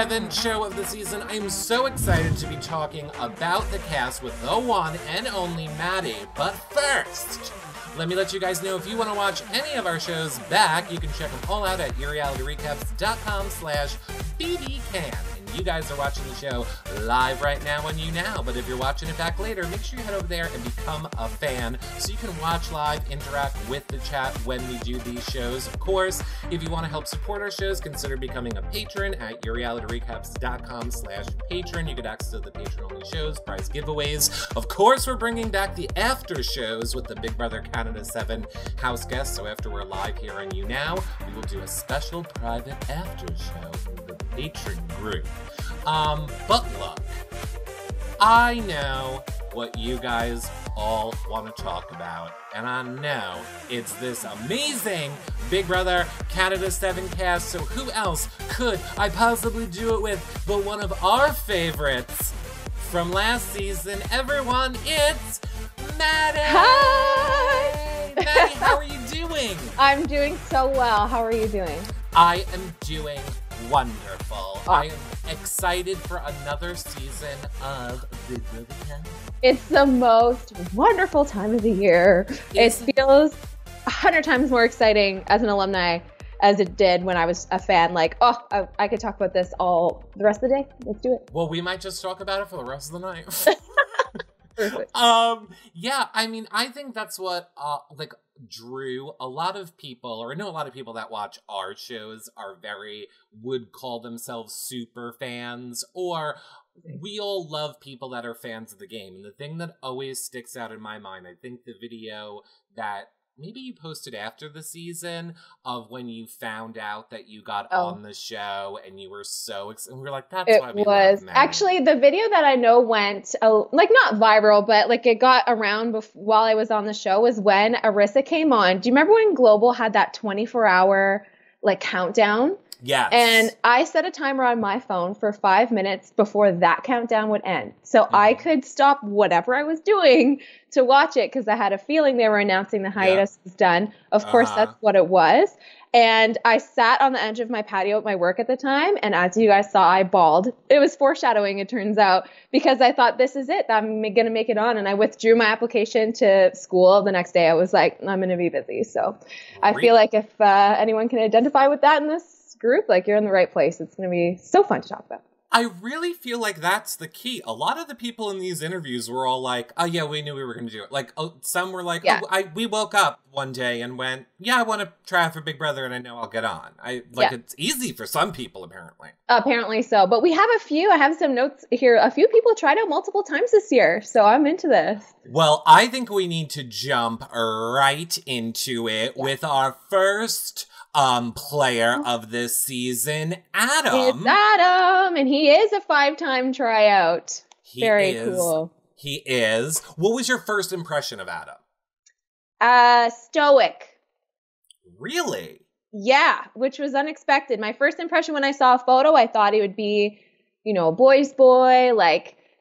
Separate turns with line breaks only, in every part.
7th show of the season. I'm so excited to be talking about the cast with the one and only Maddy. But first, let me let you guys know if you want to watch any of our shows back, you can check them all out at yourrealityrecaps.com/bbcan. You guys are watching the show live right now on YouNow, but if you're watching it back later, make sure you head over there and become a fan so you can watch live, interact with the chat when we do these shows. Of course, if you want to help support our shows, consider becoming a patron at yourrealityrecaps.com/patron. You get access to the patron-only shows, prize giveaways. Of course, we're bringing back the after shows with the Big Brother Canada 7 house guests, so after we're live here on YouNow, we will do a special private after show for the patron group. But look, I know what you guys all want to talk about, and I know it's this amazing Big Brother Canada 7 cast, so who else could I possibly do it with but one of our favorites from last season? Everyone, it's Maddy!
Hi!
Maddy, how are you doing?
I'm doing so well. How are you doing?
I am doing wonderful.
Oh.
I am excited for another season of Big Brother Canada.
It's the most wonderful time of the year. It feels 100 times more exciting as an alumni as it did when I was a fan. Like, oh, I could talk about this all the rest of the day. Let's do it.
Well, we might just talk about it for the rest of the night.
Perfect.
Yeah, I mean, I think that's what, drew a lot of people, or I know a lot of people that watch our shows would call themselves super fans, or we all love people that are fans of the game. And the thing that always sticks out in my mind, I think the video that maybe you posted after the season of when you found out that you got on the show and you were so excited. We were like, that's why we love Maddy.
Actually, the video that I know went, not viral, but it got around while I was on the show was when Arissa came on. Do you remember when Global had that 24-hour countdown?
Yes.
And I set a timer on my phone for 5 minutes before that countdown would end. So I could stop whatever I was doing to watch it because I had a feeling they were announcing the hiatus was done. Of course, that's what it was. And I sat on the edge of my patio at my work at the time. And as you guys saw, I bawled. It was foreshadowing, it turns out, because I thought, this is it. I'm going to make it on. And I withdrew my application to school the next day. I was like, I'm going to be busy. So I feel like if anyone can identify with that in this group, you're in the right place. It's going to be so fun to talk about.
I really feel like that's the key. A lot of the people in these interviews were all like, oh yeah, we knew we were going to do it. Some were like, we woke up one day and went, yeah, I want to try for Big Brother and I know I'll get on. It's easy for some people, apparently. Apparently
so. But we have I have some notes here. A few people tried out multiple times this year. So I'm into this.
Well, I think we need to jump right into it with our first player of this season, Adam.
It's Adam, and he is a 5-time tryout. Very cool.
He is. What was your first impression of Adam?
Stoic.
Really?
Yeah, which was unexpected. My first impression when I saw a photo, I thought he would be, a boy's boy.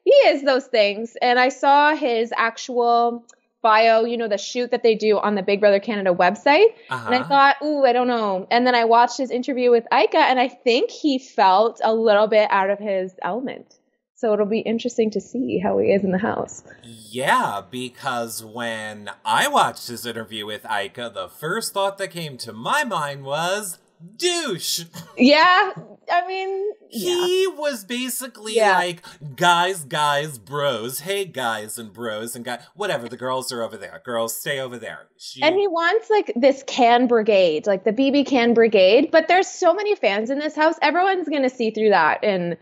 He is those things. And I saw his actual bio, the shoot that they do on the Big Brother Canada website. And I thought, I don't know. And then I watched his interview with Ika, and I think he felt a little bit out of his element. So it'll be interesting to see how he is in the house.
Yeah, because when I watched his interview with Ika, the first thought that came to my mind was douche.
Yeah, I mean,
he was basically like, guys, bros. Hey, guys and bros and guys. Whatever, the girls are over there. Girls, stay over there.
And he wants this can brigade, the BB can brigade. But there's so many fans in this house. Everyone's going to see through that in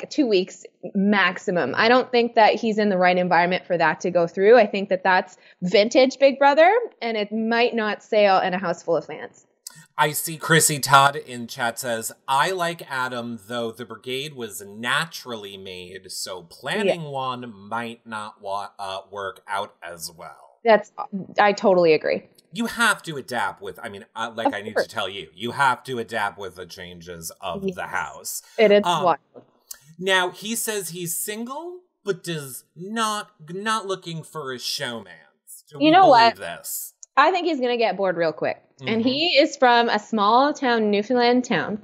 2 weeks maximum. I don't think that he's in the right environment for that to go through. I think that that's vintage Big Brother, and it might not sail in a house full of fans.
I see Chrissy Todd in chat says, I like Adam, though the brigade was naturally made, so planning one might not work out as well.
I totally agree.
You have to adapt with, I need to tell you, you have to adapt with the changes of the house.
It is wild.
Now, he says he's single, but does not looking for a showman. Do we believe this?
I think he's going to get bored real quick. Mm-hmm. And he is from a small town, Newfoundland town.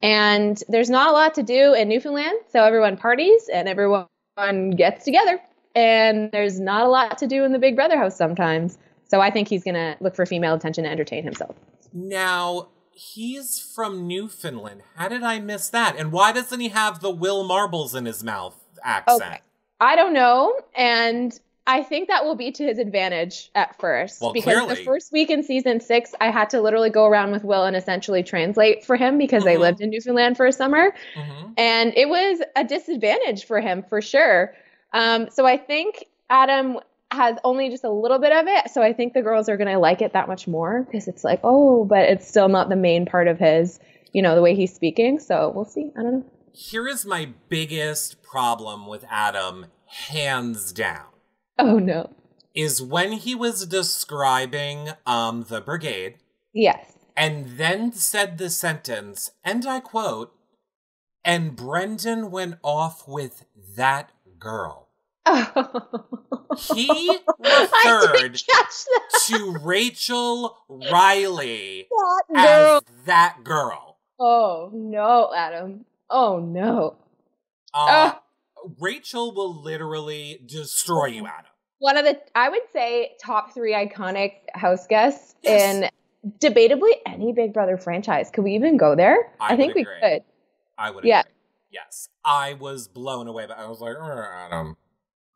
And there's not a lot to do in Newfoundland, so everyone parties and everyone gets together. And there's not a lot to do in the Big Brother house sometimes. So I think he's going to look for female attention to entertain himself.
Now, he's from Newfoundland. How did I miss that? And why doesn't he have the Will Marbles in his mouth accent?
Okay. I don't know. And I think that will be to his advantage at first.
Well,
because
clearly.
The first week in season 6, I had to literally go around with Will and essentially translate for him because they lived in Newfoundland for a summer. And it was a disadvantage for him for sure. So I think Adam has only just a little bit of it. So I think the girls are going to like it that much more because it's like, oh, but it's still not the main part of his, the way he's speaking. So we'll see. I don't know.
Here is my biggest problem with Adam, hands down.
Oh, no.
Is when he was describing the brigade.
Yes.
And then said the sentence, and I quote, and Brendan went off with that girl.
Oh.
He referred to Rachel Riley as that girl.
Oh, no, Adam. Oh, no.
Rachel will literally destroy you, Adam.
One of the, I would say, top 3 iconic house guests in debatably any Big Brother franchise. Could we even go there? I think we could.
I would agree. Yes. I was blown away, but I was like, Adam.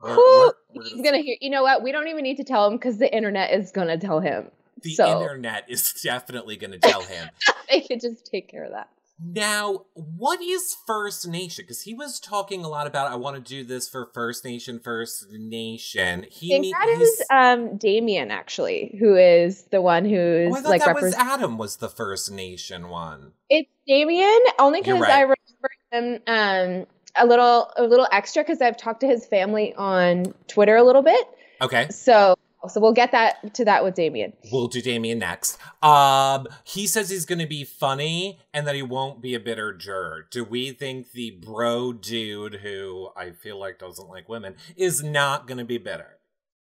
He's going to hear, you know what? We don't even need to tell him because the internet is going to tell him.
The internet is definitely going to tell him.
They could just take care of that.
Now, what is First Nation? Because he was talking a lot about, I want to do this for First Nation.
I think that is Damien, actually, who is the one who's
I thought that was Adam was the First Nation one.
It's Damien, only because I remember him a little extra because I've talked to his family on Twitter a little bit.
Okay.
So we'll get to that with Damien.
We'll do Damien next. He says he's going to be funny and that he won't be a bitter juror. Do we think the bro dude, who I feel like doesn't like women, is not going to be bitter?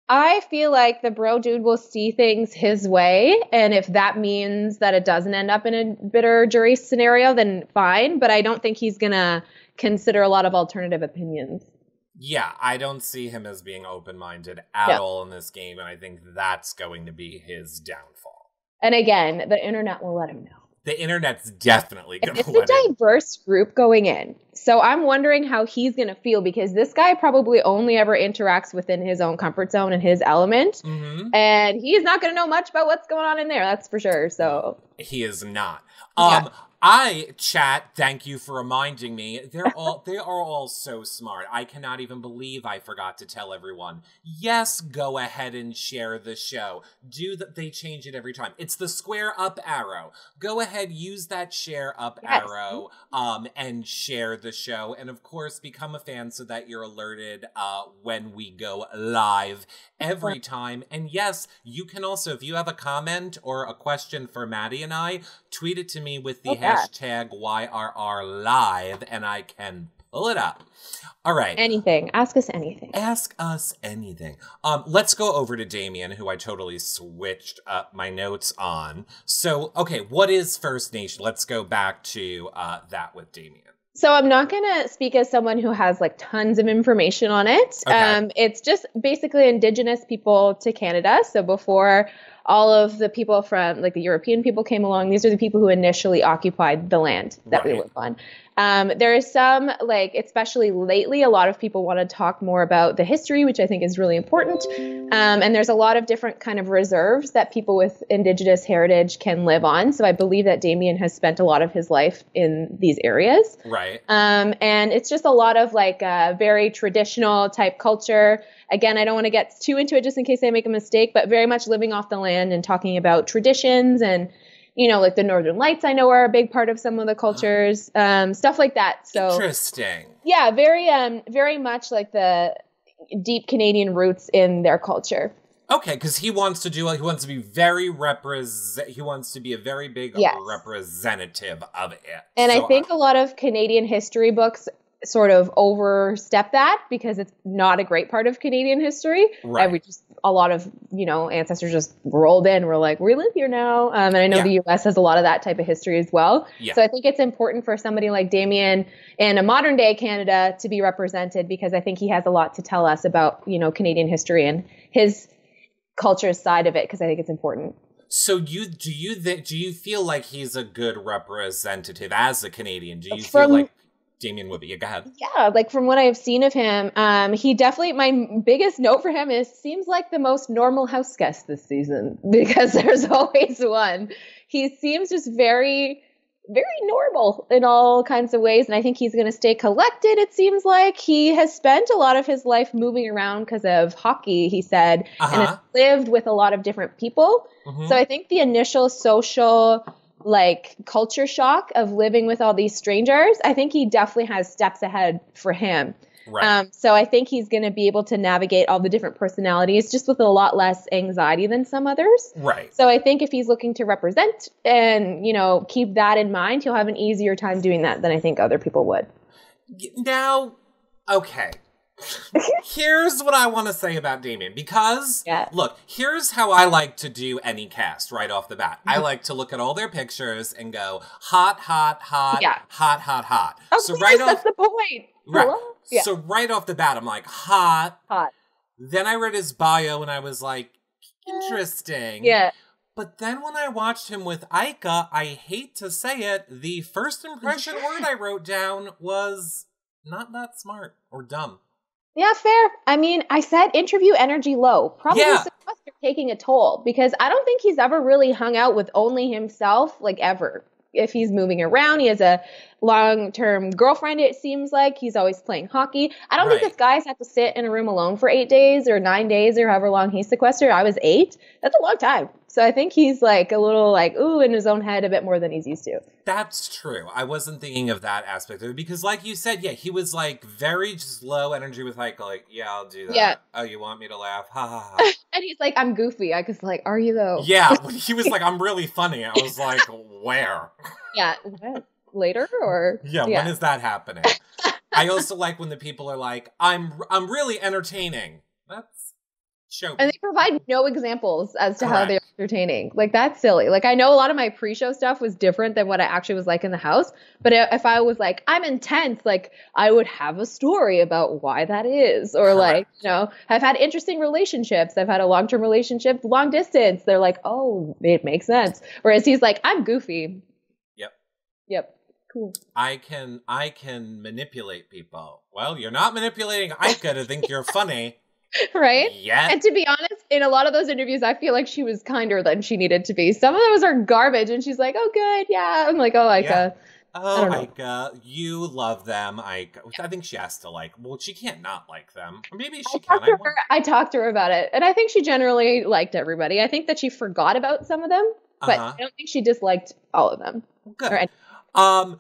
I feel like the bro dude will see things his way. And if that means that it doesn't end up in a bitter jury scenario, then fine. But I don't think he's going to consider a lot of alternative opinions.
Yeah, I don't see him as being open-minded at all in this game, and I think that's going to be his downfall.
And again, the internet will let him know.
The internet's definitely going to let him.
It's a diverse group going in. So I'm wondering how he's going to feel because this guy probably only ever interacts within his own comfort zone and his element. And he's not going to know much about what's going on in there, that's for sure. So
he is not. Thank you for reminding me. They are all so smart. I cannot even believe I forgot to tell everyone. Yes, go ahead and share the show. They change it every time. It's the square up arrow. Go ahead, use that share up arrow, and share the show. And of course, become a fan so that you're alerted, when we go live every time. And yes, you can also, if you have a comment or a question for Maddy and I, tweet it to me with the hashtag YRRLive, and I can pull it up. All right.
Anything. Ask us anything.
Ask us anything. Let's go over to Damien, who I totally switched up my notes on. So, okay, what is First Nation? Let's go back to that with Damien.
So I'm not going to speak as someone who has like tons of information on it. Okay. It's just basically Indigenous people to Canada. So before all of the people from like the European people came along, these are the people who initially occupied the land that we live on. There is some, like, especially lately, a lot of people want to talk more about the history, which I think is really important. And there's a lot of different kind of reserves that people with Indigenous heritage can live on. So I believe that Damien has spent a lot of his life in these areas.
Right.
And it's just a lot of like very traditional type culture. Again, I don't want to get too into it just in case I make a mistake, but very much living off the land and talking about traditions and, you know, like the Northern Lights I know are a big part of some of the cultures, stuff like that. So
interesting.
Yeah, very much like the deep Canadian roots in their culture.
Okay, because he wants to be very he wants to be a very big representative of it.
And so I think a lot of Canadian history books sort of overstep that because it's not a great part of Canadian history.
Right.
a lot of, ancestors just rolled in. We're like, we live here now. And I know the U.S. has a lot of that type of history as well. Yeah. So I think it's important for somebody like Damien in a modern day Canada to be represented, because I think he has a lot to tell us about, Canadian history and his culture side of it, because I think it's important.
So do you feel like he's a good representative as a Canadian? Do you feel like Damien would be? Go ahead.
Yeah, like from what I've seen of him, he definitely, my biggest note for him is seems like the most normal house guest this season, because there's always one. He seems just very, very normal in all kinds of ways, and I think he's going to stay collected. It seems like he has spent a lot of his life moving around because of hockey, he said, and has lived with a lot of different people. So I think the initial social culture shock of living with all these strangers, I think he definitely has steps ahead for him. Right. So I think he's going to be able to navigate all the different personalities just with a lot less anxiety than some others. Right. So I think if he's looking to represent and, keep that in mind, he'll have an easier time doing that than I think other people would.
Now, okay. Here's what I want to say about Damien, because look, here's how I like to do any cast right off the bat. I like to look at all their pictures and go hot, hot, hot, hot, hot, hot.
Oh, so right that's the point.
Right. Yeah. So right off the bat, I'm like hot. Then I read his bio and I was like, interesting. Yeah. But then when I watched him with Ica, I hate to say it, the first impression word I wrote down was not that smart or dumb.
Yeah, fair. I mean, I said interview energy low. Probably sequester taking a toll, because I don't think he's ever really hung out with only himself, ever. If he's moving around, he has a long-term girlfriend, it seems like. He's always playing hockey. I don't think this guy's had to sit in a room alone for 8 days or 9 days or however long he's sequestered. I was 8. That's a long time. So I think he's a little ooh, in his own head a bit more than he's used to.
That's true. I wasn't thinking of that aspect of it, because like you said, he was very just low energy with yeah, I'll do that. Yeah. Oh, you want me to laugh? Ha ha ha.
And he's like, I'm goofy. I was like, are you though?
Yeah. He was like, I'm really funny. I was like, where?
Yeah. Later or?
Yeah. When is that happening? I also like when the people are like, I'm really entertaining. That's show.
And they provide no examples as to how they're entertaining. That's silly. I know a lot of my pre-show stuff was different than what I actually was like in the house. But if I was like, I'm intense, I would have a story about why that is. Or I've had interesting relationships. I've had a long-term relationship, long distance. They're like, oh, it makes sense. Whereas he's like, I'm goofy. Yep. Cool.
I can manipulate people. Well, you're not manipulating Ica to think you're funny.
Right?
Yeah.
And to be honest, in a lot of those interviews, I feel like she was kinder than she needed to be. Some of those are garbage, and she's like, oh, good, yeah. I'm like, oh, Ica. Yeah.
Oh, Ica, you love them, Ica. I think she has to well, she can't not like them. Or maybe she can.
I talked to her about it, and I think she generally liked everybody. I think that she forgot about some of them, but I don't think she disliked all of them.
Good.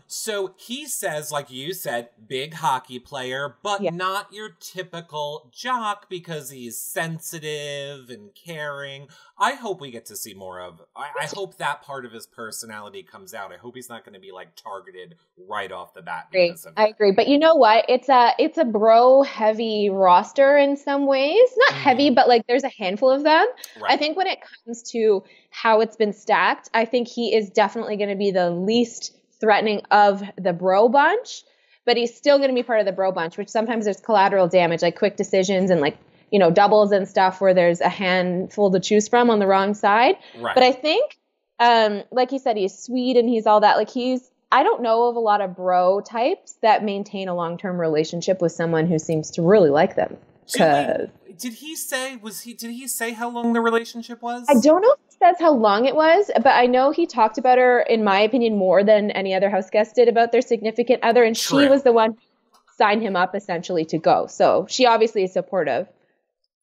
So he says, like you said, big hockey player, but not your typical jock, because he's sensitive and caring. I hope we get to see more of, I hope that part of his personality comes out. I hope he's not going to be targeted right off the bat because of that. I
agree. But you know what? It's a bro heavy roster in some ways. Not heavy, but there's a handful of them. Right. I think when it comes to how it's been stacked, I think he is definitely going to be the least threatening of the bro bunch, but he's still going to be part of the bro bunch, which sometimes there's collateral damage, quick decisions and doubles and stuff where there's a handful to choose from on the wrong side. Right. But I think, like you said, he's sweet and he's all that. I don't know of a lot of bro types that maintain a long-term relationship with someone who seems to really like them.
Did he say how long the relationship was?
I don't know if he says how long it was, but I know he talked about her, in my opinion, more than any other house guest did about their significant other. And she was the one who signed him up essentially to go. So she obviously is supportive.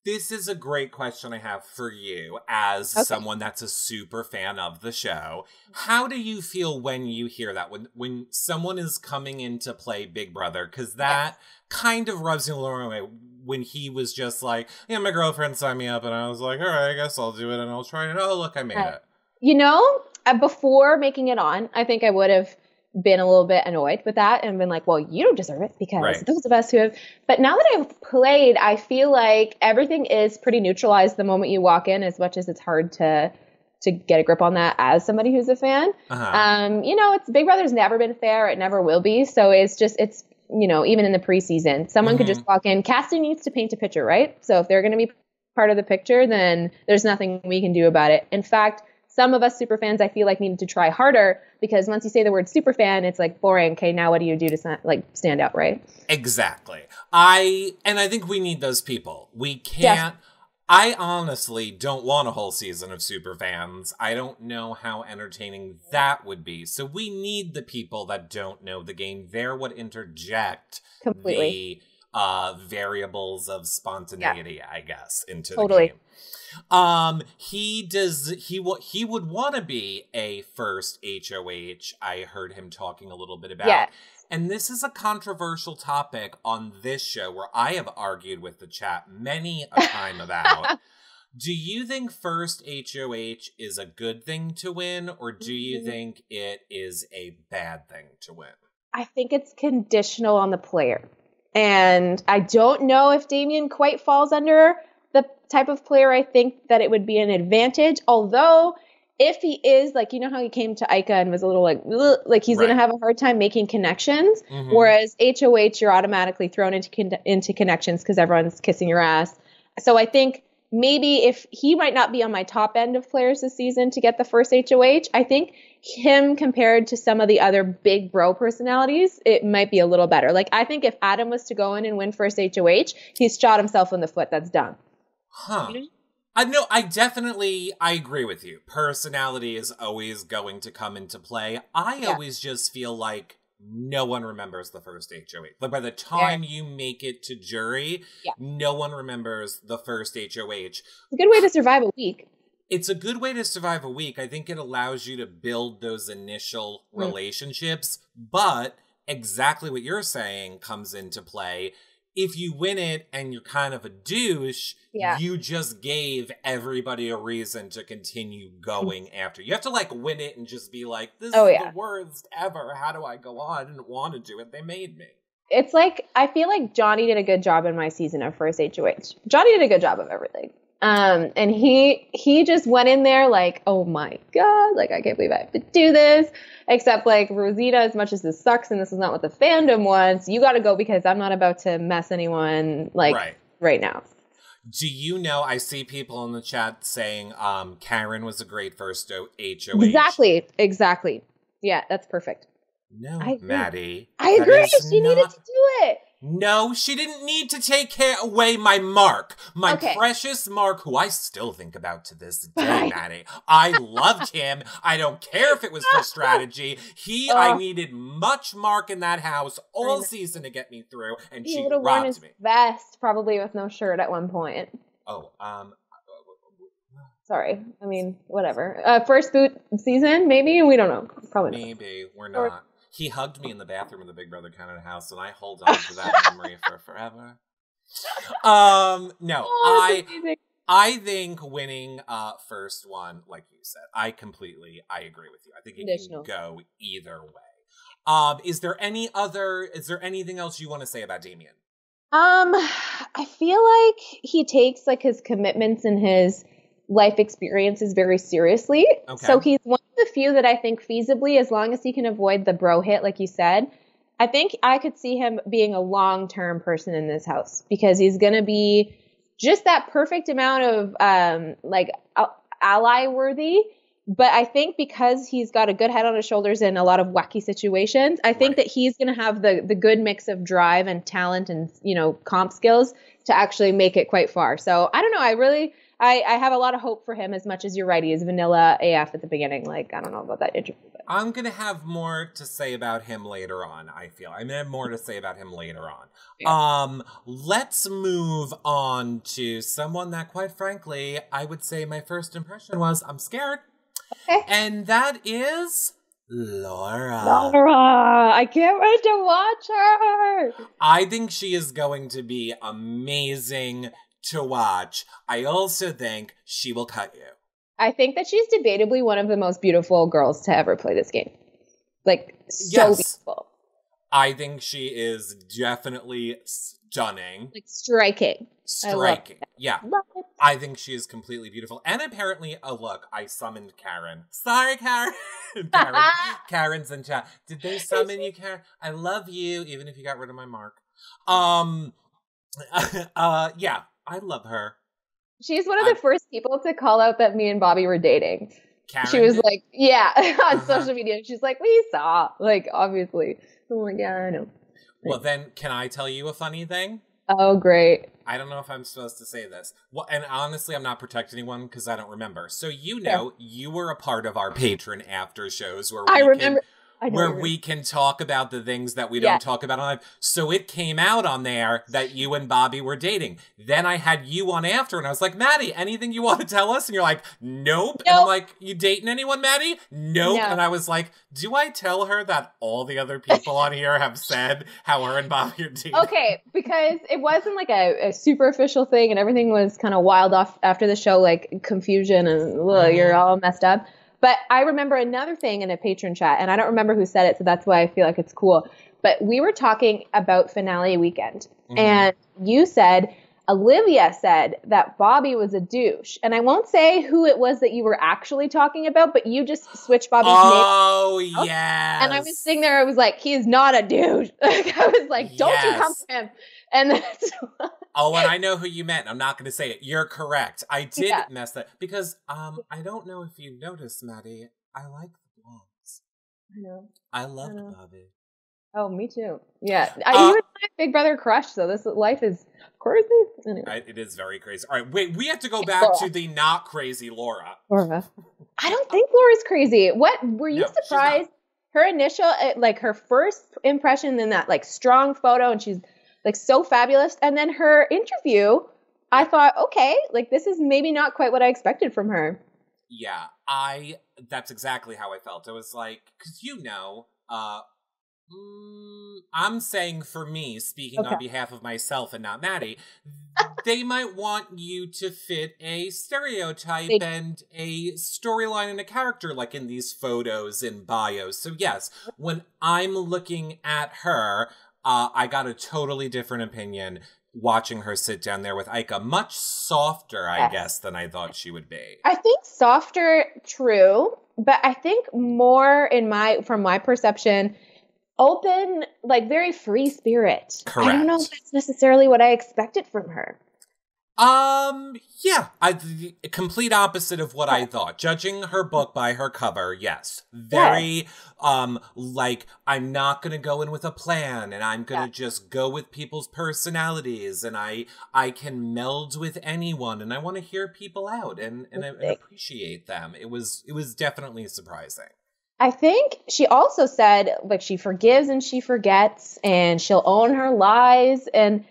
This is a great question I have for you as someone that's a super fan of the show. How do you feel when you hear that? When someone is coming in to play Big Brother? Because that kind of rubs me the wrong way. When he was just like, my girlfriend signed me up, and I was like, all right, I guess I'll do it, and I'll try it. Oh, look, I made it.
Before making it on, I think I would have been a little bit annoyed with that and been like, well, you don't deserve it because those of us who have. But now that I've played, I feel like everything is pretty neutralized the moment you walk in, as much as it's hard to get a grip on that as somebody who's a fan. It's Big Brother's never been fair. It never will be. So it's even in the preseason, someone could just walk in. Casting needs to paint a picture, right? So if they're going to be part of the picture, then there's nothing we can do about it. In fact, some of us super fans, I feel like, needed to try harder, because once you say the word super fan, it's like boring. Okay, now what do you do to stand out, right?
Exactly. I think we need those people. We can't. I honestly don't want a whole season of super fans. I don't know how entertaining that would be. So we need the people that don't know the game. They're what interject the variables of spontaneity, I guess, into the game. He would want to be a first HOH. I heard him talking a little bit about. Yeah. And this is a controversial topic on this show where I have argued with the chat many a time about. Do you think first HOH is a good thing to win, or do you think it is a bad thing to win?
I think it's conditional on the player. And I don't know if Damien quite falls under the type of player I think that it would be an advantage. Although, if he is, how he came to Ica and was a little like he's going to have a hard time making connections. Whereas HOH, you're automatically thrown into connections because everyone's kissing your ass. So I think maybe if he might not be on my top end of players this season to get the first HOH, I think him compared to some of the other big bro personalities, it might be a little better. I think if Adam was to go in and win first HOH, he's shot himself in the foot. That's done.
Huh. I agree with you. Personality is always going to come into play. I always just feel like no one remembers the first HOH. But by the time you make it to jury, no one remembers the first HOH.
It's a good way to survive a week.
It's a good way to survive a week. I think it allows you to build those initial relationships. But exactly what you're saying comes into play. If you win it and you're kind of a douche, you just gave everybody a reason to continue going after. You have to win it and just be like, this is the worst ever. How do I go on? I didn't want to do it. They made me.
It's I feel like Johnny did a good job in my season of first HOH. Johnny did a good job of everything. And he just went in there oh my God, I can't believe I have to do this. Except Rosita, as much as this sucks and this is not what the fandom wants, you got to go because I'm not about to mess anyone right now.
Do you know, I see people in the chat saying Karen was a great first HOH. Exactly.
Yeah, that's perfect.
No, Maddy.
I agree. She needed to do it.
No, she didn't need to take away my Mark. My precious Mark, who I still think about to this day, Maddy. I loved him. I don't care if it was for strategy. I needed much Mark in that house all season to get me through, and she robbed worn his
me. Vest, probably with no shirt at one point. Sorry. I mean, whatever. First boot season, maybe? We don't know. Probably not.
Maybe. We're not. He hugged me in the bathroom of the Big Brother Canada house, and I hold on to that memory for forever. No, I think winning first one, like you said, I agree with you. I think it can go either way. Is there anything else you want to say about Damien?
I feel like he takes his commitments and his life experiences very seriously. Okay. So he's one of the few that I think feasibly, as long as he can avoid the bro hit, like you said, I think I could see him being a long-term person in this house because he's going to be just that perfect amount of ally worthy. But I think because he's got a good head on his shoulders in a lot of wacky situations, I think that he's going to have the good mix of drive and talent and, comp skills to actually make it quite far. So I don't know. I have a lot of hope for him, as much as you're right. He is vanilla AF at the beginning. I don't know about that interview. But.
I'm going to have more to say about him later on, I feel. I'm going to have more to say about him later on. Yeah. Let's move on to someone that, quite frankly, I would say my first impression was, I'm scared. Okay. And that is Laura.
I can't wait to watch her.
I think she is going to be amazing to watch. I also think she will cut you.
I think that she's debatably one of the most beautiful girls to ever play this game. Like, so beautiful.
I think she is definitely stunning.
Like, striking.
Yeah.
Love it.
I think she is completely beautiful. And apparently, look, I summoned Karen. Sorry, Karen. Karen's in chat. Did they summon you, Karen? I love you, even if you got rid of my mark. Yeah, I love her.
She's one of the first people to call out that me and Bobby were dating.
Karen
she was
did?
like, on social media. She's like, we saw. Like, obviously. I'm like, yeah, I know.
Well, then, can I tell you a funny thing?
Oh, great.
I don't know if I'm supposed to say this. Well, and honestly, I'm not protecting anyone because I don't remember. So you were a part of our patron after shows where we can talk about the things that we don't talk about on live. So it came out on there that you and Bobby were dating. Then I had you on after, and I was like, Maddy, anything you want to tell us? And you're like, nope. And I'm like, you dating anyone, Maddy? Nope. No. And I was like, do I tell her that all the other people on here have said how her and Bobby are dating?
Okay, because it wasn't like a super official thing, and everything was kind of wild off after the show, like confusion and you're all messed up. But I remember another thing in a patron chat, and I don't remember who said it, so that's why I feel like it's cool. But we were talking about finale weekend, and you said, Olivia said that Bobby was a douche. And I won't say who it was that you were actually talking about, but you just switched Bobby's name.
Oh, yes.
And I was sitting there, I was like, he is not a douche. Like, I was like, don't you come for him. And that's
and I know who you meant. I'm not going to say it. You're correct. I did mess that. Because I don't know if you noticed, Maddy, I like the blondes.
I know.
I loved Bobby.
Oh, me too. Yeah. You were my Big Brother crush, so this life is crazy. Anyway.
It is very crazy. All right, wait, we have to go back to the not crazy Laura.
I don't think Laura's crazy. What, were you surprised? Her initial, like her first impression in that like strong photo, and she's like so fabulous. And then her interview, I thought, okay, like this is maybe not quite what I expected from her.
Yeah, that's exactly how I felt. I was like, because I'm saying for me, speaking on behalf of myself and not Maddy, they might want you to fit a stereotype and a storyline and a character like in these photos and bios. So yes, when I'm looking at her, I got a totally different opinion watching her sit down there with Ika. Much softer, I guess, than I thought she would be. I
think softer, true, but I think more from my perception, open, like very free spirit.
Correct.
I don't know if that's necessarily what I expected from her.
Yeah, the complete opposite of what I thought. Judging her book by her cover, yes. Very, like, I'm not gonna go in with a plan, and I'm gonna just go with people's personalities, and I can meld with anyone, and I want to hear people out and appreciate them. It was definitely surprising.
I think she also said, like, she forgives and she forgets, and she'll own her lies, and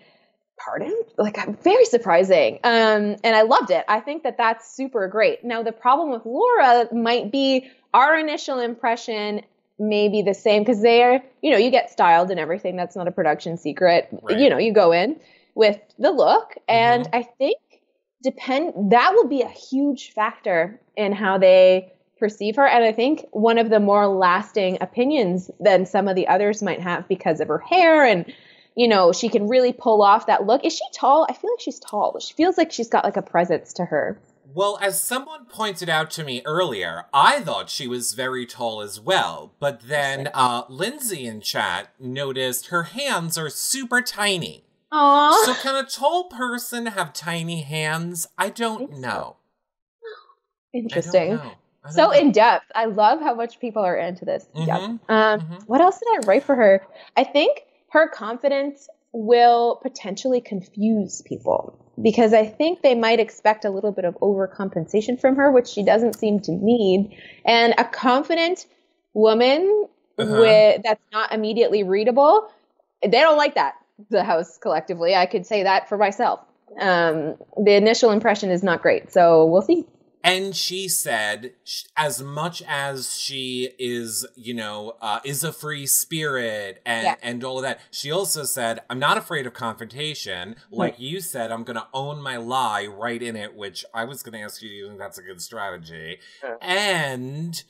like, very surprising. And I loved it. I think that that's super great. Now, the problem with Laura might be our initial impression may be the same, because they're, you get styled and everything. That's not a production secret. Right. You go in with the look, and I think that will be a huge factor in how they perceive her. And I think one of the more lasting opinions than some of the others might have, because of her hair, and she can really pull off that look. Is she tall? I feel like she's tall. She feels like she's got like a presence to her.
Well, as someone pointed out to me earlier, I thought she was very tall as well. But then Lindsay in chat noticed her hands are super tiny.
Aww.
So can a tall person have tiny hands? I don't know.
Interesting. So in depth. I love how much people are into this. What else did I write for her? I think her confidence will potentially confuse people, because I think they might expect a little bit of overcompensation from her, which she doesn't seem to need. And a confident woman that's not immediately readable, they don't like that, the house collectively. I could say that for myself. The initial impression is not great, so we'll see.
And she said, as much as she is, is a free spirit and all of that, she also said, I'm not afraid of confrontation. Like you said, I'm going to own my lie right in it, which I was going to ask you, do you think that's a good strategy? And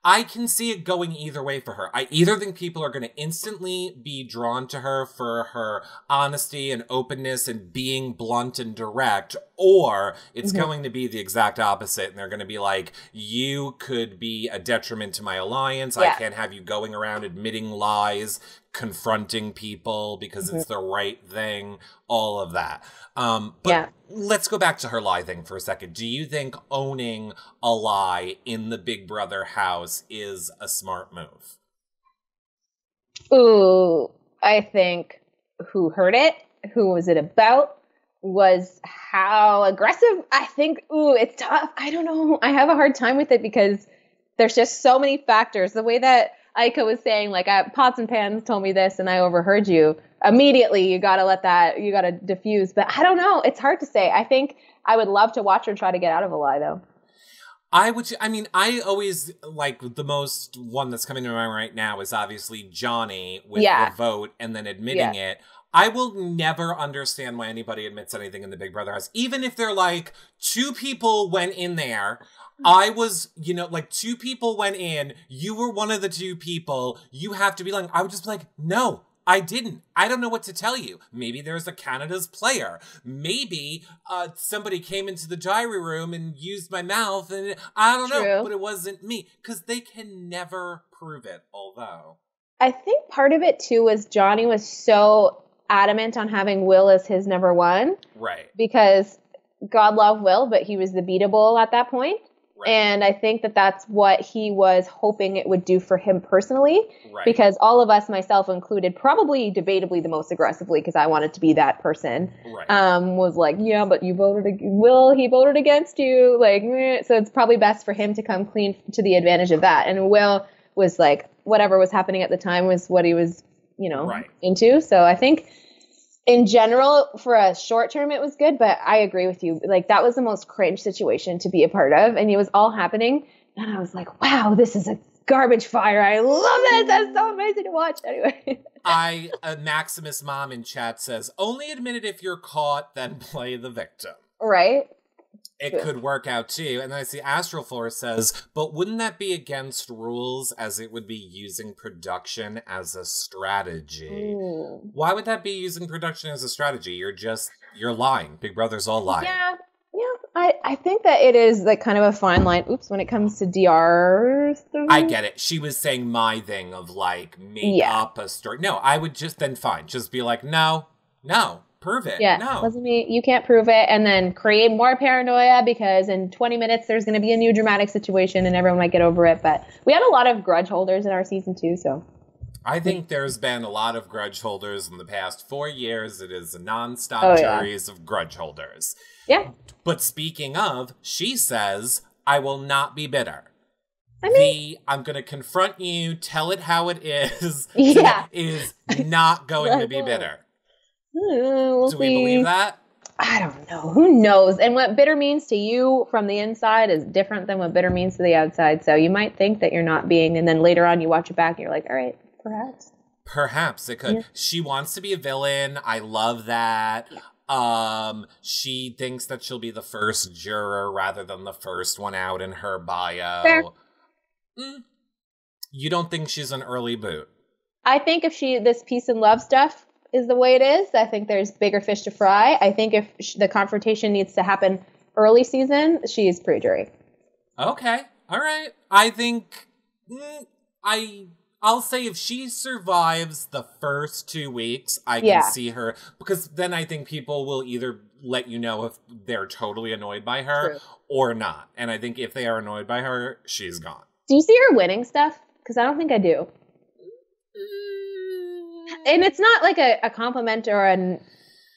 I can see it going either way for her. I either think people are going to instantly be drawn to her for her honesty and openness and being blunt and direct, or it's going to be the exact opposite. And they're going to be like, you could be a detriment to my alliance. I can't have you going around admitting lies, confronting people because it's the right thing, all of that. But let's go back to her lie thing for a second. Do you think owning a lie in the Big Brother house is a smart move?
Ooh, I think who heard it, who was it about, was how aggressive. I think, it's tough. I don't know. I have a hard time with it because there's just so many factors. The way that Aika was saying, like, pots and pans told me this and I overheard you. Immediately, you got to diffuse. But I don't know. It's hard to say. I think I would love to watch her try to get out of a lie, though.
I always, like, the most one that's coming to mind right now is obviously Johnny with the vote and then admitting it. I will never understand why anybody admits anything in the Big Brother house. Even if they're like, 2 people went in there. I was, like 2 people went in. You were one of the 2 people. You have to be lying. I would just be like, no, I didn't. I don't know what to tell you. Maybe there's a Canada's player. Maybe somebody came into the diary room and used my mouth. And I don't know, but it wasn't me. Because they can never prove it, although.
I think part of it, too, was Johnny was so adamant on having Will as his number 1.
Right.
Because God love Will, but he was the beatable at that point. Right. And I think that that's what he was hoping it would do for him personally. Right. Because all of us, myself included, probably debatably the most aggressively, because I wanted to be that person, was like, yeah, but you voted, Will, he voted against you. Like, so it's probably best for him to come clean to the advantage of that. And Will was like, whatever was happening at the time was what he was, into. So I think in general, for a short term, it was good, but I agree with you. Like, that was the most cringe situation to be a part of, and it was all happening, and I was like, wow, this is a garbage fire. I love this. That's so amazing to watch. Anyway.
Maximus Mom in chat says, only admit it if you're caught, then play the victim.
Right.
It could work out too. And then I see Astral Force says, but wouldn't that be against rules as it would be using production as a strategy? Why would that be using production as a strategy? You're lying. Big Brother's all lying.
Yeah. I think that it is like kind of a fine line. When it comes to DR stuff.
I get it. She was saying my thing of like make up a story. No, I would just be like, no. Prove it.
Yeah,
no.
Doesn't mean you can't prove it, and then create more paranoia because in 20 minutes there's going to be a new dramatic situation and everyone might get over it. But we had a lot of grudge holders in our season 2, so.
I think there's been a lot of grudge holders in the past 4 years. It is a nonstop series of grudge holders.
Yeah.
But speaking of, she says, I will not be bitter. I'm going to confront you, tell it how it is, is not going to be bitter. Do we believe that?
I don't know. Who knows? And what bitter means to you from the inside is different than what bitter means to the outside. So you might think that you're not being, and then later on you watch it back and you're like, all right, perhaps.
Perhaps it could. Yeah. She wants to be a villain. I love that. Yeah. She thinks that she'll be the first juror rather than the first one out in her bio.
Fair.
You don't think she's an early boot?
I think if this peace and love stuff is the way it is, I think there's bigger fish to fry. I think if the confrontation needs to happen early season, she's pre-jury.
Okay. All right. I think I'll say if she survives the first 2 weeks, I can see her, because then I think people will either let you know if they're totally annoyed by her or not. And I think if they are annoyed by her, she's gone.
Do you see her winning stuff? Because I don't think I do. And it's not like a compliment or a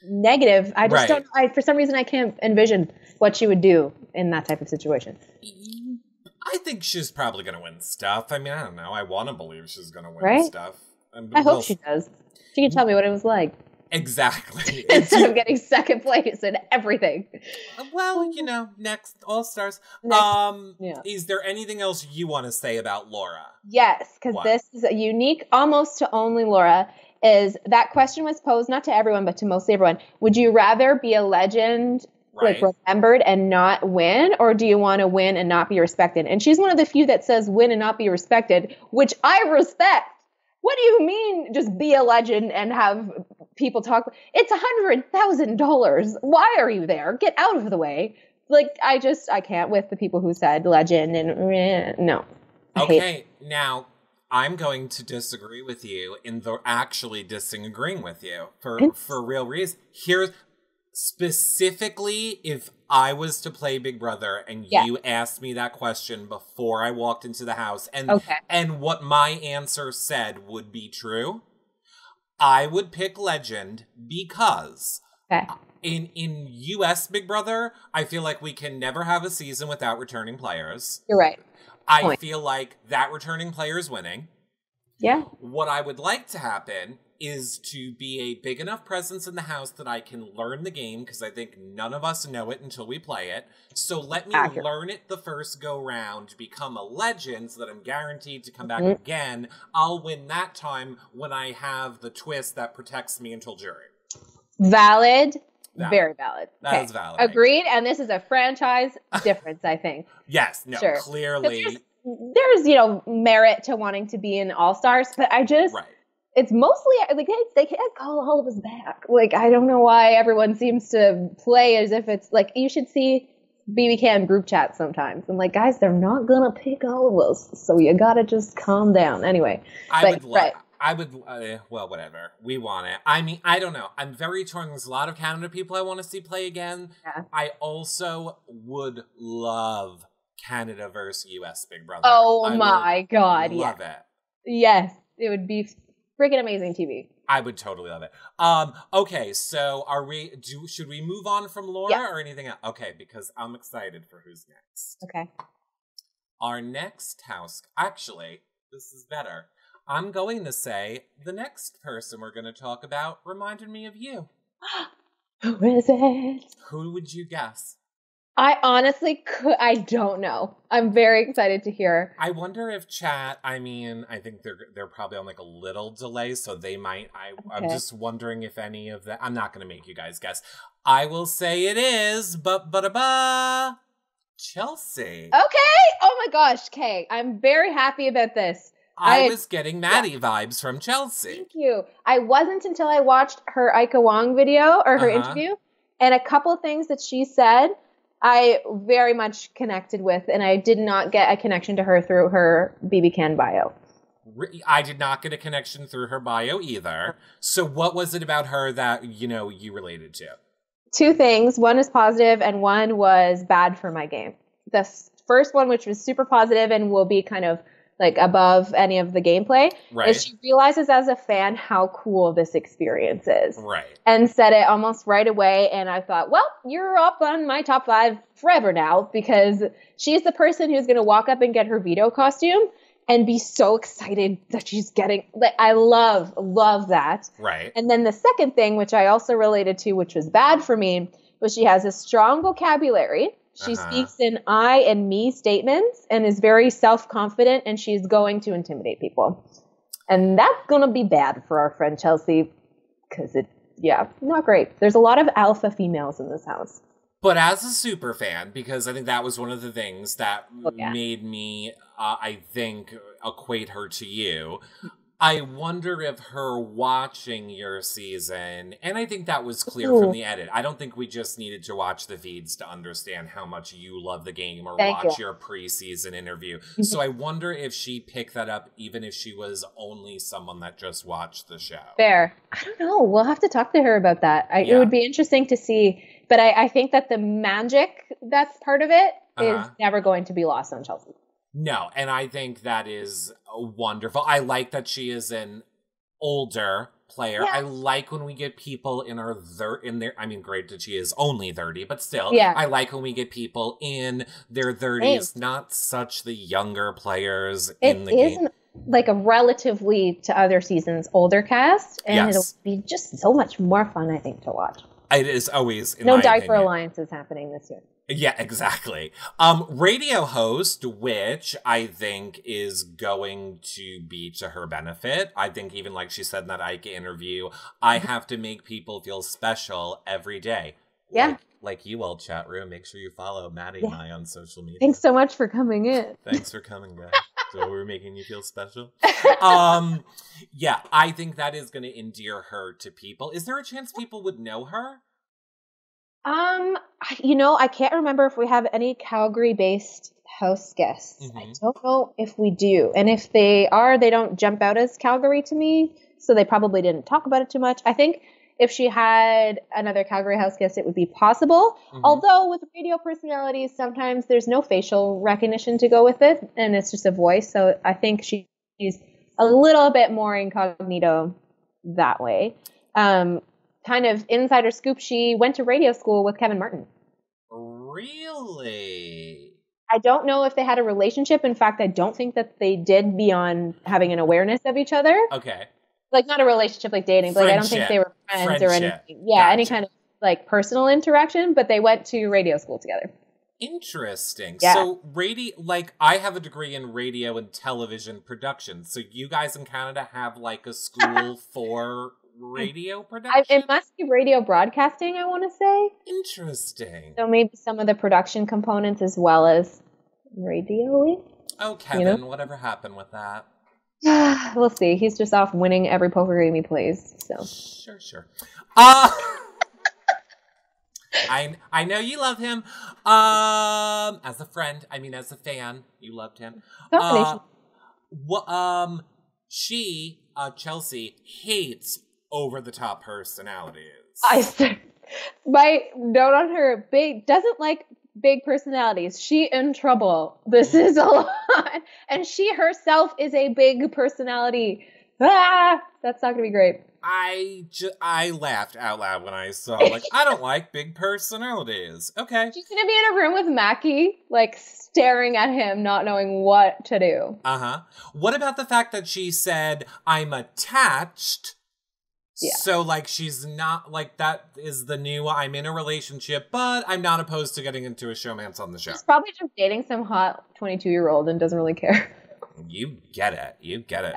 negative. I just don't. For some reason, I can't envision what she would do in that type of situation.
I think she's probably going to win stuff. I mean, I don't know. I want to believe she's going to win stuff.
I hope she does. She can tell me what it was like.
Exactly.
Instead of getting second place and everything.
Well, next All-Stars. Is there anything else you want to say about Laura?
Yes, because this is a unique, almost to only Laura, is that question was posed not to everyone, but to mostly everyone. Would you rather be a legend
Right.
like remembered and not win, or do you want to win and not be respected? And she's one of the few that says win and not be respected, which I respect. What do you mean just be a legend and have people talk? It's $100,000. Why are you there? Get out of the way. Like, I can't with the people who said legend and no.
Okay, now I'm going to disagree with you in the actually disagreeing with you for real reason. Here's specifically if I was to play Big Brother and you asked me that question before I walked into the house and what my answer said would be true, I would pick legend because in US Big Brother, I feel like we can never have a season without returning players.
You're right.
I feel like that returning player is winning.
Yeah.
What I would like to happen is to be a big enough presence in the house that I can learn the game, because I think none of us know it until we play it. So let me learn it the first go round, become a legend so that I'm guaranteed to come back again. I'll win that time when I have the twist that protects me until jury.
Valid. Very valid.
That is valid.
Agreed. And this is a franchise difference, I think.
Yes. No, clearly.
There's, merit to wanting to be in All-Stars, but I just, it's mostly, like, they can't call all of us back. Like, I don't know why everyone seems to play as if it's, like, you should see BB Cam group chat sometimes. I'm like, guys, they're not gonna pick all of us, so you gotta just calm down. Anyway.
Well, whatever. We want it. I mean, I don't know. I'm very torn. There's a lot of Canada people I want to see play again. Yeah. I also would love Canada versus US Big Brother.
Oh my God.
Love it.
Yes. It would be freaking amazing TV.
I would totally love it. Okay, so should we move on from Laura or anything else? Okay, because I'm excited for who's next.
Okay.
Our next house, actually, this is better. I'm going to say the next person we're going to talk about reminded me of you.
Who is it?
Who would you guess?
I honestly I don't know. I'm very excited to hear.
I wonder if chat, I think they're probably on like a little delay, so they might, I'm just wondering if any of that, I'm not going to make you guys guess. I will say it is, Chelsea.
Okay. Oh my gosh, Kay. I'm very happy about this.
I was getting Maddy vibes from Chelsea.
Thank you. I wasn't until I watched her Ika Wong video or her interview, and a couple of things that she said I very much connected with, and I did not get a connection to her through her BB Can bio.
I did not get a connection through her bio either. So what was it about her that, you related to?
Two things. One is positive, and one was bad for my game. The first one, which was super positive and will be kind of like above any of the gameplay, is she realizes as a fan how cool this experience is.
Right.
And said it almost right away. And I thought, well, you're up on my top 5 forever now, because she's the person who's going to walk up and get her veto costume and be so excited that she's getting, like, I love that.
Right.
And then the second thing, which I also related to, which was bad for me, was she has a strong vocabulary. She speaks in I and me statements and is very self-confident, and she's going to intimidate people. And that's going to be bad for our friend Chelsea, because not great. There's a lot of alpha females in this house.
But as a super fan, because I think that was one of the things that made me, I think, equate her to you, I wonder if her watching your season, and I think that was clear from the edit. I don't think we just needed to watch the feeds to understand how much you love the game or watch your preseason interview. So I wonder if she picked that up even if she was only someone that just watched the show.
Fair. I don't know. We'll have to talk to her about that. It would be interesting to see. But I think that the magic that's part of it is never going to be lost on Chelsea.
No, and I think that is wonderful. I like that she is an older player. Yeah. I like when we get people in great that she is only 30, but still, I like when we get people in their 30s, not such the younger players in the game. It is
like a relatively to other seasons older cast, and it'll be just so much more fun, I think, to watch.
It is always, in
no
my
diaper
opinion.
alliances happening this year.
Yeah, exactly. Radio host, which I think is going to be to her benefit. I think even like she said in that Ike interview, I have to make people feel special every day.
Yeah.
like you all, chat room, make sure you follow Maddy and I on social media.
Thanks so much for coming in.
Thanks for coming, guys. So we're making you feel special. Yeah, I think that is going to endear her to people. Is there a chance people would know her?
I can't remember if we have any Calgary-based house guests.
Mm-hmm.
I don't know if we do. And if they are, they don't jump out as Calgary to me, so they probably didn't talk about it too much. I think if she had another Calgary house guest, it would be possible. Mm-hmm. Although with radio personalities, sometimes there's no facial recognition to go with it, and it's just a voice. So I think she's a little bit more incognito that way. Kind of insider scoop, she went to radio school with Kevin Martin.
Really?
I don't know if they had a relationship. In fact, I don't think that they did beyond having an awareness of each other.
Okay.
Like, not a relationship like dating, but like, I don't think they were friends or anything. Yeah, gotcha. Any kind of like personal interaction, but they went to radio school together.
Interesting.
Yeah.
So I have a degree in radio and television production. So you guys in Canada have like a school for radio production?
It must be radio broadcasting, I want to say.
Interesting.
So maybe some of the production components as well as radioing.
Oh, Kevin, whatever happened with that?
We'll see. He's just off winning every poker game he plays. So
Sure. I know you love him. As a friend, as a fan, you loved him. Chelsea hates over-the-top personalities.
My note on her, doesn't like big personalities. She in trouble. This is a lot. And she herself is a big personality. That's not going to be great.
I laughed out loud when I saw, I don't like big personalities. Okay.
She's going to be in a room with Mackie, staring at him, not knowing what to do.
Uh-huh. What about the fact that she said, I'm attached? Yeah. So, she's not, that is the new, I'm in a relationship, but I'm not opposed to getting into a showmance on the show.
She's probably just dating some hot 22-year-old and doesn't really care.
You get it,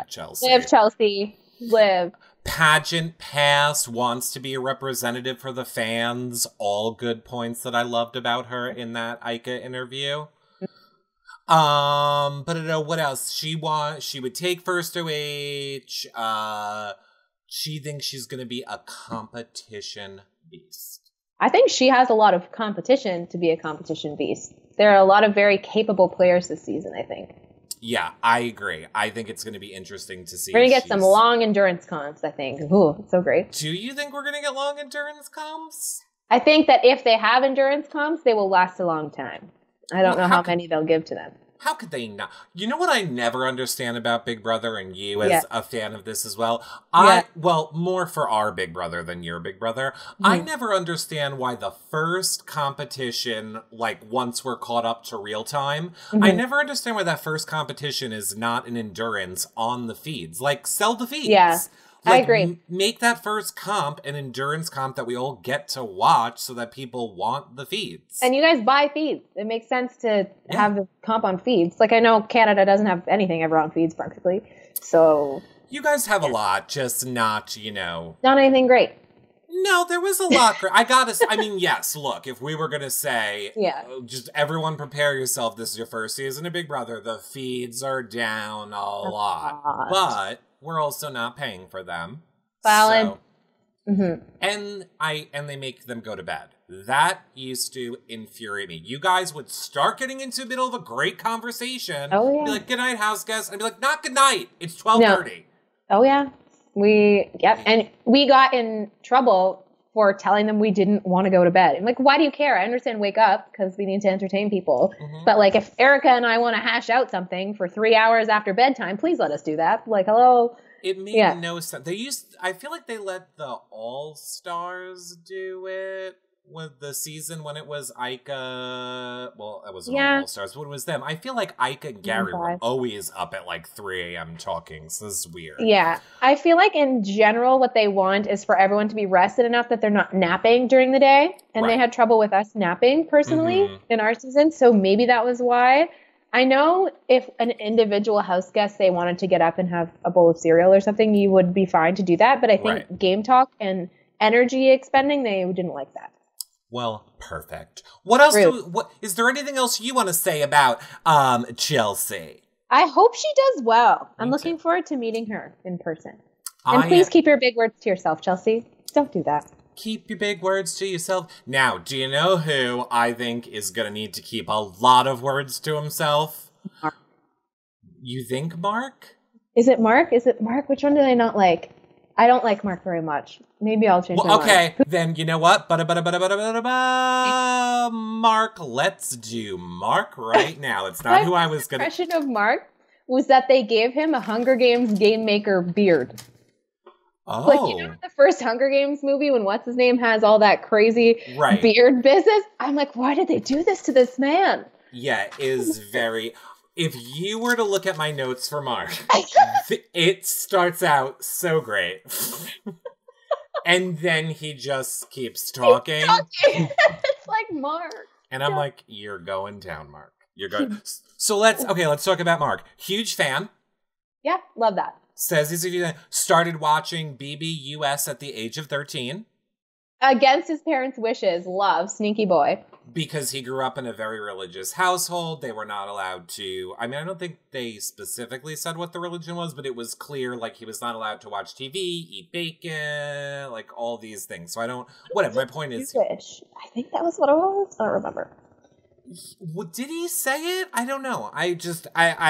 Chelsea.
Live, Chelsea. Live.
Pageant past, wants to be a representative for the fans. All good points that I loved about her in that Ica interview. But what else? She would take first OH. She thinks she's going to be a competition beast.
I think she has a lot of competition to be a competition beast. There are a lot of very capable players this season, I think.
Yeah, I agree. I think it's going to be interesting to see.
We're going to get some long endurance comps, I think. Ooh, it's so great.
Do you think we're going to get long endurance comps?
I think that if they have endurance comps, they will last a long time. I don't know how many they'll give to them.
How could they not? You know what I never understand about Big Brother, and you as a fan of this as well? Well, more for our Big Brother than your Big Brother. Mm-hmm. I never understand why the first competition, once we're caught up to real time, I never understand why that first competition is not an endurance on the feeds. Sell the feeds.
Yeah. I agree.
Make that first comp an endurance comp that we all get to watch so that people want the feeds.
And you guys buy feeds. It makes sense to have the comp on feeds. I know Canada doesn't have anything ever on feeds practically. So
you guys have a lot, just not,
Not anything great.
No, there was a lot. Yes, look, if we were going to say, just everyone prepare yourself, this is your first season of Big Brother, the feeds are down a lot. But we're also not paying for them.
Valid.
So, and they make them go to bed. That used to infuriate me. You guys would start getting into the middle of a great conversation.
Oh, yeah.
Be like, good night, house guest. I'd be like, not good night. It's 12:30.
No. Oh, yeah. And we got in trouble for telling them we didn't want to go to bed. I'm like, why do you care? I understand wake up because we need to entertain people. Mm-hmm. But if Erica and I want to hash out something for 3 hours after bedtime, please let us do that. Hello.
It made no sense. I feel like they let the All-Stars do it with the season when it was Ica. Well, it wasn't All-Stars, but it was them. I feel like Ica and Gary were always up at 3 a.m. talking, so this is weird. Yeah.
I feel like in general what they want is for everyone to be rested enough that they're not napping during the day. And they had trouble with us napping personally in our season, so maybe that was why. I know if an individual house guest, they wanted to get up and have a bowl of cereal or something, you would be fine to do that. But I think game talk and energy expending, they didn't like that.
Well, Perfect. What else? Is there anything else you want to say about Chelsea?
I hope she does well. I'm looking forward to meeting her in person. And please keep your big words to yourself, Chelsea. Don't do that.
Keep your big words to yourself. Now, do you know who I think is going to need to keep a lot of words to himself?
Mark.
You think Mark?
Is it Mark? Which one did I not like? I don't like Mark very much. Maybe I'll change my mind.
Okay, then you know what? Mark, let's do Mark right now. It's not who I was going to...
My impression of Mark was that they gave him a Hunger Games game maker beard.
Oh.
Like, you know, the first Hunger Games movie when what's-his-name has all that crazy beard business? I'm like, why did they do this to this man?
Yeah, it is very... If you were to look at my notes for Mark, it starts out so great. And then he just keeps talking.
It's like Mark.
And I'm like, you're going down, Mark. You're going. So let's talk about Mark. Huge fan.
Yeah, love that.
Says he's started watching BBUS at the age of 13.
Against his parents' wishes. Love. Sneaky boy.
Because he grew up in a very religious household. They were not allowed to... I mean, I don't think they specifically said what the religion was, but it was clear, like, he was not allowed to watch TV, eat bacon, like, all these things. So I don't... Whatever, my point is...
Jewish. I think that was what it was. I don't remember.
Did he say it? I don't know. I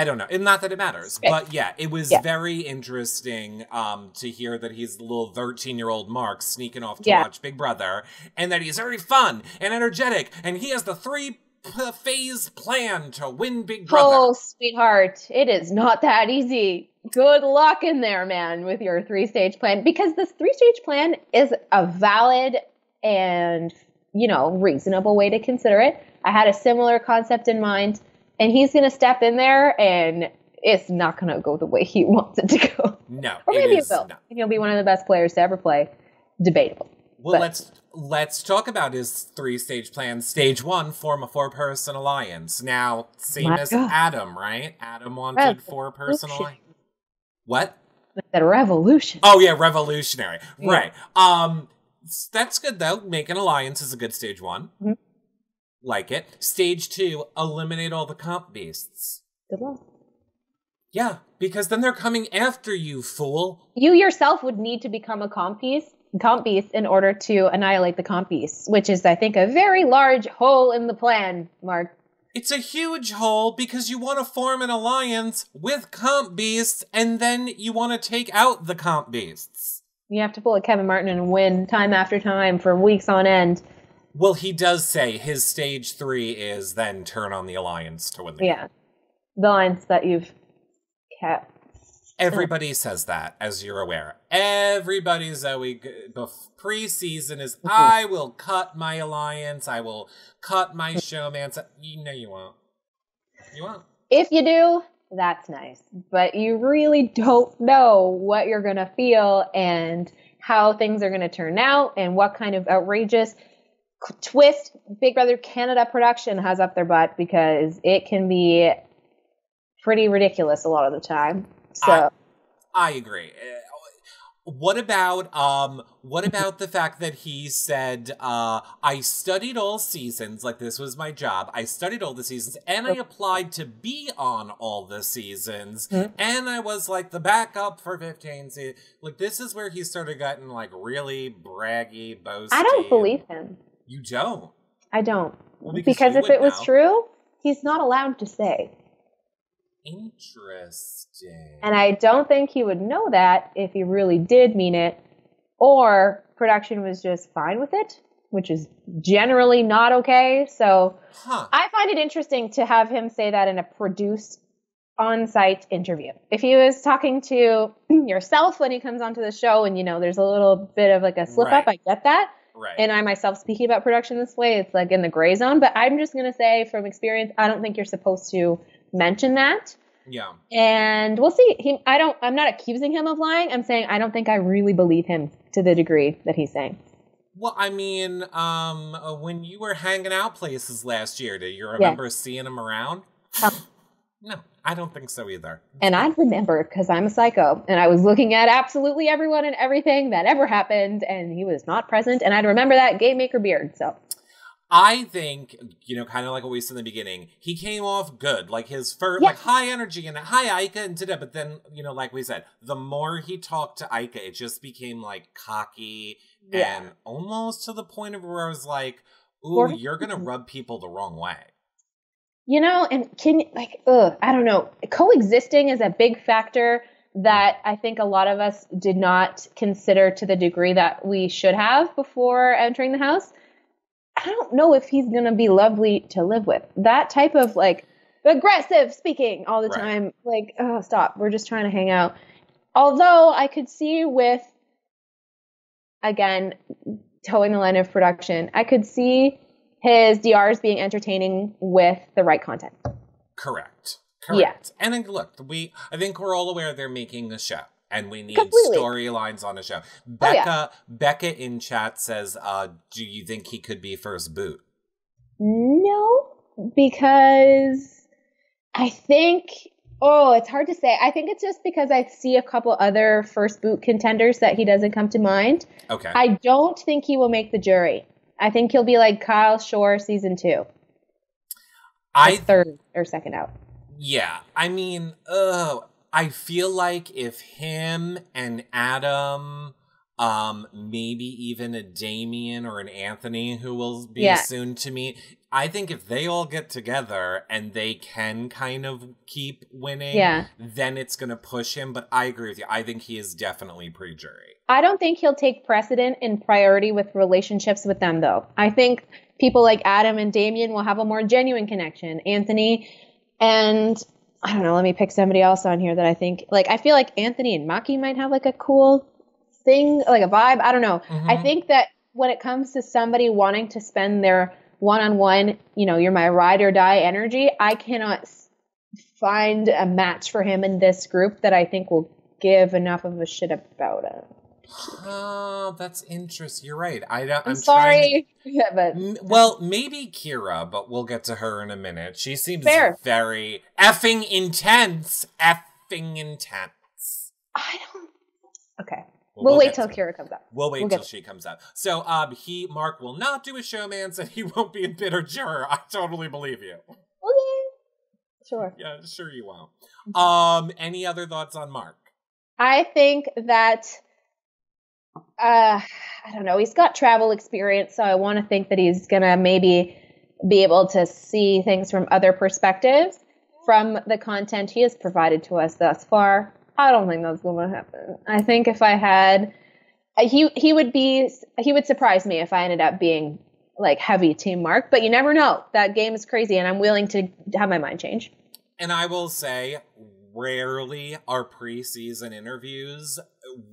don't know. And not that it matters. Okay. But yeah, it was very interesting to hear that he's the little 13-year-old Mark sneaking off to watch Big Brother, and that he's very fun and energetic, and he has the 3-phase plan to win Big Brother.
Oh, sweetheart, it is not that easy. Good luck in there, man, with your 3-stage plan, because this 3-stage plan is a valid and, reasonable way to consider it. I had a similar concept in mind, and he's going to step in there, and it's not going to go the way he wants it to go.
No,
or maybe it will. And he'll be one of the best players to ever play. Debatable.
Well, let's talk about his 3-stage plan. Stage 1, form a 4-person alliance. Now, same as Adam, right? Adam wanted 4-person alliance. What?
That revolution.
Oh yeah, revolutionary. Yeah. Right. That's good though. Make an alliance is a good stage 1. Mm-hmm. Like it. Stage 2, eliminate all the comp beasts.
Good luck.
Yeah, because then they're coming after you, fool.
You yourself would need to become a comp beast in order to annihilate the comp beasts, which is, I think, a very large hole in the plan, Mark.
It's a huge hole because you want to form an alliance with comp beasts, and then you want to take out the comp beasts.
You have to pull a Kevin Martin and win time after time for weeks on end.
Well, he does say his stage 3 is then turn on the alliance to win the game.
The alliance that you've kept.
Everybody says that, as you're aware. Everybody, Zoe, pre-season is, I will cut my alliance, I will cut my showmance. You won't. You won't.
If you do, that's nice. But you really don't know what you're going to feel and how things are going to turn out and what kind of outrageous twist Big Brother Canada production has up their butt, because it can be pretty ridiculous a lot of the time. So
I agree. What about the fact that he said, I studied all seasons, like this was my job. I studied all the seasons and I applied to be on all the seasons. Mm-hmm. And I was like the backup for 15 seasons. Like, this is where he started getting like really braggy, boasty.
I don't believe him.
You don't?
I don't. Well, because if it was true, he's not allowed to say.
Interesting.
And I don't think he would know that if he really did mean it, or production was just fine with it, which is generally not okay. So I find it interesting to have him say that in a produced on-site interview. If he was talking to yourself when he comes onto the show and, there's a little bit of like a slip up, I get that.
Right.
And I myself speaking about production this way, it's like in the gray zone. But I'm just going to say from experience, I don't think you're supposed to mention that.
Yeah.
And we'll see. I'm not accusing him of lying. I'm saying I don't think I really believe him to the degree that he's saying.
Well, I mean, when you were hanging out places last year, do you remember seeing him around? No, I don't think so either.
And I remember, because I'm a psycho, and I was looking at absolutely everyone and everything that ever happened, and he was not present, and I'd remember that game maker beard, so.
I think, kind of like what we said in the beginning, he came off good. Like his first, like high energy and hi Ica and today. But then, like we said, the more he talked to Ica, it just became like cocky and almost to the point of where I was like, ooh, you're going to rub people the wrong way.
And I don't know. Coexisting is a big factor that I think a lot of us did not consider to the degree that we should have before entering the house. I don't know if he's going to be lovely to live with. That type of like aggressive speaking all the time. Like, oh, stop. We're just trying to hang out. Although I could see with, again, towing the line of production, I could see his DRs being entertaining with the right content.
Correct.
Yeah.
And look, I think we're all aware they're making a show. And we need storylines on a show. Becca in chat says, do you think he could be first boot?
No, because I think, it's hard to say. I think it's just because I see a couple other first boot contenders that he doesn't come to mind.
Okay.
I don't think he will make the jury. I think he'll be like Kyle Shore season 2. Third or second out.
Yeah. I mean, I feel like if him and Adam, maybe even a Damien or an Anthony who will be soon to meet, I think if they all get together and they can kind of keep winning, then it's going to push him. But I agree with you. I think he is definitely pre-jury.
I don't think he'll take precedent in priority with relationships with them, though. I think people like Adam and Damien will have a more genuine connection. Anthony and... I don't know, let me pick somebody else on here that I think, I feel like Anthony and Maki might have, a cool thing, a vibe. I don't know. Mm-hmm. I think that when it comes to somebody wanting to spend their one-on-one, you're my ride or die energy, I cannot find a match for him in this group that I think will give enough of a shit about him.
Oh, that's interesting. You're right. I'm
sorry.
Well, maybe Kyra, but we'll get to her in a minute. She seems very effing intense. I don't... Okay. We'll wait till Kyra comes up.
We'll
wait till she comes up. So, Mark will not do a showman, said he won't be a bitter juror. I totally believe you.
Okay. Sure.
Yeah, sure you won't. Any other thoughts on Mark?
I think that... I don't know. He's got travel experience, so I want to think that he's going to maybe be able to see things from other perspectives from the content he has provided to us thus far. I don't think that's going to happen. I think if I had, he would surprise me if I ended up being heavy team Mark, but you never know. That game is crazy and I'm willing to have my mind change.
And I will say, rarely are preseason interviews,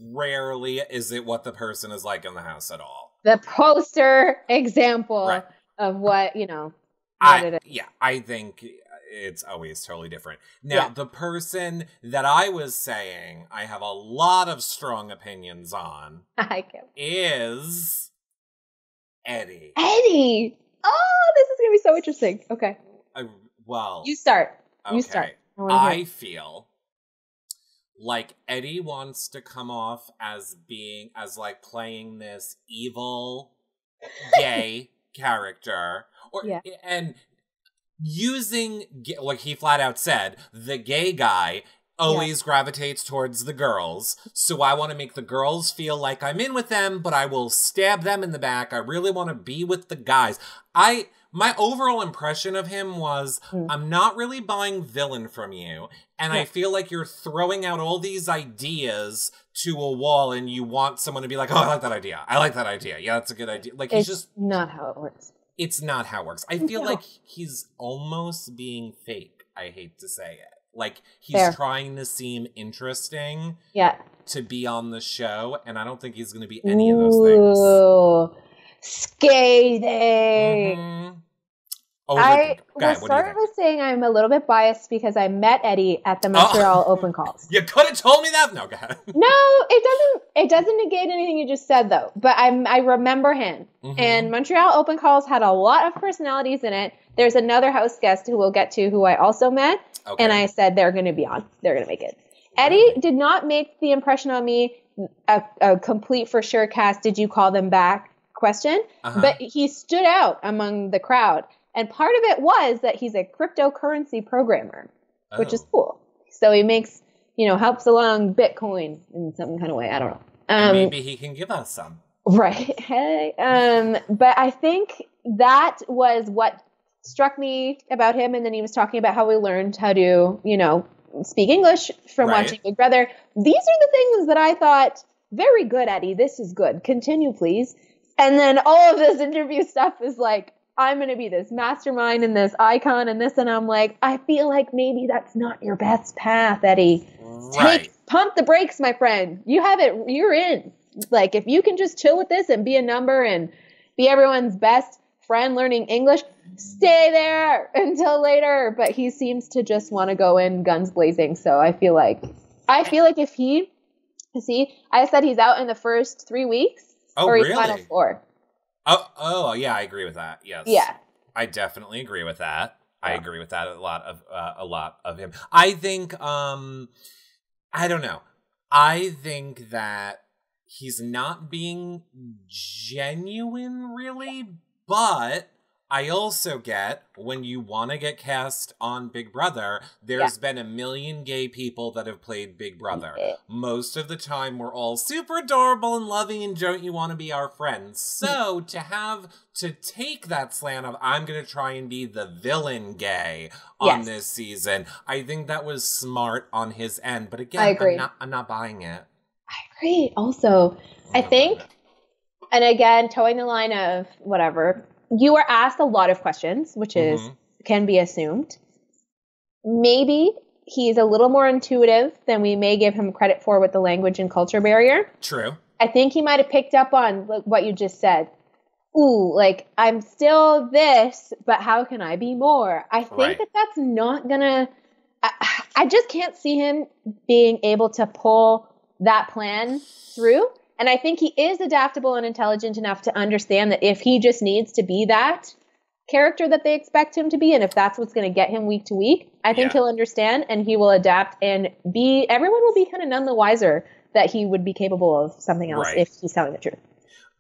rarely is it what the person is like in the house at all.
The poster example of what,
I think it's always totally different. Now, the person that I was saying I have a lot of strong opinions on is Eddie.
Eddie! Oh, this is going to be so interesting. Okay. You start.
Okay.
You start.
I feel like Eddie wants to come off as playing this evil gay character, and using, like he flat out said, the gay guy always gravitates towards the girls. So I want to make the girls feel like I'm in with them, but I will stab them in the back. I really want to be with the guys. My overall impression of him was, I'm not really buying villain from you. And I feel like you're throwing out all these ideas to a wall and you want someone to be like, oh, I like that idea. I like that idea. Yeah, that's a good idea. Like, he's just
not how it works.
It's not how it works. I feel like he's almost being fake. I hate to say it. Like, he's trying to seem interesting to be on the show. And I don't think he's going to be any of those things.
Scathing.
Mm-hmm.
I will start with saying I'm a little bit biased because I met Eddie at the Montreal Open Calls.
You could have told me that. No, go ahead.
No, it doesn't negate anything you just said though. But I remember him. Mm-hmm. And Montreal Open Calls had a lot of personalities in it. There's another house guest who we'll get to who I also met. Okay. And I said they're going to be on. They're going to make it. Eddie did not make the impression on me a complete for sure cast. Did you call them back? question, but he stood out among the crowd. And part of it was that he's a cryptocurrency programmer, which is cool. So he makes, helps along Bitcoin in some kind of way. I don't know.
And maybe he can give us some.
Right. Hey. But I think that was what struck me about him. And then he was talking about how we learned how to, speak English from watching Big Brother. These are the things that I thought, very good, Eddie. This is good. Continue, please. And then all of this interview stuff is like, I'm going to be this mastermind and this icon and this. And I'm like, I feel like maybe that's not your best path, Eddie.
Right.
Pump the brakes, my friend. You have it. You're in. Like, if you can just chill with this and be a number and be everyone's best friend learning English, stay there until later. But he seems to just want to go in guns blazing. So I feel like if he, I said he's out in the first 3 weeks.
Oh,
or he's
really?
final 4.
Oh, yeah, I agree with that. Yes.
Yeah.
I definitely agree with that. I agree with that. A lot of him. I think, I don't know. I think that he's not being genuine, really, but I also get when you want to get cast on Big Brother, there's been a million gay people that have played Big Brother. Most of the time, we're all super adorable and loving and don't you want to be our friends? So to take that slant of I'm going to try and be the villain gay on this season, I think that was smart on his end. But again,
I agree.
I'm not buying it.
I agree. Also, I think, and again, towing the line of whatever, you were asked a lot of questions, which can be assumed. Maybe he's a little more intuitive than we may give him credit for with the language and culture barrier.
True.
I think he might have picked up on what you just said. Ooh, like, I'm still this, but how can I be more? I think that's not gonna, I just can't see him being able to pull that plan through. And I think he is adaptable and intelligent enough to understand that if he just needs to be that character that they expect him to be, and if that's what's going to get him week to week, I think he'll understand and he will adapt and everyone will be kind of none the wiser that he would be capable of something else if he's telling the truth.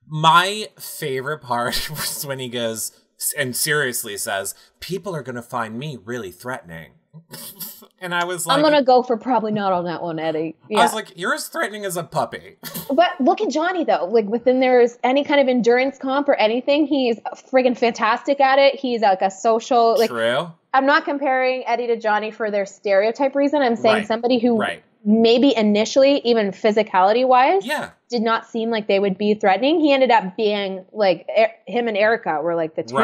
My favorite part was when he goes and seriously says, people are going to find me really threatening. And I was like,
I'm going to go for probably not on that one, Eddie. Yeah.
I was like, you're as threatening as a puppy.
But look at Johnny, though. Like, within there's any kind of endurance comp or anything, he's friggin' fantastic at it. He's like a social... Like,
True.
I'm not comparing Eddie to Johnny for their stereotype reason. I'm saying somebody who maybe initially, even physicality-wise, did not seem like they would be threatening. He ended up being, like, him and Erica were like the two,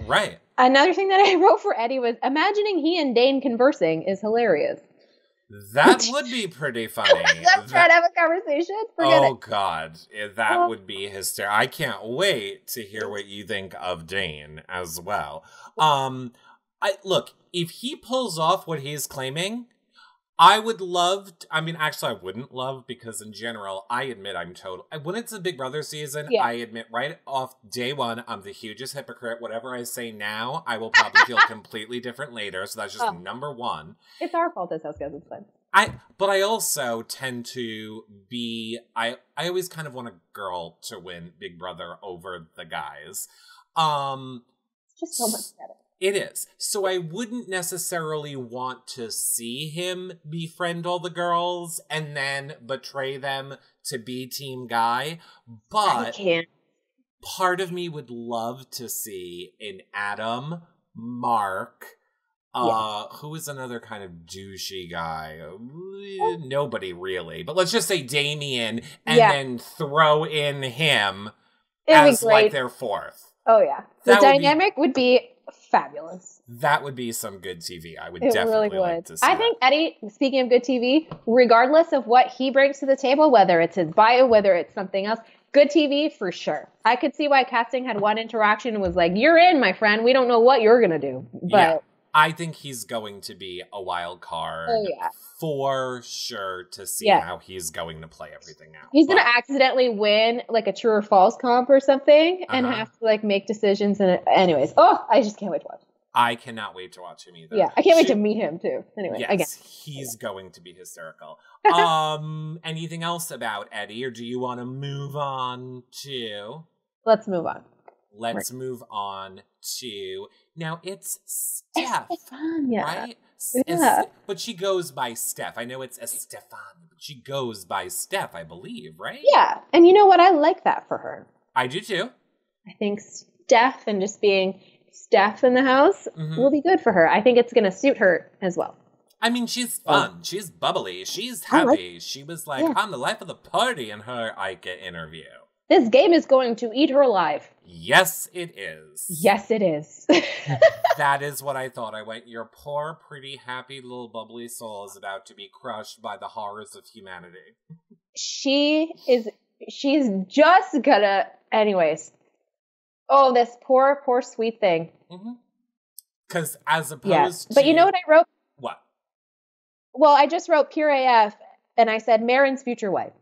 Right.
Another thing that I wrote for Eddie was imagining he and Dane conversing is hilarious.
That would be pretty funny.
Let's try to have a conversation. Forget it.
God. That would be hysterical. I can't wait to hear what you think of Dane as well. Look, if he pulls off what he's claiming, I would love actually I wouldn't love, because in general, I admit when it's a Big Brother season, I admit right off day one, I'm the hugest hypocrite. Whatever I say now, I will probably feel completely different later. So that's just number one.
It's our fault this house goes, it's fine.
But I also tend to be, I always kind of want a girl to win Big Brother over the guys.
It's just so much better.
It is. So I wouldn't necessarily want to see him befriend all the girls and then betray them to be Team Guy. But part of me would love to see an Adam, Mark, who is another kind of douchey guy? Nobody really. But let's just say Damien and then throw in him as like their fourth.
Oh, yeah. The dynamic would be fabulous.
That would be some good TV. I would definitely like to see
I think Eddie, speaking of good TV, regardless of what he brings to the table, whether it's his bio, whether it's something else, good TV for sure. I could see why casting had one interaction and was like, you're in, my friend. We don't know what you're going to do. But
I think he's going to be a wild card for sure to see how he's going to play everything out.
He's going to accidentally win like a true or false comp or something and have to like make decisions. And anyways, I just can't wait to watch.
I cannot wait to watch him either.
Yeah, I can't wait to meet him too. Anyway,
he's going to be hysterical. Anything else about Eddie, or do you want to move on to?
let's move on.
Let's move on to, now it's Steph,
Estefania.
right?
Yeah.
But she goes by Steph. I know it's Estefania, but she goes by Steph, I believe, right?
Yeah. And you know what? I like that for her.
I do too.
I think Steph and just being Steph in the house will be good for her. I think it's going to suit her as well.
I mean, she's fun. She's bubbly. She's happy. She was like, I'm the life of the party in her Ika interview.
This game is going to eat her alive.
Yes, it is.
Yes, it is.
That is what I thought. I went, your poor, pretty, happy little bubbly soul is about to be crushed by the horrors of humanity.
She's just gonna, anyways. Oh, this poor sweet thing.
Because as opposed to...
But you know what I wrote?
What?
Well, I just wrote pure AF, and I said Marin's future wife.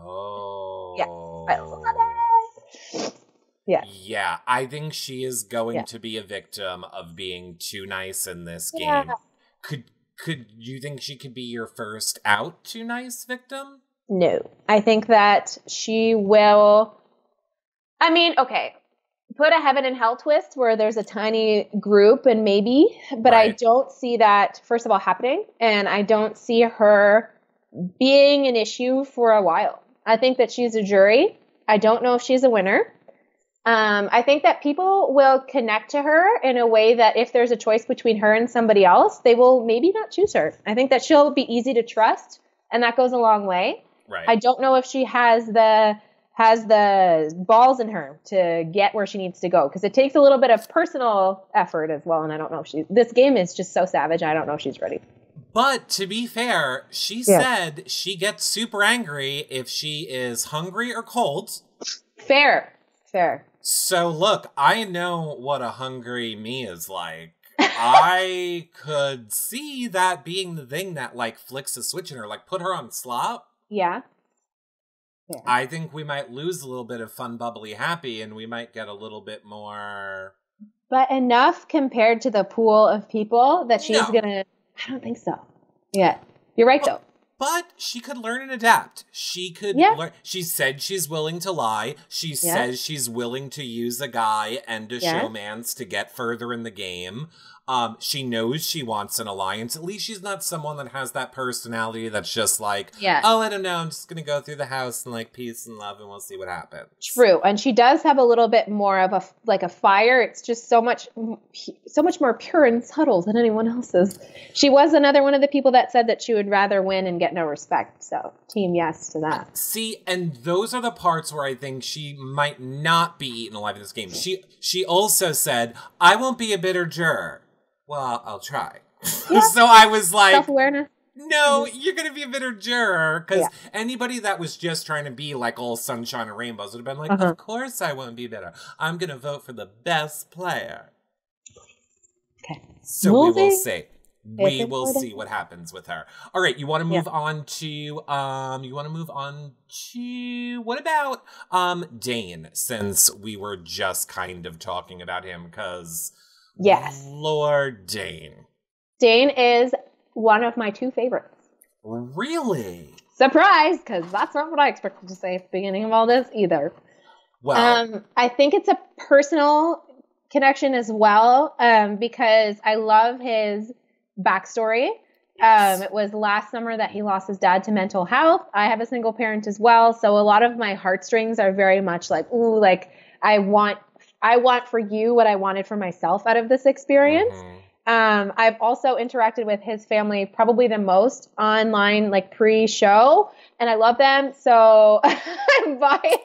Oh.
Yeah. I love it. Yeah.
Yeah, I think she is going to be a victim of being too nice in this game. Could you think she could be your first out too nice victim?
No. I think that she will... I mean, okay. Put a heaven and hell twist where there's a tiny group and maybe, but I don't see that, first of all, happening. And I don't see her being an issue for a while. I think that she's a jury. I don't know if she's a winner. I think that people will connect to her in a way that if there's a choice between her and somebody else, they will maybe not choose her. I think that she'll be easy to trust, and that goes a long way.
Right.
I don't know if she has the balls in her to get where she needs to go, because it takes a little bit of personal effort as well, and I don't know if this game is just so savage, I don't know if she's ready.
But to be fair, she said she gets super angry if she is hungry or cold.
Fair.
So look, I know what a hungry me is like. I could see that being the thing that like flicks a switch in her, like put her on slop.
Yeah.
I think we might lose a little bit of fun, bubbly, happy, and we might get a little bit more...
But enough compared to the pool of people that she's gonna... I don't think so. Yeah. You're right, though.
But she could learn and adapt. She could learn. She said she's willing to lie. She says she's willing to use a guy and a showmance to get further in the game. She knows she wants an alliance. At least she's not someone that has that personality that's just like, oh, I don't know, I'm just going to go through the house and like peace and love and we'll see what happens.
True. And she does have a little bit more of a fire. It's just so much more pure and subtle than anyone else's. She was another one of the people that said that she would rather win and get no respect. So team yes to that.
See, and those are the parts where I think she might not be eaten alive in this game. She also said, I won't be a bitter juror. Well, I'll try. Yeah. So I was like,
self-awareness.
No, you're going to be a bitter juror. Because anybody that was just trying to be like all sunshine and rainbows would have been like, of course I won't be bitter. I'm going to vote for the best player.
Okay.
So we will see. We will see what happens with her. All right, you want to move on to what about Dane, since we were just kind of talking about him, because Lord Dane. Dane
is one of my two favorites.
Really?
Surprise, because that's not what I expected to say at the beginning of all this either.
Well,
I think it's a personal connection as well, because I love his backstory.
Yes.
It was last summer that he lost his dad to mental health. I have a single parent as well, so a lot of my heartstrings are very much like, ooh, like I want for you what I wanted for myself out of this experience. I've also interacted with his family probably the most online, like pre-show, and I love them, so I'm biased.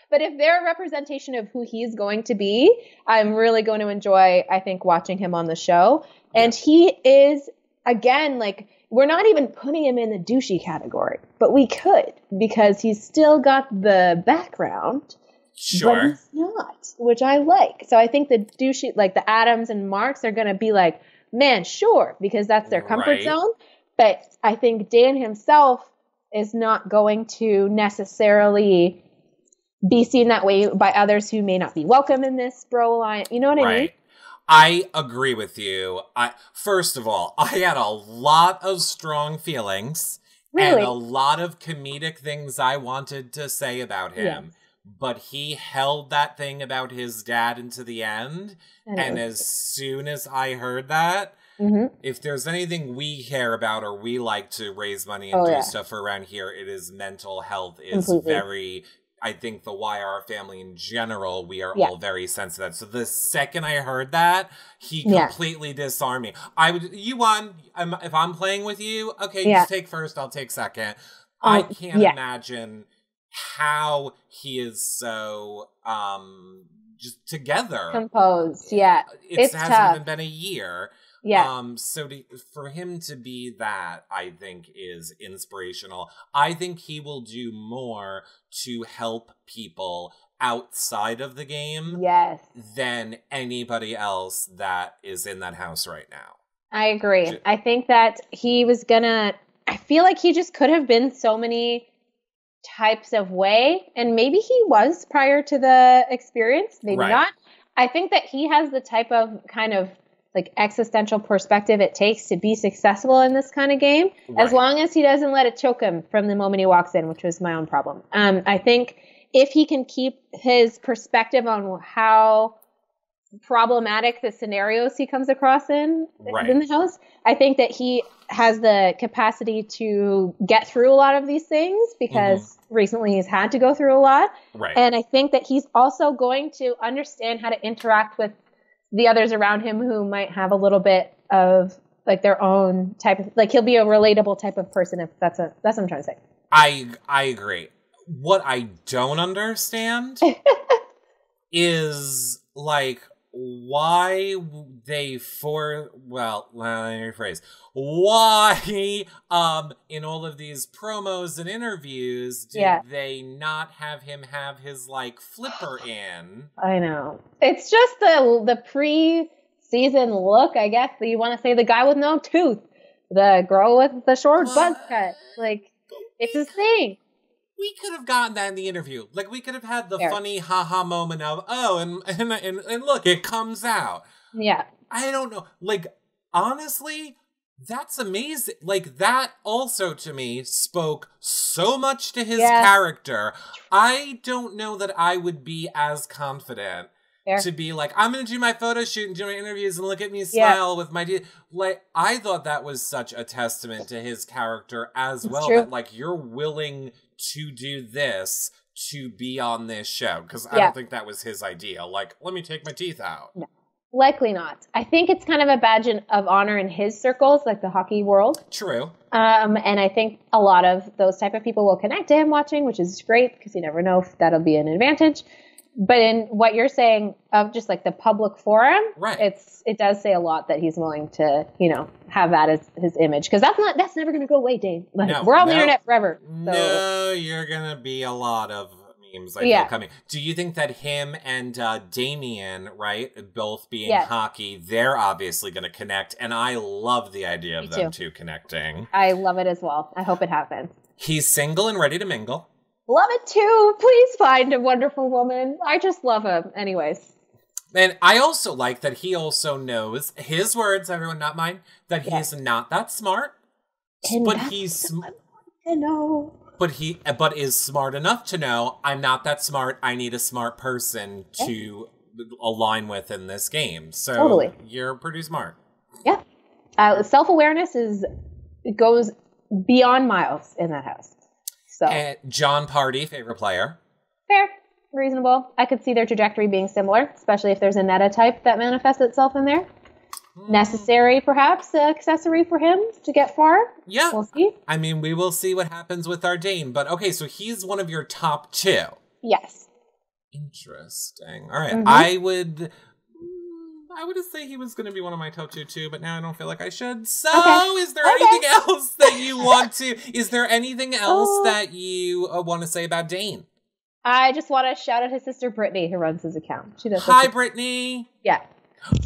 But if they're a representation of who he's going to be, I'm really going to enjoy, I think, watching him on the show. And he is, again, like, we're not even putting him in the douchey category, but we could, because he's still got the background.
Sure.
But he's not, which I like. So I think the douchey, like the Adams and Marks are going to be like, man, sure, because that's their comfort zone. But I think Dan himself is not going to necessarily be seen that way by others who may not be welcome in this bro alliance. You know what I mean?
I agree with you. First of all, I had a lot of strong feelings and a lot of comedic things I wanted to say about him. but he held that thing about his dad into the end. And as soon as I heard that, if there's anything we care about or we like to raise money and do stuff around here, it is mental health is very... I think the YR family in general, we are all very sensitive. So the second I heard that, he completely disarmed me. You won. If I'm playing with you, okay, just take first, I'll take second. I can't imagine how he is so just together.
Composed,
It hasn't
tough.
even been a year. So for him to be that, I think, is inspirational. I think he will do more to help people outside of the game than anybody else that is in that house right now.
I agree. I think that he was gonna, I feel like he just could have been so many types of way, and maybe he was prior to the experience, maybe not. I think that he has the type of kind of like existential perspective it takes to be successful in this kind of game, as long as he doesn't let it choke him from the moment he walks in, which was my own problem. I think if he can keep his perspective on how problematic the scenarios he comes across in the house, I think that he has the capacity to get through a lot of these things because recently he's had to go through a lot. And I think that he's also going to understand how to interact with the others around him who might have a little bit of like their own type of, like he'll be a relatable type of person, if that's what I'm trying to say.
I agree. What I don't understand is like why they let me rephrase. Why in all of these promos and interviews did they not have him have his like flipper in? I know. It's just the pre-season look, I guess, that you want to say, the guy with no tooth, the girl with the short buzz cut. Like, it's his thing. We could have gotten that in the interview. Like, we could have had the funny haha moment of, and look, it comes out. Yeah. I don't know. Like, honestly, that's amazing. Like, that also, to me, spoke so much to his character. I don't know that I would be as confident to be like, I'm going to do my photo shoot and do my interviews and look at me smile with my... Like, I thought that was such a testament to his character as well. That, like, you're willing to do this to be on this show. Because I don't think that was his idea. Like, let me take my teeth out. No. Likely not. I think it's kind of a badge of honor in his circles, like the hockey world. True. And I think a lot of those type of people will connect to him watching, which is great because you never know if that'll be an advantage. But in what you're saying of just like the public forum, it does say a lot that he's willing to, have that as his image. Because that's never going to go away, Dane. Like, we're on the internet forever. So. No, you're going to be a lot of memes, I feel, coming. Do you think that him and Damien, both being hockey, they're obviously going to connect? And I love the idea of them two connecting. I love it as well. I hope it happens. He's single and ready to mingle. Love it too. Please find a wonderful woman. I just love him. Anyways. And I also like that he also knows his words, everyone, not mine, that he's not that smart. And but he's But is smart enough to know I'm not that smart. I need a smart person to align with in this game. So you're pretty smart. Yeah. Self-awareness goes beyond Miles in that house. So and John Party, favorite player. Fair. Reasonable. I could see their trajectory being similar, especially if there's a meta type that manifests itself in there. Necessary, perhaps, accessory for him to get far. Yeah. We'll see. I mean, we will see what happens with our Dane. But, okay, so he's one of your top two. Yes. Interesting. All right. I would say he was going to be one of my top two, too, but now I don't feel like I should. So, is there anything else that you want to... Is there anything else that you want to say about Dane? I just want to shout out his sister, Brittany, who runs his account. She does. Hi, Brittany. Yeah.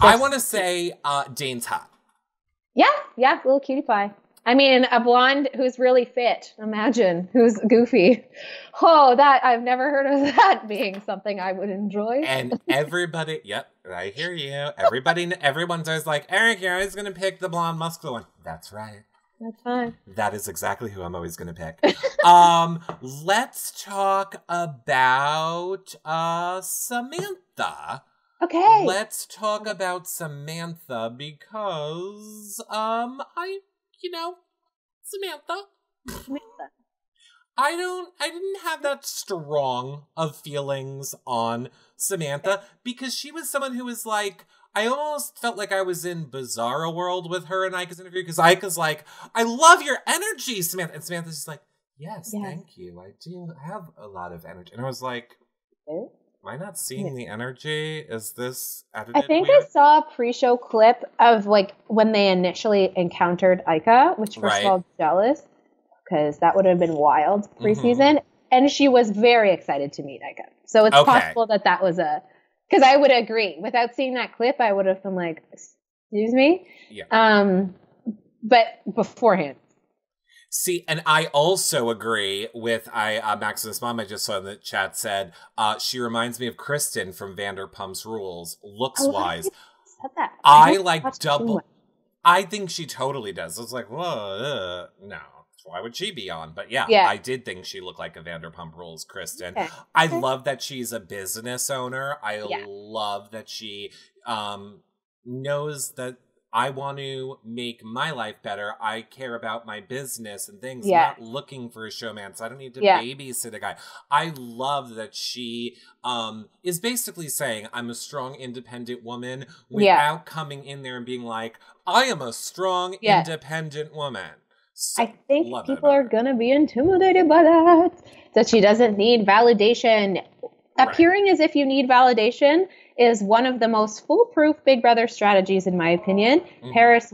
I want to say Dane's hot. Yeah, little cutie pie. I mean, a blonde who's really fit. Imagine, who's goofy. Oh, that I've never heard of that being something I would enjoy. And everybody, I hear you. Everyone's always like, Eric, you're always going to pick the blonde muscular one. That's right.
That's fine.
That is exactly who I'm always going to pick. Let's talk about Samantha.
Okay.
Let's talk about Samantha because Samantha. I didn't have that strong of feelings on Samantha because she was someone who was like, I almost felt like I was in Bizarro World with her in Ika's interview because Ika's like, I love your energy, Samantha. And Samantha's just like, yes, thank you. I do have a lot of energy. And I was like, am I not seeing the energy? Is this edited
I think
weird?
I saw a pre-show clip of like when they initially encountered Ika, which first of all, jealous because that would have been wild preseason. And she was very excited to meet Ika. So it's possible that was because I would agree. Without seeing that clip, I would have been like, excuse me?
Yeah.
But beforehand.
See, and I also agree with Maximus' mom I just saw in the chat said, she reminds me of Kristen from Vanderpump's Rules, looks-wise.
Said that.
I think she totally does. I was like, whoa, no. Why would she be on? But yeah, I did think she looked like a Vanderpump Rules Kristen. Okay. I love that she's a business owner. I love that she knows that I want to make my life better. I care about my business and things. I'm not looking for a showman, so I don't need to babysit a guy. I love that she is basically saying, I'm a strong, independent woman without coming in there and being like, I am a strong, independent woman. So,
I think people are going to be intimidated by that. That she doesn't need validation. Appearing as if you need validation is one of the most foolproof Big Brother strategies, in my opinion. Paris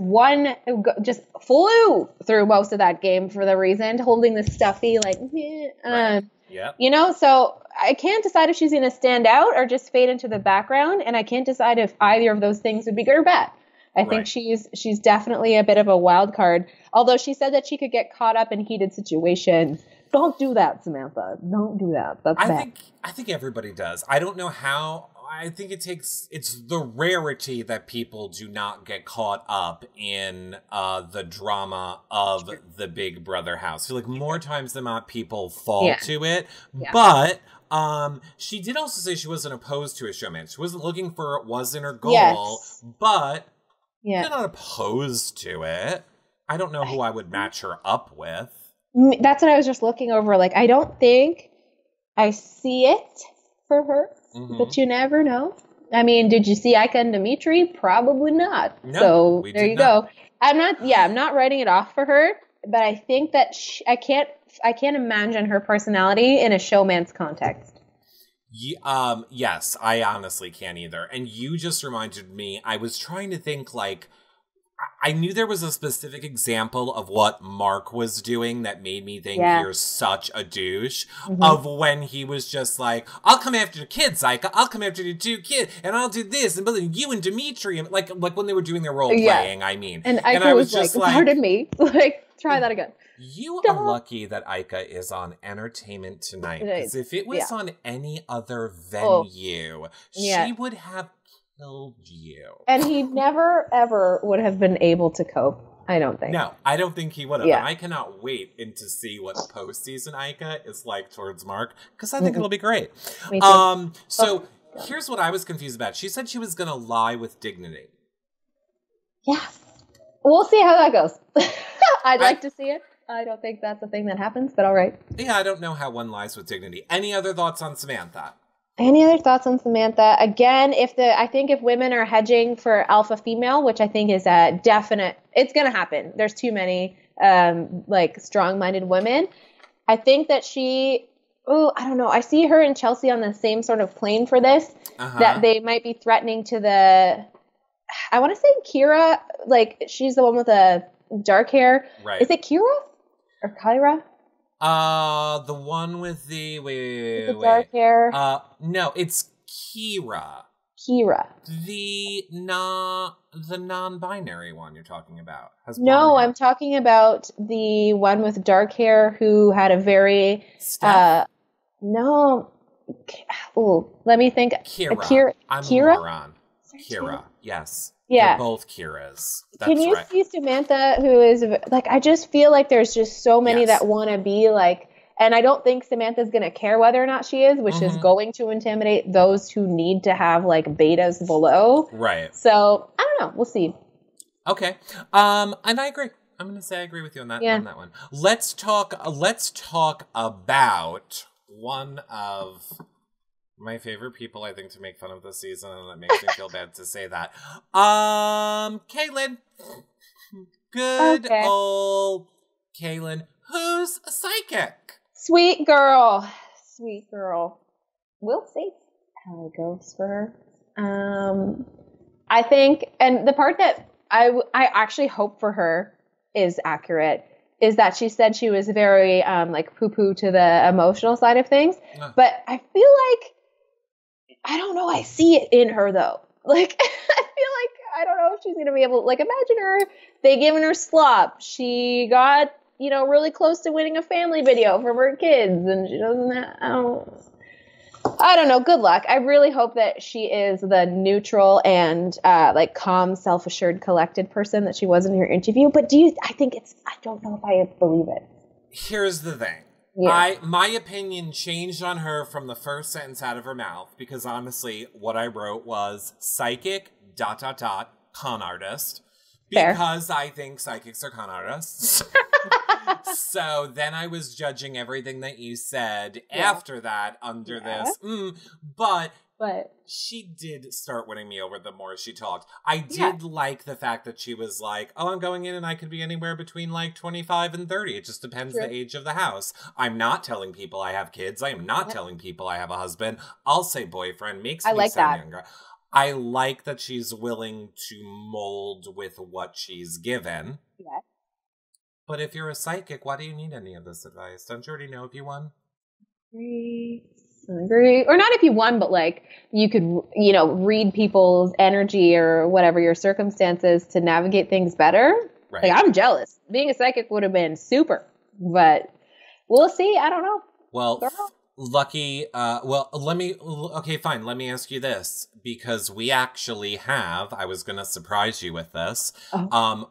just flew through most of that game for the reason, holding the stuffy, like, so I can't decide if she's going to stand out or just fade into the background. And I can't decide if either of those things would be good or bad. I think she's definitely a bit of a wild card. Although she said that she could get caught up in heated situations. Don't do that, Samantha. Don't do that. That's bad.
I think everybody does. I don't know how. I think it's the rarity that people do not get caught up in the drama of the Big Brother house. I feel like more times than not people fall to it. Yeah. But she did also say she wasn't opposed to a showman. She wasn't looking for it, wasn't her goal. But she's not opposed to it. I don't know who I would match her up with.
That's what I was just looking over. Like, I don't think I see it for her, but you never know. I mean, did you see Ika and Dimitri? Probably not. No, so there you go. I'm not writing it off for her, but I think that I can't imagine her personality in a showman's context.
Yes, I honestly can't either. And you just reminded me, I was trying to think, like, I knew there was a specific example of what Mark was doing that made me think you're such a douche, of when he was just like, I'll come after the kids, Ika. I'll come after the 2 kids, and I'll do this, and you and Dimitri, and like when they were doing their role playing, I mean.
And I was just like, pardon me, like, try that again.
You are lucky that Ika is on Entertainment Tonight, because if it was on any other venue, she would have killed you.
And he never, ever would have been able to cope, I don't think.
No, I don't think he would have. Yeah. And I cannot wait to see what postseason Ika is like towards Mark, because I think it'll be great. Me too. Here's what I was confused about. She said she was going to lie with dignity.
Yeah. We'll see how that goes. I'd like to see it. I don't think that's a thing that happens, but all right.
Yeah, I don't know how one lies with dignity. Any other thoughts on Samantha?
Any other thoughts on Samantha? Again, I think if women are hedging for alpha female, which I think is a definite, it's going to happen. There's too many strong-minded women. I think that I don't know. I see her and Chelsea on the same sort of plane for this, that they might be threatening to I want to say Kyra, like she's the one with the dark hair. Right. Is it Kyra or Kyra?
The one with the
dark hair.
No, it's Kyra.
Kyra.
The non-binary one you're talking about.
No, I'm talking about the one with dark hair who had a very
Steph?
No. Let me think.
Kyra. I'm a moron. Kyra. Yes.
Yeah.
They're both Kyras. That's
Can you
right.
see Samantha, who is, like, I just feel like there's just so many
Yes.
that want to be, like, and I don't think Samantha's going to care whether or not she is, which is going to intimidate those who need to have, like, betas below.
Right.
So, I don't know. We'll see.
Okay. And I agree. I'm going to say I agree with you on that one. Let's talk about one of my favorite people, I think, to make fun of this season, and it makes me feel bad to say that. Kaelin. Good old Kaelin, who's a psychic.
Sweet girl. Sweet girl. We'll see how it goes for her. I think, and the part that I actually hope for her is accurate, is that she said she was very, like, poo-poo to the emotional side of things. But I feel like, I don't know, I see it in her, though. Like, I feel like, I don't know if she's going to be able to, like, imagine her, they giving her slop. She got, you know, really close to winning a family video from her kids, and she doesn't I don't know. Good luck. I really hope that she is the neutral and, like, calm, self-assured, collected person that she was in her interview. But I don't know if I believe it.
Here's the thing.
Yeah.
My opinion changed on her from the first sentence out of her mouth, because honestly, what I wrote was psychic, ... con artist.
Fair.
Because I think psychics are con artists. So then I was judging everything that you said after that under this. But she did start winning me over the more she talked. I did like the fact that she was like, oh, I'm going in and I could be anywhere between like 25 and 30. It just depends the age of the house. I'm not telling people I have kids. I am not telling people I have a husband. I'll say boyfriend. Makes me sound younger. I like that she's willing to mold with what she's given.
Yeah.
But if you're a psychic, why do you need any of this advice? Don't you already know if you won?
Agree. Or not if you won, but, like, you could, you know, read people's energy or whatever your circumstances to navigate things better.
Right.
Like, I'm jealous. Being a psychic would have been super. But we'll see. I don't know.
Well, lucky. Okay, fine. Let me ask you this, because we actually have, I was going to surprise you with this.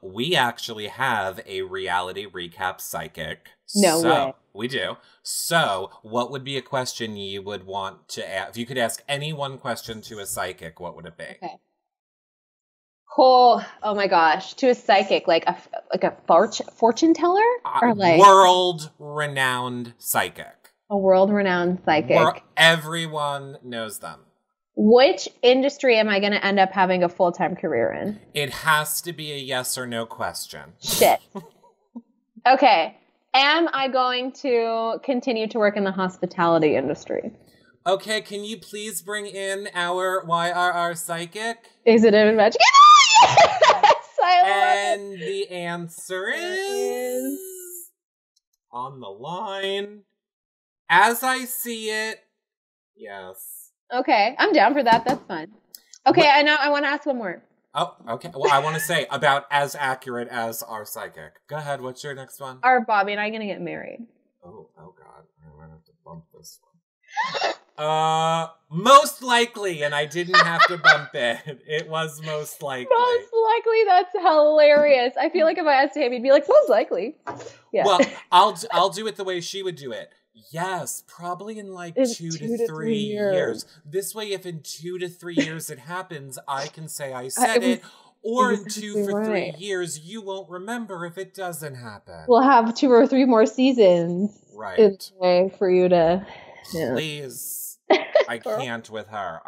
We actually have a reality recap psychic.
No way.
We do. So what would be a question you would want to ask? If you could ask any one question to a psychic, what would it be?
Okay. Oh my gosh. To a psychic, like a fortune teller? Or like
world-renowned psychic.
A world-renowned psychic.
Everyone knows them.
Which industry am I going to end up having a full-time career in?
It has to be a yes or no question.
Shit. Okay. Am I going to continue to work in the hospitality industry?
Okay, can you please bring in our YRR psychic?
Is it a magic? Yes!
And the answer is on the line. As I see it, yes.
Okay, I'm down for that. That's fun. Okay, I want to ask one more.
Oh, okay. Well, I want to say about as accurate as our psychic. Go ahead. What's your next one?
Are Bobby and I going to get married?
Oh God. I'm going to have to bump this one. Most likely, and I didn't have to bump it. It was most likely.
Most likely, that's hilarious. I feel like if I asked him, he'd be like, most likely. Yeah.
Well, I'll do it the way she would do it. Yes, probably in like 2 to 3 years. This way, if in 2 to 3 years it happens, I can say I said it. Or in 2 for 3 years, you won't remember if it doesn't happen.
We'll have 2 or 3 more seasons.
Right.
In the way for you to. Yeah.
Please. I can't with her.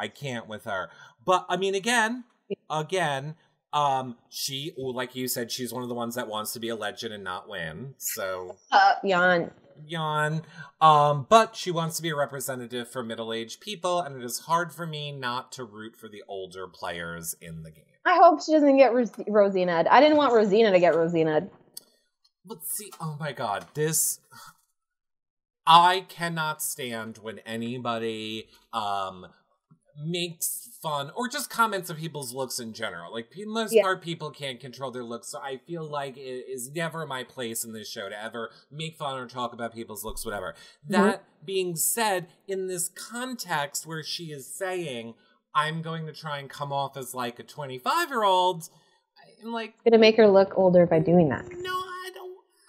But I mean, again, she, like you said, she's one of the ones that wants to be a legend and not win. So.
Yawn.
But she wants to be a representative for middle-aged people, and it is hard for me not to root for the older players in the game.
I hope she doesn't get Rosina. I didn't want Rosina to get Rosina.
Let's see. Oh my God, I cannot stand when anybody makes fun or just comments of people's looks in general. Like, most part, people can't control their looks, so I feel like it is never my place in this show to ever make fun or talk about people's looks, whatever. That being said, in this context where she is saying, I'm going to try and come off as like a 25-year-old. I'm like,
It's gonna make her look older by doing that.
no,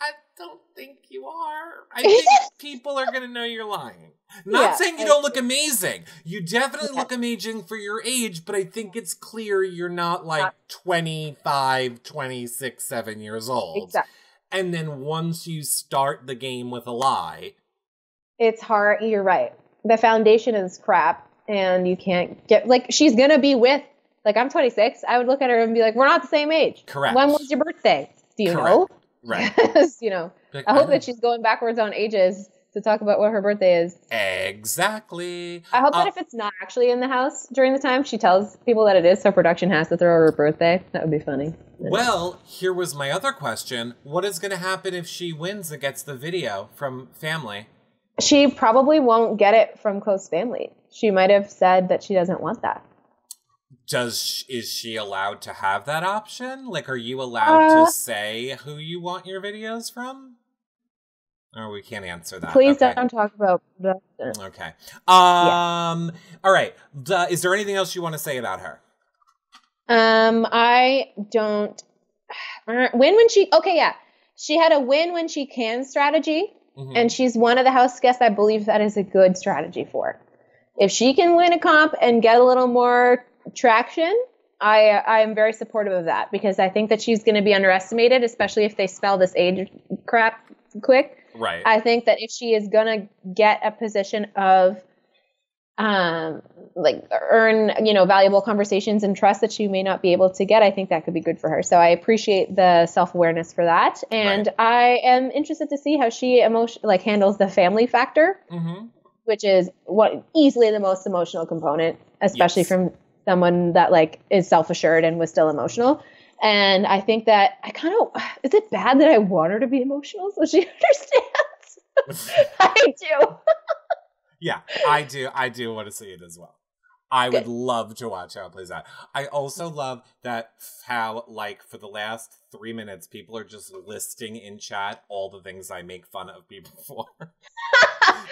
I don't think you are. I think people are gonna know you're lying. Not saying you don't look amazing. You definitely look amazing for your age, but I think it's clear you're not like 25, 26, 7 years old.
Exactly.
And then once you start the game with a lie,
it's hard. You're right. The foundation is crap, and you can't get, like, she's gonna be with, like, I'm 26. I would look at her and be like, we're not the same age.
Correct.
When was your birthday? Do you know?
Right.
You know, I hope that she's going backwards on ages to talk about what her birthday is.
Exactly.
I hope that if it's not actually in the house during the time, she tells people that it is, so production has to throw her birthday. That would be funny.
Well, here was my other question. What is going to happen if she wins and gets the video from family?
She probably won't get it from close family. She might have said that she doesn't want that.
Is she allowed to have that option? Like, are you allowed to say who you want your videos from? Or we can't answer that.
Please don't talk about that.
Okay. All right. Is there anything else you want to say about her?
I don't win when she, she had a win when she can strategy, and she's one of the house guests. I believe that is a good strategy for her. If she can win a comp and get a little more traction, I am very supportive of that, because I think that she's going to be underestimated, especially if they spell this age crap quick.
Right.
I think that if she is going to get a position of like earn, valuable conversations and trust that she may not be able to get, I think that could be good for her. So I appreciate the self-awareness for that. And I am interested to see how she handles the family factor, which is easily the most emotional component, especially from someone that is self-assured and was still emotional. And I think that is it bad that I want her to be emotional so she understands? I do.
Yeah, I do want to see it as well. I would love to watch how it plays out. I also love that how, for the last 3 minutes, people are just listing in chat all the things I make fun of people for.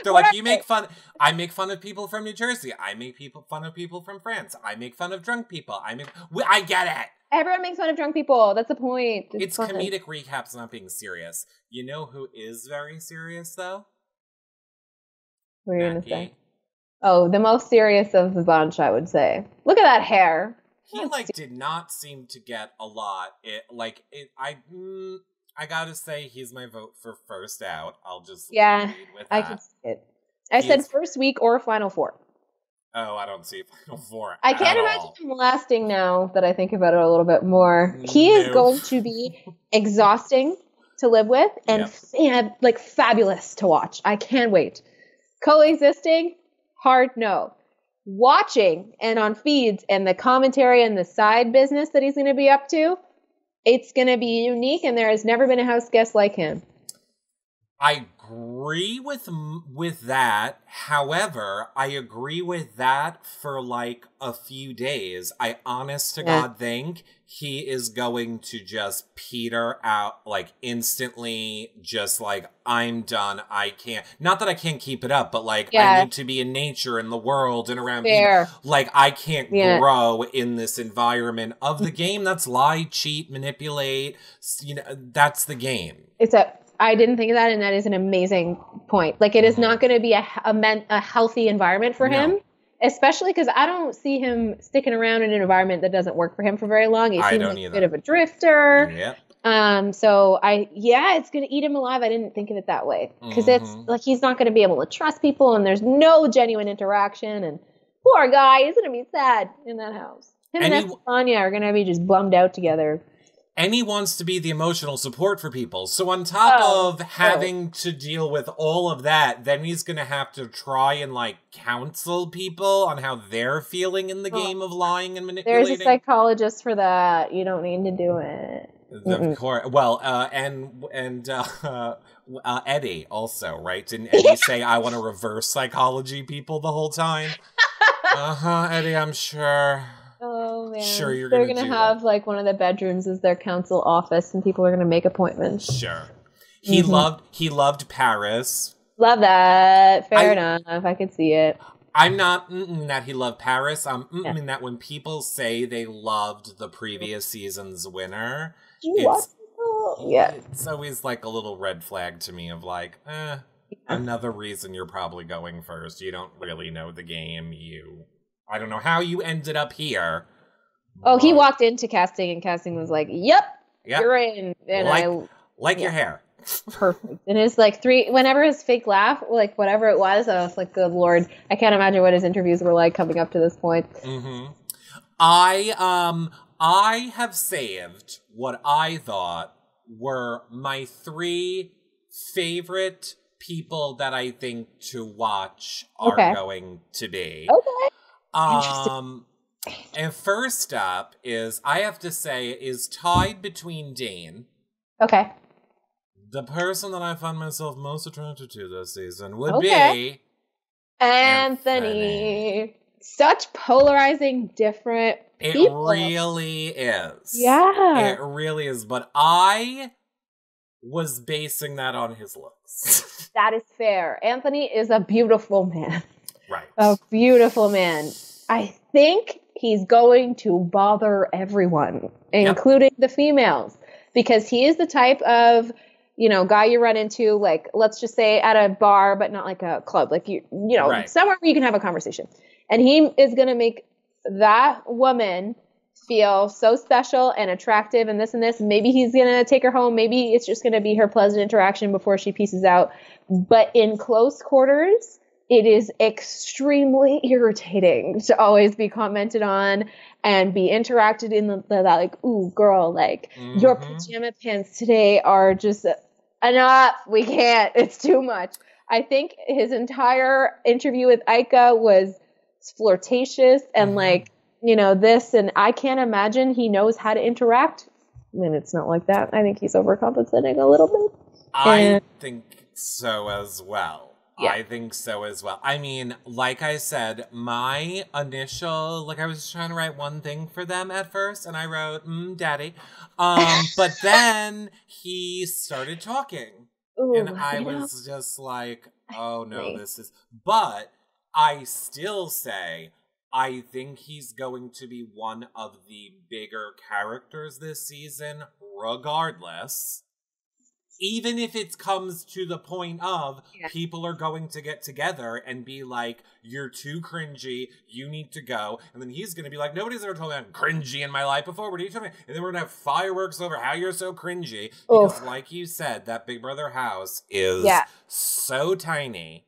They're like, I make fun of people from New Jersey. I make fun of people from France. I make fun of drunk people. I get it.
Everyone makes fun of drunk people. That's the point.
It's comedic recaps, not being serious. You know who is very serious, though?
What are you going to say? Oh, the most serious of the bunch, I would say. Look at that hair.
He, did not seem to get a lot. I gotta say, he's my vote for first out. I'll just lead with that.
I can see it. I said first week or Final Four.
Oh, I don't see Final Four.
I can't imagine him lasting now that I think about it a little bit more. He is going to be exhausting to live with and fabulous to watch. I can't wait. Coexisting, hard no. Watching and on feeds and the commentary and the side business that he's going to be up to, it's going to be unique, and there has never been a house guest like him.
I agree with that. However, I agree with that for a few days. I honest to God think he is going to just peter out instantly, just I'm done. I can't, not that I can't keep it up, but I need to be in nature, in the world, and around people. I can't grow in this environment of the game. That's lie, cheat, manipulate. That's the game.
I didn't think of that, and that is an amazing point. It is not going to be a healthy environment for him, especially because I don't see him sticking around in an environment that doesn't work for him for very long. He seems like a bit of a drifter.
Yep.
So it's going to eat him alive. I didn't think of it that way, because it's he's not going to be able to trust people, and there's no genuine interaction, and poor guy, he's going to be sad in that house. Him and Estefania are going to be just bummed out together.
And he wants to be the emotional support for people. So on top of having to deal with all of that, then he's going to have to try and, counsel people on how they're feling in the game of lying and manipulating.
There's a psychologist for that. You don't need to do it.
Of course. Well, and Eddie also, right? Didn't Eddie say, I want to reverse psychology people the whole time? Eddie, I'm sure.
Oh man!
Sure,
they're gonna have one of the bedrooms as their council office, and people are gonna make appointments.
Sure. He loved Paris.
Love that. Fair enough. I could see it.
I'm not that he loved Paris. I'm
Yeah.
that when people say they loved the previous season's winner,
It's
always like a little red flag to me of like, another reason you're probably going first. You don't really know the game. I don't know how you ended up here.
Oh, he walked into casting and casting was like, yep. You're in. And
like your hair.
Perfect. And it's like whenever his fake laugh, like whatever it was, I was like, good Lord, I can't imagine what his interviews were like coming up to this point.
Mm-hmm. I have saved what I thought were my 3 favorite people that I think to watch are going to be.
Okay.
Interesting. And first up I have to say, is tied between Dane.
Okay.
The person that I find myself most attracted to this season would be
Anthony. Such polarizing, different people.
It really is.
Yeah.
It really is. But I was basing that on his looks.
That is fair. Anthony is a beautiful man.
Right.
A beautiful man. I think he's going to bother everyone, including the females, because he is the type of, guy you run into, like, let's just say at a bar, but not like a club, like, somewhere where you can have a conversation. And he is going to make that woman feel so special and attractive and this and this. Maybe he's going to take her home. Maybe it's just going to be her pleasant interaction before she pieces out. But in close quarters, it is extremely irritating to always be commented on and be interacted in that like, ooh, girl, like, your pajama pants today are just enough. We can't. It's too much. I think his entire interview with Ica was flirtatious and like, this, and I can't imagine he knows how to interact. I mean, it's not like that. I think he's overcompensating a little bit.
I think so as well.
Yeah.
I think so as well. I mean, like I said, my initial, I was trying to write one thing for them at first, and I wrote, daddy. But then he started talking.
Ooh,
and I was just like, oh no, this is... But I still say, I think he's going to be one of the bigger characters this season, regardless. Even if it comes to the point of people are going to get together and be like, you're too cringy, you need to go. And then he's going to be like, nobody's ever told me I'm cringy in my life before. What are you telling me? And then we're going to have fireworks over how you're so cringy. Because like you said, that Big Brother house is so tiny.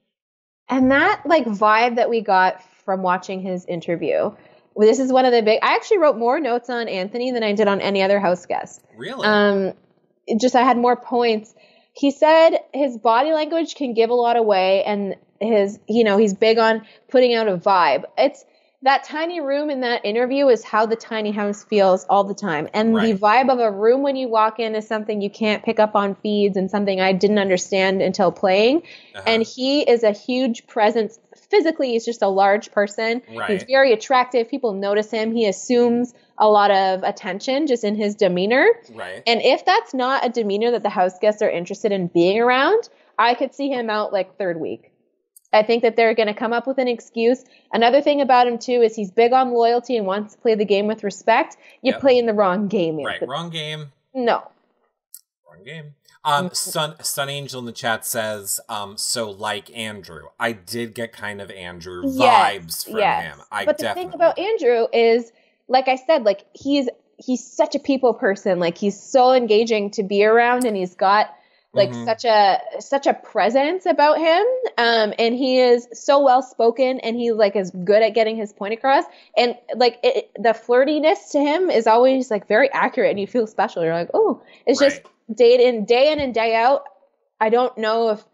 And that vibe that we got from watching his interview, this is one of the big... I actually wrote more notes on Anthony than I did on any other house guest.
Really?
I had more points. He said his body language can give a lot away, and he's big on putting out a vibe. It's that tiny room in that interview is how the tiny house feels all the time. And the vibe of a room when you walk in is something you can't pick up on feeds and something I didn't understand until playing. And he is a huge presence. Physically, he's just a large person. He's very attractive. People notice him. He assumes a lot of attention just in his demeanor. And if that's not a demeanor that the house guests are interested in being around, I could see him out third week. I think that they're going to come up with an excuse. Another thing about him, too, is he's big on loyalty and wants to play the game with respect. You're playing the wrong game.
Right, wrong game.
No.
Wrong game. Sun Angel in the chat says, so like Andrew. I did get kind of Andrew vibes from him.
But the thing about Andrew is, like I said, he's such a people person. He's so engaging to be around, and he's got such a presence about him. And he is so well spoken, and he is good at getting his point across. And the flirtiness to him is always very accurate, and you feel special. You're like, oh, it's just day in and day out. I don't know if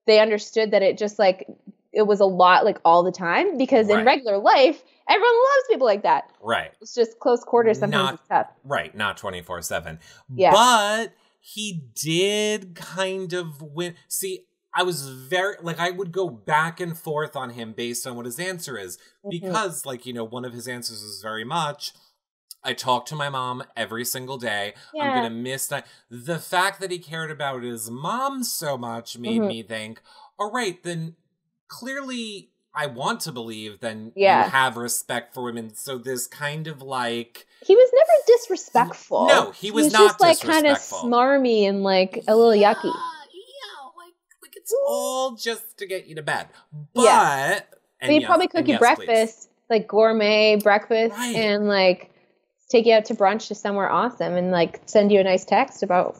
they understood that it just it was a lot all the time, because in regular life, everyone loves people like that.
Right.
It's just close quarters. Sometimes it's tough.
Right. Not 24/7.
Yeah.
But he did kind of win. See, I was very, I would go back and forth on him based on what his answer is. Because, one of his answers was very much, I talk to my mom every single day. I'm going to miss that. The fact that he cared about his mom so much made me think, all right, then clearly I want to believe, then you
Yeah.
have respect for women. So this kind of like...
He was never disrespectful.
No, he was not
just like
disrespectful.
kind of smarmy and like a little yucky.
Yeah, like it's all just to get you to bed. But...
Yeah.
And
he'd probably cook you breakfast,
please.
like gourmet breakfast,
Right.
and like take you out to brunch to somewhere awesome and like send you a nice text about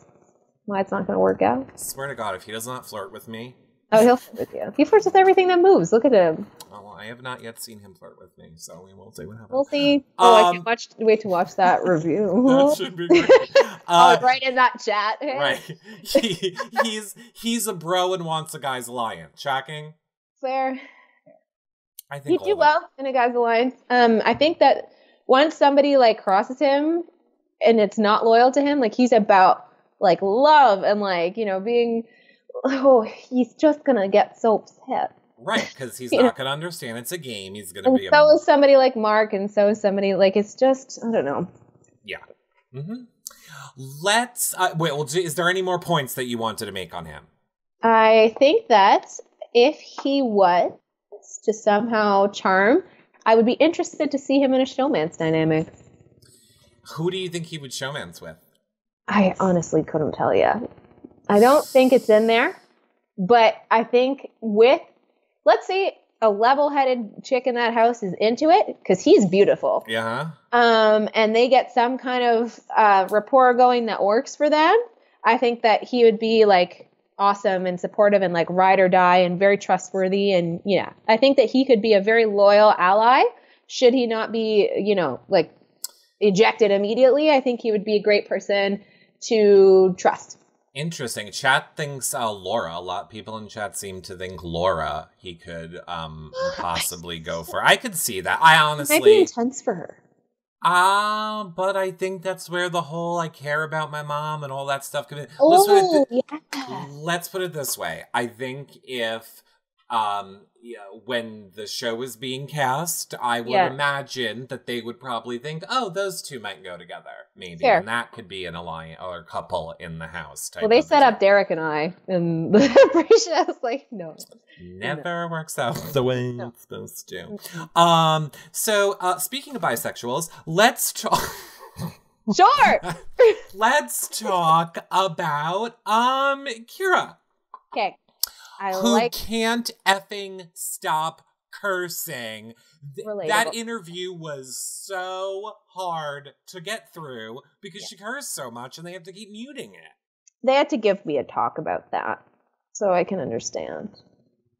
why it's not going to work out.
Swear to God, if he does not flirt with me...
Oh, he'll flirt with you. He flirts with everything that moves. Look at him.
Well, I have not yet seen him flirt with me, so we will see what happens.
We'll see. I can't wait to watch that review.
That should be great.
Right in that chat.
Right. He's a bro and wants a guy's alliance. Shocking?
Fair.
I think
He'd do well in a guy's alliance. I think that once somebody like crosses him and it's not loyal to him, like he's about like love and like, you know, being... Oh, he's just going to get so upset.
Right, because he's not going to understand it's a game. He's going to be...
So is somebody like Mark, and so is somebody like... It's just... I don't know.
Yeah. Mm-hmm. Let's... is there any more points that you wanted to make on him?
I think that if he was to somehow charm, I would be interested to see him in a showmance dynamic.
Who do you think he would showmance with?
I honestly couldn't tell you. I don't think it's in there, but I think with, let's say a level-headed chick in that house is into it, because he's beautiful.
Yeah.
And they get some kind of rapport going that works for them. I think that he would be like awesome and supportive and like ride or die and very trustworthy. And yeah, I think that he could be a very loyal ally. Should he not be, you know, like ejected immediately, I think he would be a great person to trust.
Interesting. Chat thinks Laura. A lot of people in chat seem to think Laura he could possibly go for. I could see that. I honestly...
It might be intense for her.
But I think that's where the whole I care about my mom and all that stuff comes in. Let's put it this way. I think if when the show is being cast, I would imagine that they would probably think, oh, those two might go together, maybe. Sure. And that could be an alliance or a couple in the house. Well,
they set up Derek and I in the pre-show. I was like, no.
Never works out the way it's supposed to. So, speaking of bisexuals, let's talk...
Sure!
Let's talk about Kyra.
Okay.
Who can't effing stop cursing. That interview was so hard to get through because she cursed so much and they have to keep muting it.
They had to give me a talk about that so I can understand.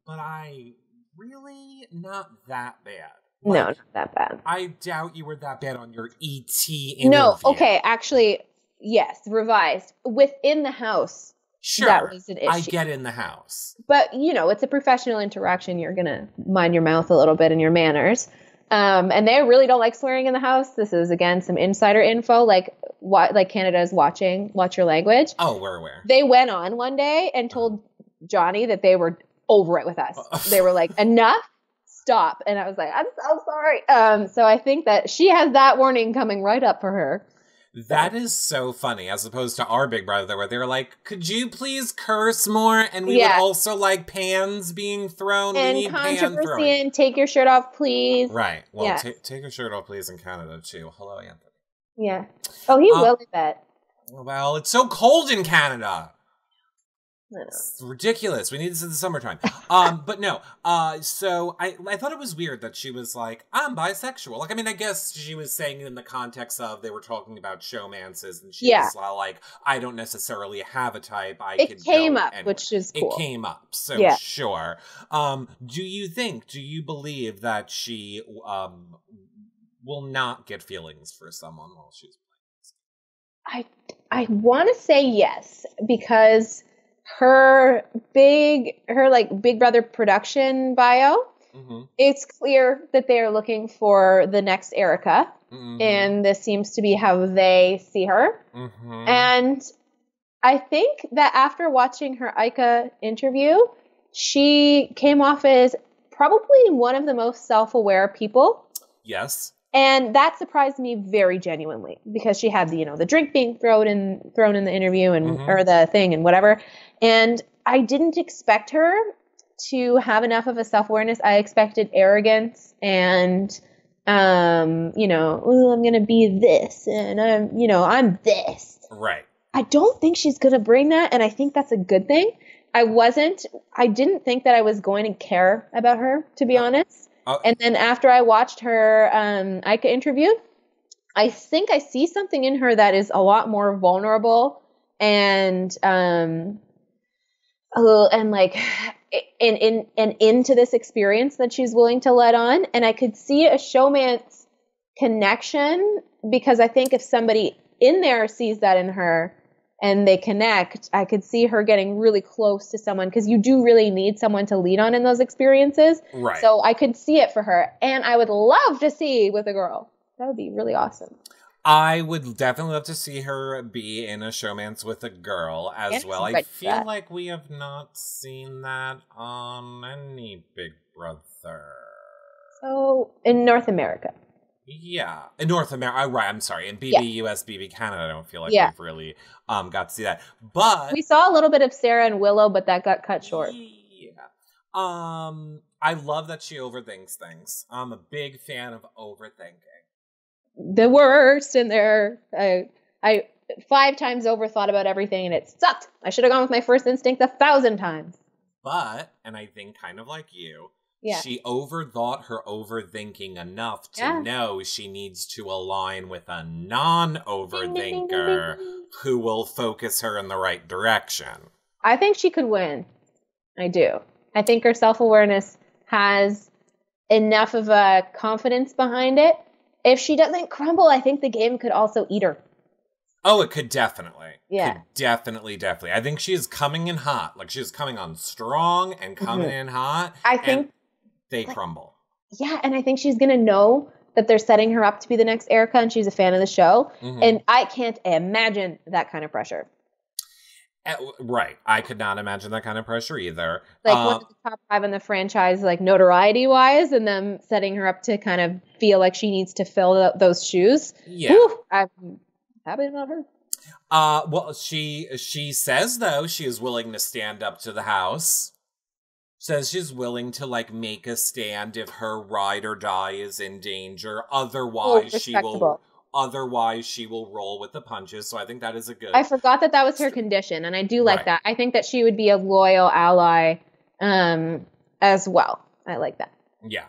But really not that bad.
No, not that bad.
I doubt you were that bad on your ET interview.
No, okay, actually, yes, revised. Within the house.
Sure,
that was an issue.
I get in the house.
But, you know, it's a professional interaction. You're going to mind your mouth a little bit and your manners. And they really don't like swearing in the house. This is, again, some insider info, like Canada is watching, watch your language.
Oh, we're aware.
They went on one day and told Johnny that they were over it with us. They were like, enough, stop. And I was like, I'm so sorry. So I think that she has that warning coming right up for her.
That is so funny, as opposed to our Big Brother, where they were like, could you please curse more? And we would also like pans being thrown.
And
we need
controversy and take your shirt off, please.
Right. Well, take your shirt off, please, in Canada, too. Hello, Anthony.
Yeah. Oh, he will, I bet.
Well, it's so cold in Canada.
I know.
It's ridiculous. We need this in the summertime. But no. So I thought it was weird that she was like, I'm bisexual. Like, I mean, I guess she was saying it in the context of they were talking about showmances, and she was like, I don't necessarily have a type. It
came up, which is cool.
It came up. So sure. Do you believe that she will not get feelings for someone while she's playing?
I want to say yes, because her Big Brother production bio, it's clear that they are looking for the next Erica, and this seems to be how they see her. And I think that after watching her Ica interview, she came off as probably one of the most self-aware people.
Yes.
And that surprised me very genuinely, because she had the drink being thrown in the interview and or the thing and whatever. And I didn't expect her to have enough of a self-awareness. I expected arrogance and, you know, oh, I'm going to be this and I'm this.
Right.
I don't think she's going to bring that. And I think that's a good thing. I didn't think that I was going to care about her, to be honest. And then after I watched her Ica interview, I think I see something in her that is a lot more vulnerable and like into this experience that she's willing to let on. And I could see a showmance connection, because I think if somebody in there sees that in her and they connect, I could see her getting really close to someone, because you do really need someone to lean on in those experiences.
Right.
So I could see it for her. And I would love to see with a girl. That would be really awesome.
I would definitely love to see her be in a showmance with a girl as well. I feel like we have not seen that on any Big Brother.
So, in North America.
Yeah. In North America. Right, I'm sorry. In BB US, BB Canada, I don't feel like we've really got to see that. But
we saw a little bit of Sarah and Willow, but that got cut short.
Yeah. I love that she overthinks things. I'm a big fan of overthinking.
The worst in there. I 5 times overthought about everything and it sucked. I should have gone with my first instinct 1,000 times.
But, and I think kind of like you, she overthought her overthinking enough to know she needs to align with a non-overthinker who will focus her in the right direction.
I think she could win. I do. I think her self-awareness has enough of a confidence behind it. If she doesn't crumble, I think the game could also eat her.
Oh, it could definitely.
Yeah.
Could definitely. I think she's coming in hot. Like, she's coming on strong and coming in hot.
I think
they crumble.
Yeah, and I think she's going to know that they're setting her up to be the next Erica, and she's a fan of the show. And I can't imagine that kind of pressure.
Right. I could not imagine that kind of pressure either.
Like one of the top 5 in the franchise, like notoriety-wise, and them setting her up to kind of feel like she needs to fill those shoes.
Yeah.
Whew, I'm happy about her.
Well, she says, though, she is willing to stand up to the house. Says she's willing to, like, make a stand if her ride or die is in danger. Otherwise, she will roll with the punches. So I think that is a good...
I forgot that was her condition, and I do like that. I think that she would be a loyal ally as well. I like that.
Yeah.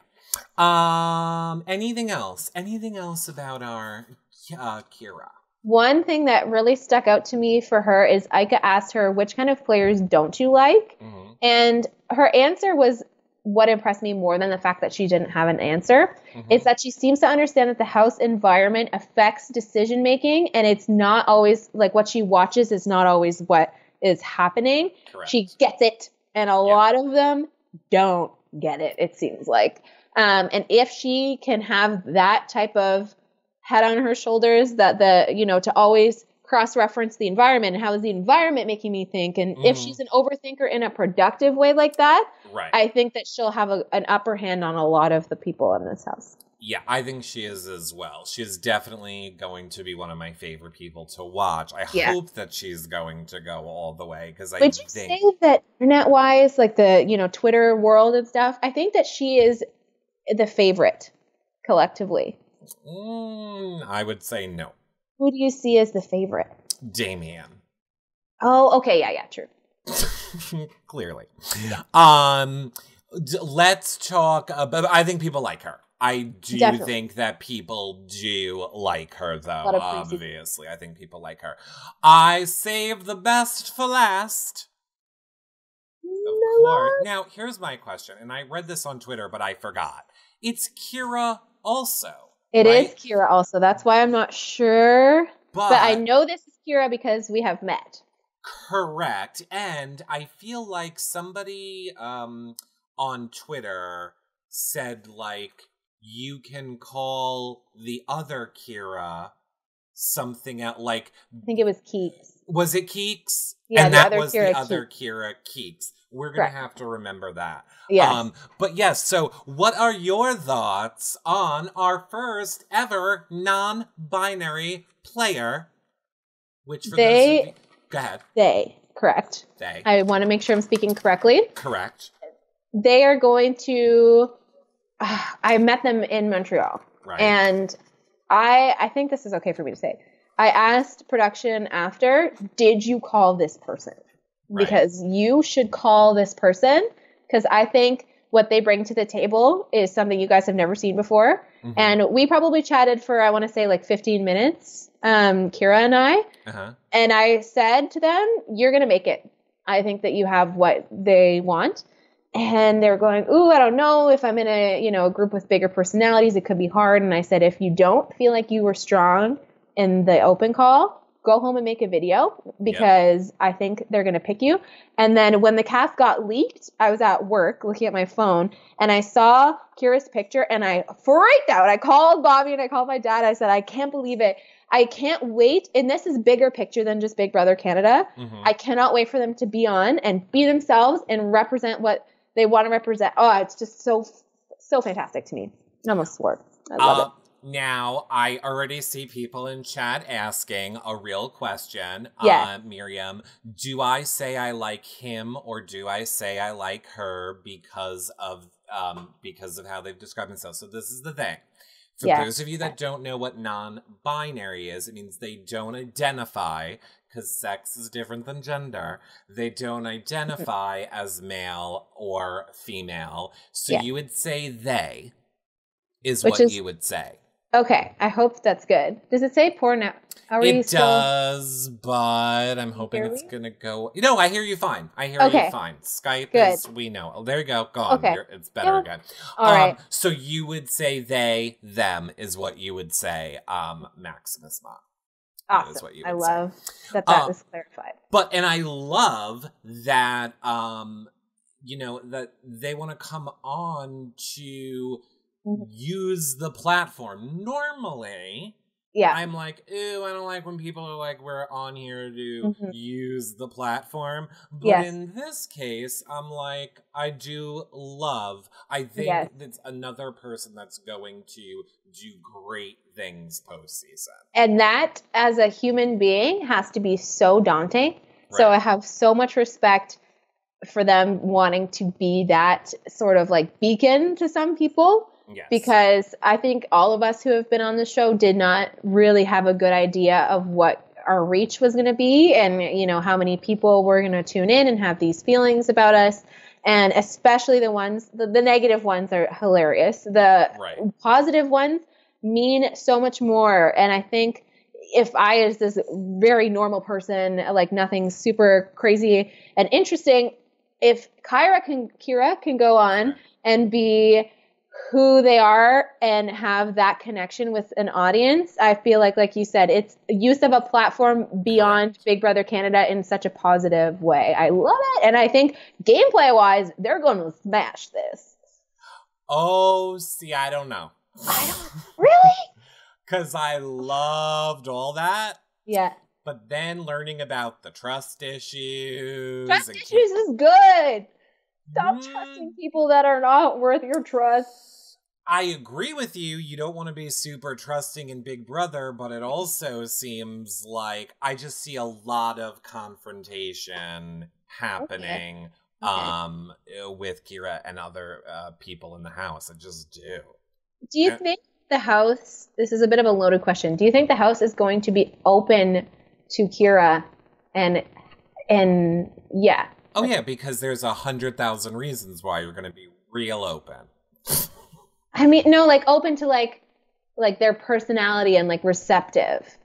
Anything else? Anything else about our Kyra?
One thing that really stuck out to me for her is Ica asked her, which kind of players don't you like? And her answer was what impressed me more than the fact that she didn't have an answer. It's that she seems to understand that the house environment affects decision making, and it's not always like what she watches is not always what is happening.
Correct.
She gets it, and a lot of them don't get it seems like. And if she can have that type of head on her shoulders, that to always cross-reference the environment and how is the environment making me think, and if she's an overthinker in a productive way like that, I think that she'll have an upper hand on a lot of the people in this house.
Yeah, I think she is as well. She is definitely going to be one of my favorite people to watch. I hope that she's going to go all the way, because I think... Would you say
that internet-wise, like the Twitter world and stuff, I think that she is the favorite collectively?
I would say no.
Who do you see as the favorite?
Damien.
Oh, okay, yeah, true.
Clearly. Let's talk about... I think people like her. I do think that people do like her, though, obviously. I think people like her. I saved the best for last. Of course. Now, here's my question, and I read this on Twitter, but I forgot. It's Kyra also.
It is Kyra also. That's why I'm not sure. But I know this is Kyra because we have met.
Correct. And I feel like somebody on Twitter said, like, you can call the other Kyra something else. Like,
I think it was Keeks.
Was it Keeks?
Yeah,
and that was the other Kyra, Keeks. We're going to have to remember that.
Yes.
But yes, so what are your thoughts on our first ever non-binary player? Which for those of you... Go ahead.
They. Correct.
They.
I want to make sure I'm speaking correctly.
Correct.
they are going to, I met them in Montreal.
Right.
And I think this is okay for me to say. I asked production after, did you call this person? Because you should call this person, because I think what they bring to the table is something you guys have never seen before. Mm-hmm. And we probably chatted for, I want to say, like 15 minutes, Kyra and I. Uh-huh. And I said to them, you're going to make it. I think that you have what they want. And they were going, ooh, I don't know if I'm in a group with bigger personalities, it could be hard. And I said, if you don't feel like you were strong in the open call, go home and make a video, because I think they're going to pick you. And then when the cast got leaked, I was at work looking at my phone and I saw Kyra's picture and I freaked out. I called Bobby and I called my dad. I said, I can't believe it. I can't wait. And this is bigger picture than just Big Brother Canada. Mm-hmm. I cannot wait for them to be on and be themselves and represent what they want to represent. Oh, it's just so fantastic to me. I almost swore. I love it.
Now, I already see people in chat asking a real question.
Yes.
Miriam, do I say I like him or do I say I like her because of how they've described themselves? So this is the thing. For those of you that don't know what non-binary is, it means they don't identify, because sex is different than gender. They don't identify as male or female. So you would say they is what you would say.
Okay, I hope that's good. Does it say poor now?
It does, but I'm hoping it's going to go... No, I hear you fine. I hear you fine. Skype is, we know. Oh, there you go. Gone.
Okay.
It's better again.
All right.
So you would say they, them is what you would say, Maximus Mott.
Awesome. That is what you would love that was clarified.
And I love that, that they want to come on to... use the platform. Normally, I'm like, ew, I don't like when people are like, we're on here to use the platform. But in this case, I'm like, I think it's another person that's going to do great things post-season.
And that, as a human being, has to be so daunting. Right. So I have so much respect for them wanting to be that sort of like beacon to some people.
Yes.
Because I think all of us who have been on the show did not really have a good idea of what our reach was going to be and, how many people were going to tune in and have these feelings about us. And especially the ones, the negative ones are hilarious. The positive ones mean so much more. And I think if I, as this very normal person, like nothing super crazy and interesting, if Kyra can go on and be who they are and have that connection with an audience, I feel like you said, it's use of a platform beyond Big Brother Canada in such a positive way. I love it. And I think gameplay-wise, they're going to smash this.
Oh, see, I don't know.
Really?
Because I loved all that.
Yeah.
But then learning about the trust issues.
Trust issues is good. Stop trusting people that are not worth your trust.
I agree with you. You don't want to be super trusting in Big Brother, but it also seems like I just see a lot of confrontation happening with Kyra and other people in the house. I just do.
Do you think the house, this is a bit of a loaded question, do you think the house is going to be open to Kyra and yeah?
Oh yeah, because there's 100,000 reasons why you're going to be real open.
I mean, no, like open to like their personality and like receptive.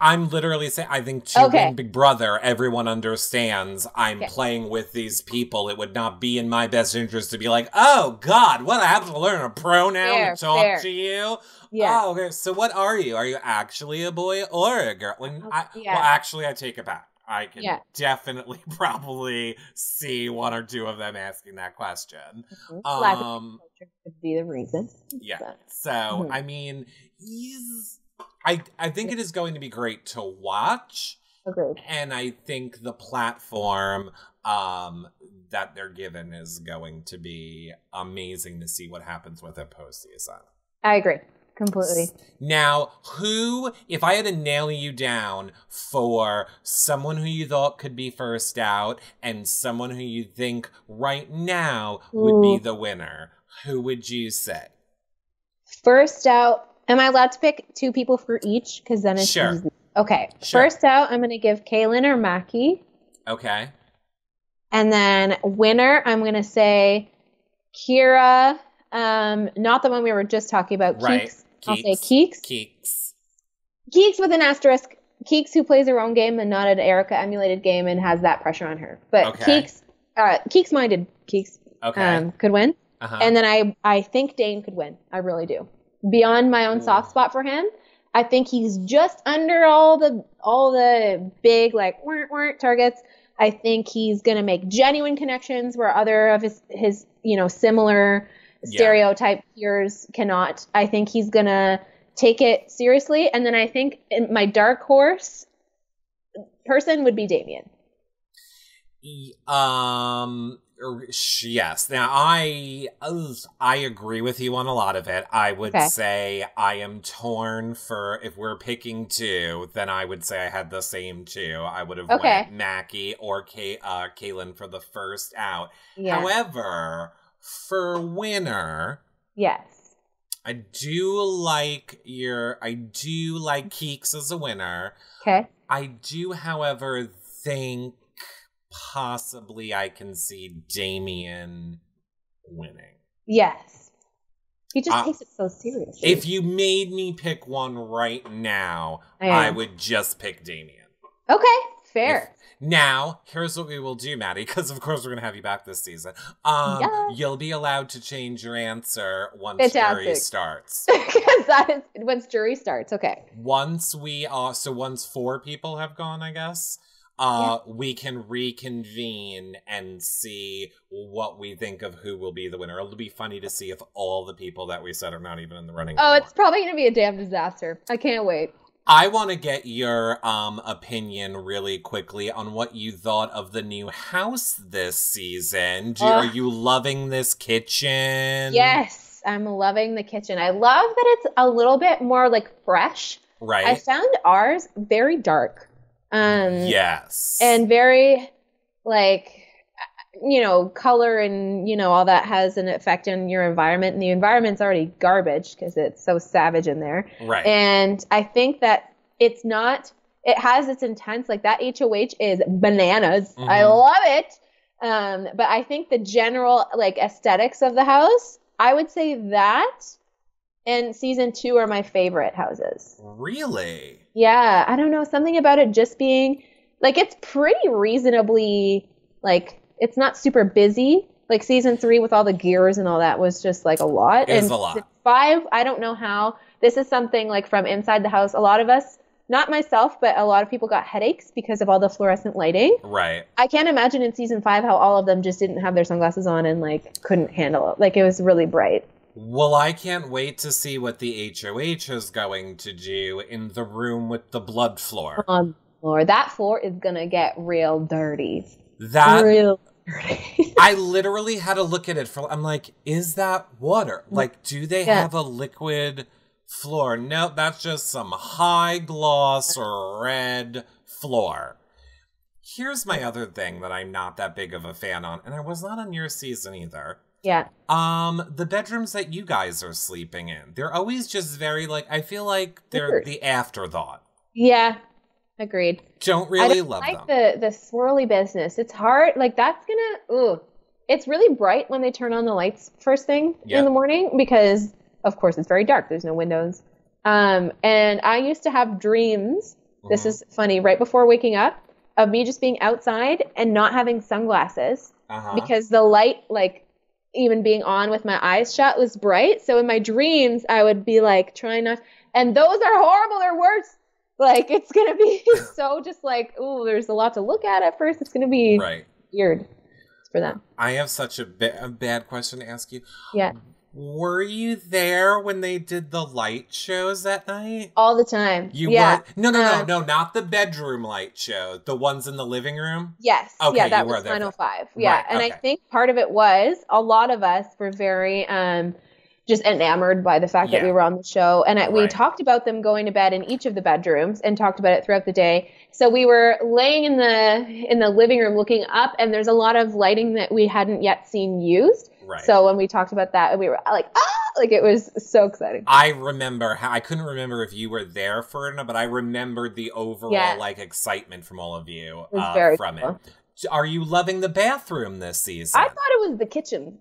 I'm literally saying, I think to win Big Brother, everyone understands I'm playing with these people. It would not be in my best interest to be like, oh God, what, I have to learn a pronoun to talk to you? Yeah. Oh, okay. So what are you? Are you actually a boy or a girl? Well, actually, I take it back. I can definitely probably see one or two of them asking that question.
Mm-hmm. Could be the reason.
Yeah. So, I mean, I think it is going to be great to watch.
Agreed.
And I think the platform that they're given is going to be amazing to see what happens with it post-season.
I agree. completely.
Now, if I had to nail you down for someone who you thought could be first out and someone who you think right now would be the winner, who would you say?
First out, am I allowed to pick 2 people for each? Because then it's easy. Okay. Sure. First out, I'm going to give Kaelin or Mackie.
Okay.
And then winner, I'm going to say Kyra, not the one we were just talking about,
right.
Keeks. I'll say Keeks. Keeks with an asterisk. Keeks who plays her own game and not an Erica emulated game and has that pressure on her. But Keeks-minded Keeks could win. Uh-huh. And then I think Dane could win. I really do. Beyond my own soft spot for him, I think he's just under all the big like targets. I think he's gonna make genuine connections where other of his similar stereotype peers cannot. I think he's gonna take it seriously, and then I think my dark horse person would be Damien.
Yes. Now, I agree with you on a lot of it. I would say I am torn for, if we're picking 2, then I would say I had the same 2. I would have went Mackie or Kaelin for the first out. Yeah. However, for winner,
yes,
I do like Keeks as a winner.
Okay.
I do, however, think possibly I can see Damien winning.
Yes. He just takes it so seriously.
If you made me pick one right now, I would just pick Damien.
Okay, fair.
Now, here's what we will do, Maddy, because of course we're going to have you back this season. You'll be allowed to change your answer once jury starts.
Because that is once jury starts, okay.
Once 4 people have gone, I guess. We can reconvene and see what we think of who will be the winner. It'll be funny to see if all the people that we said are not even in the running.
Oh, it's probably going to be a damn disaster. I can't wait.
I want to get your opinion really quickly on what you thought of the new house this season. Are you loving this kitchen?
Yes, I'm loving the kitchen. I love that it's a little bit more like fresh.
Right.
I found ours very dark.
Yes.
And very, color and, all that has an effect on your environment. And the environment's already garbage because it's so savage in there.
Right.
And I think that it has its intense, that HOH is bananas. Mm-hmm. I love it. But I think the general, aesthetics of the house, I would say that and season 2 are my favorite houses.
Really?
Yeah, I don't know, something about it just being it's pretty reasonably it's not super busy. Season 3 with all the gears and all that was just a lot.
It is a lot.
Season 5, I don't know how. This is something from inside the house. A lot of us, not myself, but a lot of people got headaches because of all the fluorescent lighting.
Right.
I can't imagine in season 5 how all of them just didn't have their sunglasses on and couldn't handle it. It was really bright.
Well, I can't wait to see what the HOH is going to do in the room with the blood floor.
That floor is going to get real dirty.
Real dirty. I literally had to look at it I'm like, is that water? Do they have a liquid floor? No, that's just some high gloss red floor. Here's my other thing that I'm not that big of a fan on, and I was not on your season either.
Yeah.
The bedrooms that you guys are sleeping in, they're always just very I feel like they're the afterthought.
Yeah. Agreed.
Don't really love them.
The swirly business. It's hard. It's really bright when they turn on the lights first thing in the morning because of course it's very dark. There's no windows. And I used to have dreams. This is funny, right before waking up, of me just being outside and not having sunglasses because the light even being on with my eyes shut was bright. So in my dreams, I would be trying not, and those are horrible. They're worse. It's going to be so just there's a lot to look at first. It's going to be weird for them.
I have such a bad question to ask you.
Yeah.
Were you there when they did the light shows at night?
All the time.
You were? No, not the bedroom light show. The ones in the living room?
Yes.
Okay,
yeah, that
you were
was
there.
905. Yeah, and I think part of it was a lot of us were very just enamored by the fact that we were on the show. And we talked about them going to bed in each of the bedrooms and talked about it throughout the day. So we were laying in the living room looking up, and there's a lot of lighting that we hadn't yet seen used.
Right.
So when we talked about that, we were like, like it was so exciting.
I remember I couldn't remember if you were there for it, but I remembered the overall like excitement from all of you from it. Are you loving the bathroom this season?
I thought it was the kitchen.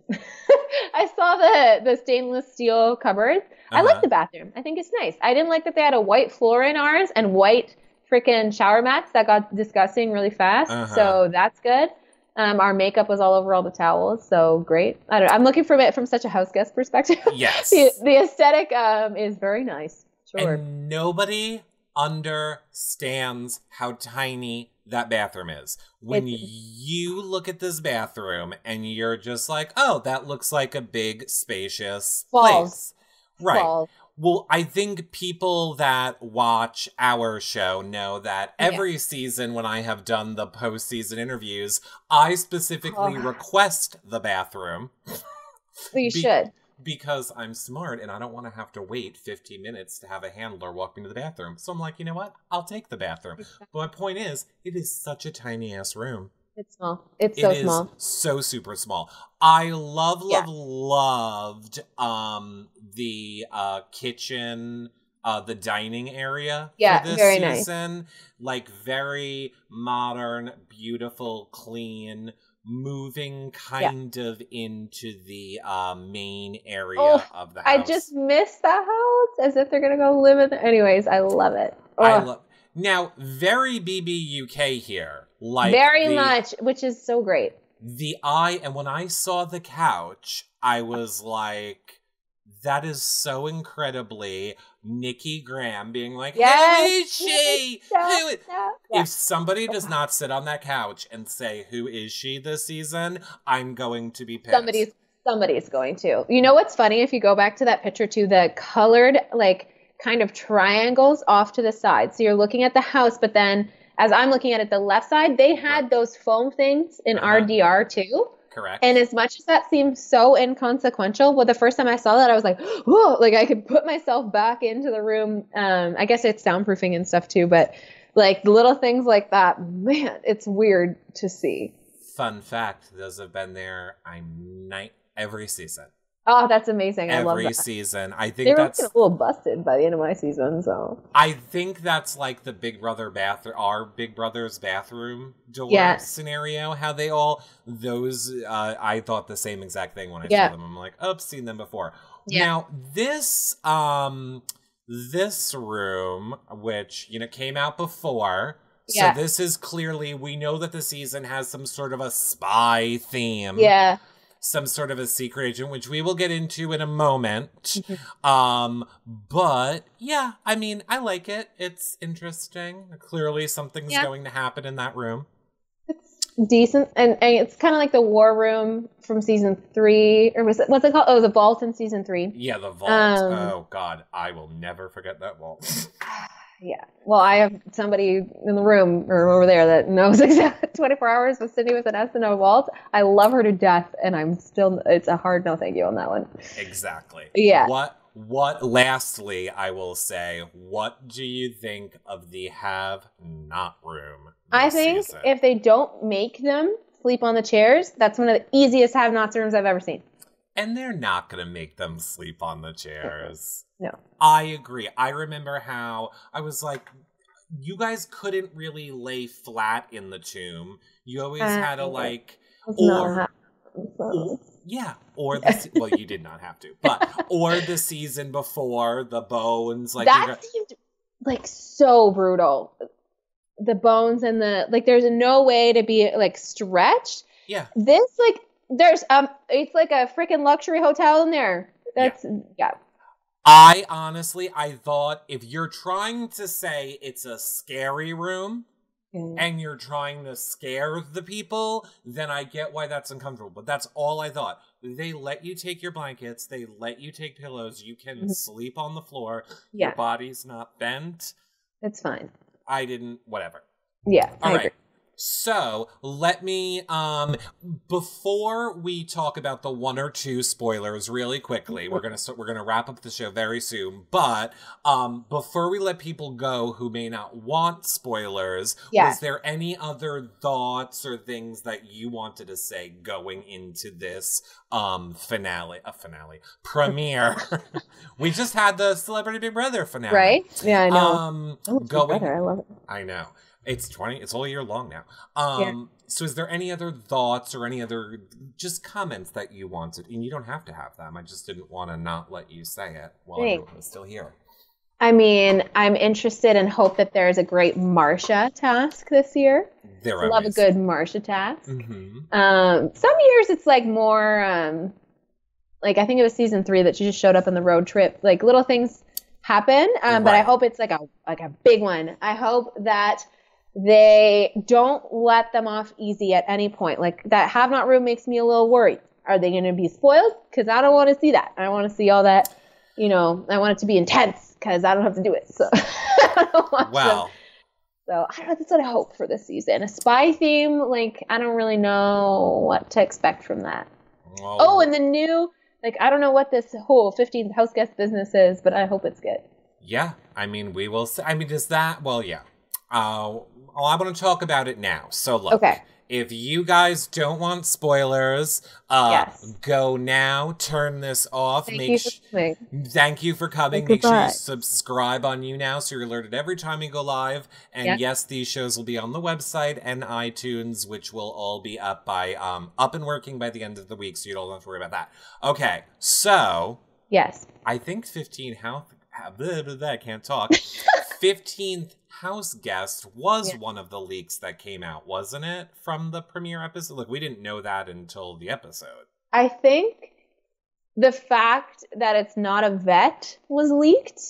I saw the stainless steel cupboard. I like the bathroom. I think it's nice. I didn't like that they had a white floor in ours and white freaking shower mats that got disgusting really fast. So that's good. Our makeup was all over all the towels, so great. I don't know. I'm looking from it from such a house guest perspective.
Yes.
the aesthetic is very nice. Sure.
And nobody understands how tiny that bathroom is. When you look at this bathroom and you're just like, oh, that looks like a big, spacious place. Right. Falls. Well, I think people that watch our show know that every season when I have done the postseason interviews, I specifically request the bathroom.
Well, you should.
Because I'm smart and I don't want to have to wait 15 minutes to have a handler walk me to the bathroom. So I'm like, you know what? I'll take the bathroom. Exactly. But my point is, it is such a tiny ass room.
It's small. It's so small.
It is so super small. I loved the kitchen, the dining area for this
very
season.
Nice.
Like very modern, beautiful, clean, moving kind of into the main area of the house.
I just miss the house as if they're gonna go live in it. Anyways, I love it.
Now, very BB UK here. Like
very much, which is so great.
And when I saw the couch, I was like, that is so incredibly Nikki Graham being like, who is she? If somebody does not sit on that couch and say, who is she this season, I'm going to be pissed.
Somebody's going to. You know what's funny? If you go back to that picture too, the colored, like, kind of triangles off to the side. So you're looking at the house, but then as I'm looking at it, the left side, they had those foam things in RDR too.
Correct.
And as much as that seems so inconsequential, well, the first time I saw that, I was like, whoa, like I could put myself back into the room. I guess it's soundproofing and stuff too, but like little things like that, man, it's weird to see.
Fun fact, those have been there every season.
Oh, that's amazing. I love that.
Every season. I think
they were getting a little busted by the end of my season, so.
I think that's like the Big Brother our Big Brother's bathroom door scenario. How they all, I thought the same exact thing when I saw them. I'm like, oh, I've seen them before. Yeah. Now, this room, which, came out before. So this is clearly, we know that the season has some sort of a spy theme. Yeah. Some sort of a secret agent, which we will get into in a moment. But yeah, I mean, I like it. It's interesting. Clearly something's going to happen in that room.
It's decent. And it's kind of like the war room from season 3. Or what's it called? Oh, the vault in season 3.
Yeah, the vault. Oh God, I will never forget that vault.
Yeah. Well, I have somebody in the room or over there that knows exactly 24 hours with Sydney with an S and a vault. I love her to death, and it's a hard no thank you on that one.
Exactly.
Yeah.
Lastly, I will say, what do you think of the have-not room?
I think if they don't make them sleep on the chairs, that's one of the easiest have-nots rooms I've ever seen.
And they're not going to make them sleep on the chairs.
No.
I agree. I remember how I was like, you guys couldn't really lay flat in the tomb. You always had to well, you did not have to, but, or the season before, the bones.
That seemed like so brutal. The bones and there's no way to be stretched.
Yeah.
This, it's like a freaking luxury hotel in there. That's,
I thought if you're trying to say it's a scary room and you're trying to scare the people, then I get why that's uncomfortable. But that's all I thought. They let you take your blankets. They let you take pillows. You can sleep on the floor. Yeah. Your body's not bent.
It's fine.
Whatever.
Yeah.
All right. So let me, before we talk about the 1 or 2 spoilers really quickly, we're gonna wrap up the show very soon. But before we let people go who may not want spoilers, was there any other thoughts or things that you wanted to say going into this premiere? We just had the Celebrity Big Brother finale,
right? Yeah, I know.
Big
Brother, I love it.
I know. It's all year long now. So is there any other thoughts or any other just comments that you wanted? And you don't have to have them. I just didn't want to not let you say it while everyone was still here.
I mean, I'm interested and hope that there's a great Marsha task this year. I love a good Marsha task. Mm-hmm. Some years it's like more, like I think it was season 3 that she just showed up on the road trip. Like little things happen, but I hope it's like a big one. I hope that they don't let them off easy at any point. Like that have not room makes me a little worried. Are they going to be spoiled? Because I don't want to see that. I want to see all that, I want it to be intense because I don't have to do it. So I don't watch them. So I don't know, that's what I hope for this season. A spy theme, like I don't really know what to expect from that. Whoa. Oh, and the new, like I don't know what this whole 15th house guest business is, but I hope it's good. Yeah,
I mean, we will see. I mean, does that, well, yeah. I want to talk about it now. So look, if you guys don't want spoilers, go now, turn this off. Thank you for coming. Make sure you subscribe on YouNow so you're alerted every time we go live. And yes, these shows will be on the website and iTunes, which will all be up and working by the end of the week, so you don't have to worry about that. Okay, so I think 15 house. I can't talk. 15th house guest was one of the leaks that came out, wasn't it? From the premiere episode? Look, we didn't know that until the episode.
I think the fact that it's not a vet was leaked.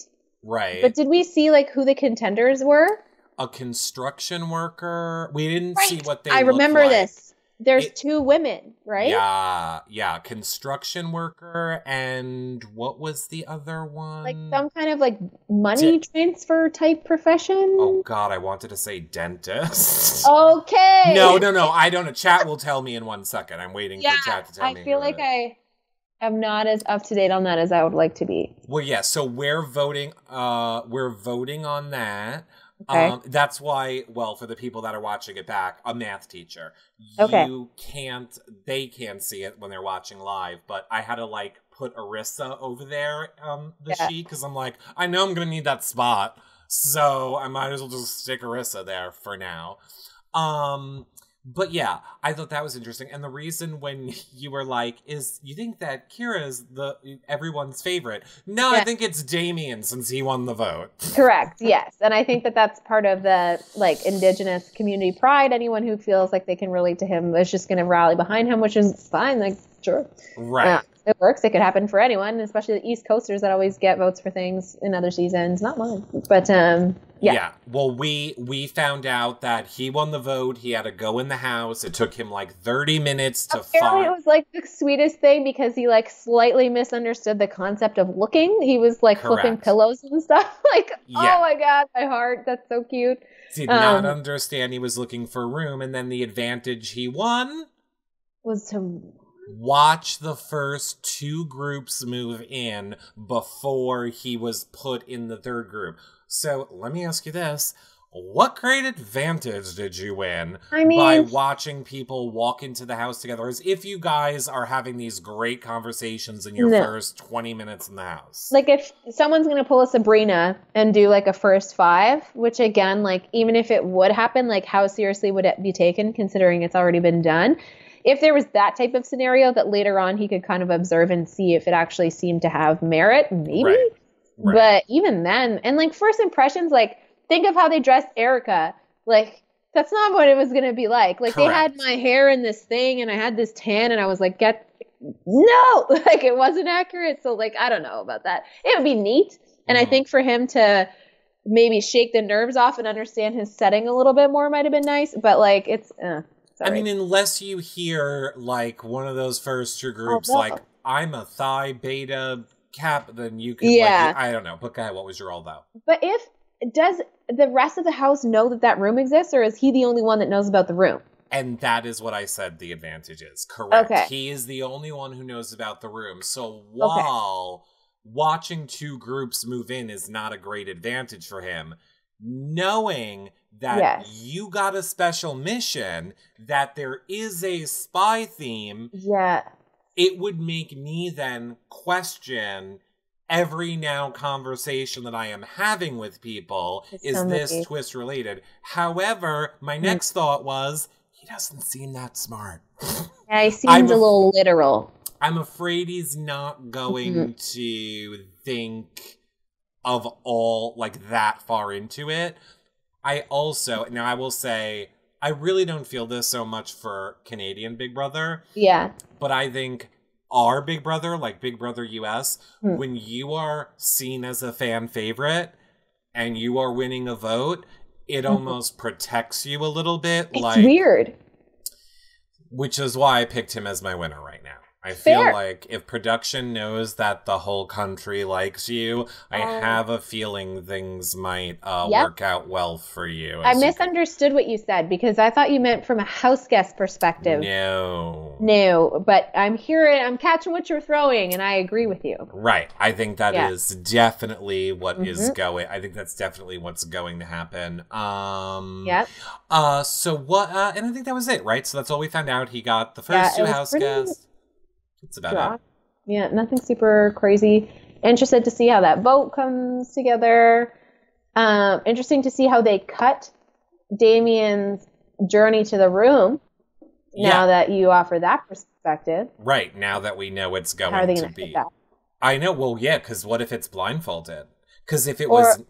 Right.
But did we see like who the contenders were?
A construction worker. We didn't see what they looked like.
I remember this. There's 2 women, right?
Yeah. Construction worker, and what was the other one?
Like some kind of like money transfer type profession.
Oh God, I wanted to say dentist.
Okay.
No, I don't know. Chat will tell me in 1 second. I'm waiting for chat to tell me.
I feel like I am not as up to date on that as I would like to be.
Well, yeah. So we're voting. We're voting on that. Okay. That's why, well, for the people that are watching it back, a math teacher, they can't see it when they're watching live, but I had to like put Arissa over there the sheet because I'm like, I know I'm going to need that spot, so I might as well just stick Arissa there for now. But yeah, I thought that was interesting. And the reason when you were like, you think that Kyra is everyone's favorite? No, I think it's Damien since he won the vote.
Correct. Yes. And I think that that's part of the like indigenous community pride. Anyone who feels like they can relate to him is just going to rally behind him, which is fine. Like, sure.
Right.
It works. It could happen for anyone, especially the East Coasters that always get votes for things in other seasons. Not mine. But, yeah.
Well, we found out that he won the vote. He had to go in the house. It took him like 30 minutes to find.
It was like the sweetest thing because he like slightly misunderstood the concept of looking. He was like flipping pillows and stuff. Like, oh my God, my heart. That's so cute.
Did not understand he was looking for room. And then the advantage he won
was to
watch the first 2 groups move in before he was put in the 3rd group. So let me ask you this. What great advantage did you win by watching people walk into the house together as if you guys are having these great conversations in your first 20 minutes in the house?
Like if someone's going to pull a Sabrina and do like a first 5, which again, like even if it would happen, like how seriously would it be taken considering it's already been done? If there was that type of scenario that later on he could kind of observe and see if it actually seemed to have merit, maybe.
Right.
But even then, and like first impressions, like think of how they dressed Erica. Like that's not what it was going to be like. Like they had my hair in this thing and I had this tan and I was like, no, like it wasn't accurate. So like, I don't know about that. It would be neat. And I think for him to maybe shake the nerves off and understand his setting a little bit more might have been nice. But like it's
I mean, unless you hear like one of those first 2 groups, like I'm a Thigh Beta Cap, then you could, like, I don't know. But guy, what was your all though?
But if does the rest of the house know that room exists, or is he the only one that knows about the room?
And that is what I said the advantage is. Correct.
Okay.
He is the only one who knows about the room. So while watching two groups move in is not a great advantage for him, knowing that you got a special mission, that there is a spy theme, it would make me then question every now conversation that I am having with people. Is this twist related? However, my next thought was, he doesn't seem that smart.
Yeah, he seems a little literal.
I'm afraid he's not going to think of all, like, that far into it. I will say, I really don't feel this so much for Canadian Big Brother. Yeah. But I think our Big Brother, like Big Brother US, when you are seen as a fan favorite and you are winning a vote, it almost protects you a little bit.
It's weird.
Which is why I picked him as my winner right now. I feel like if production knows that the whole country likes you, I have a feeling things might work out well for you.
I misunderstood what you said because I thought you meant from a house guest perspective. No, but I'm catching what you're throwing, and I agree with you.
Right. I think that is definitely what is going. I think that's definitely what's going to happen. So what? And I think that was it, right? So that's all we found out. He got the first two house guests. That's about it. Yeah, nothing super crazy. Interested to see how that vote comes together. Interesting to see how they cut Damien's journey to the room. Now that you offer that perspective. Right, now that we know it's going to be. I know, well, yeah, because what if it's blindfolded? Because if it was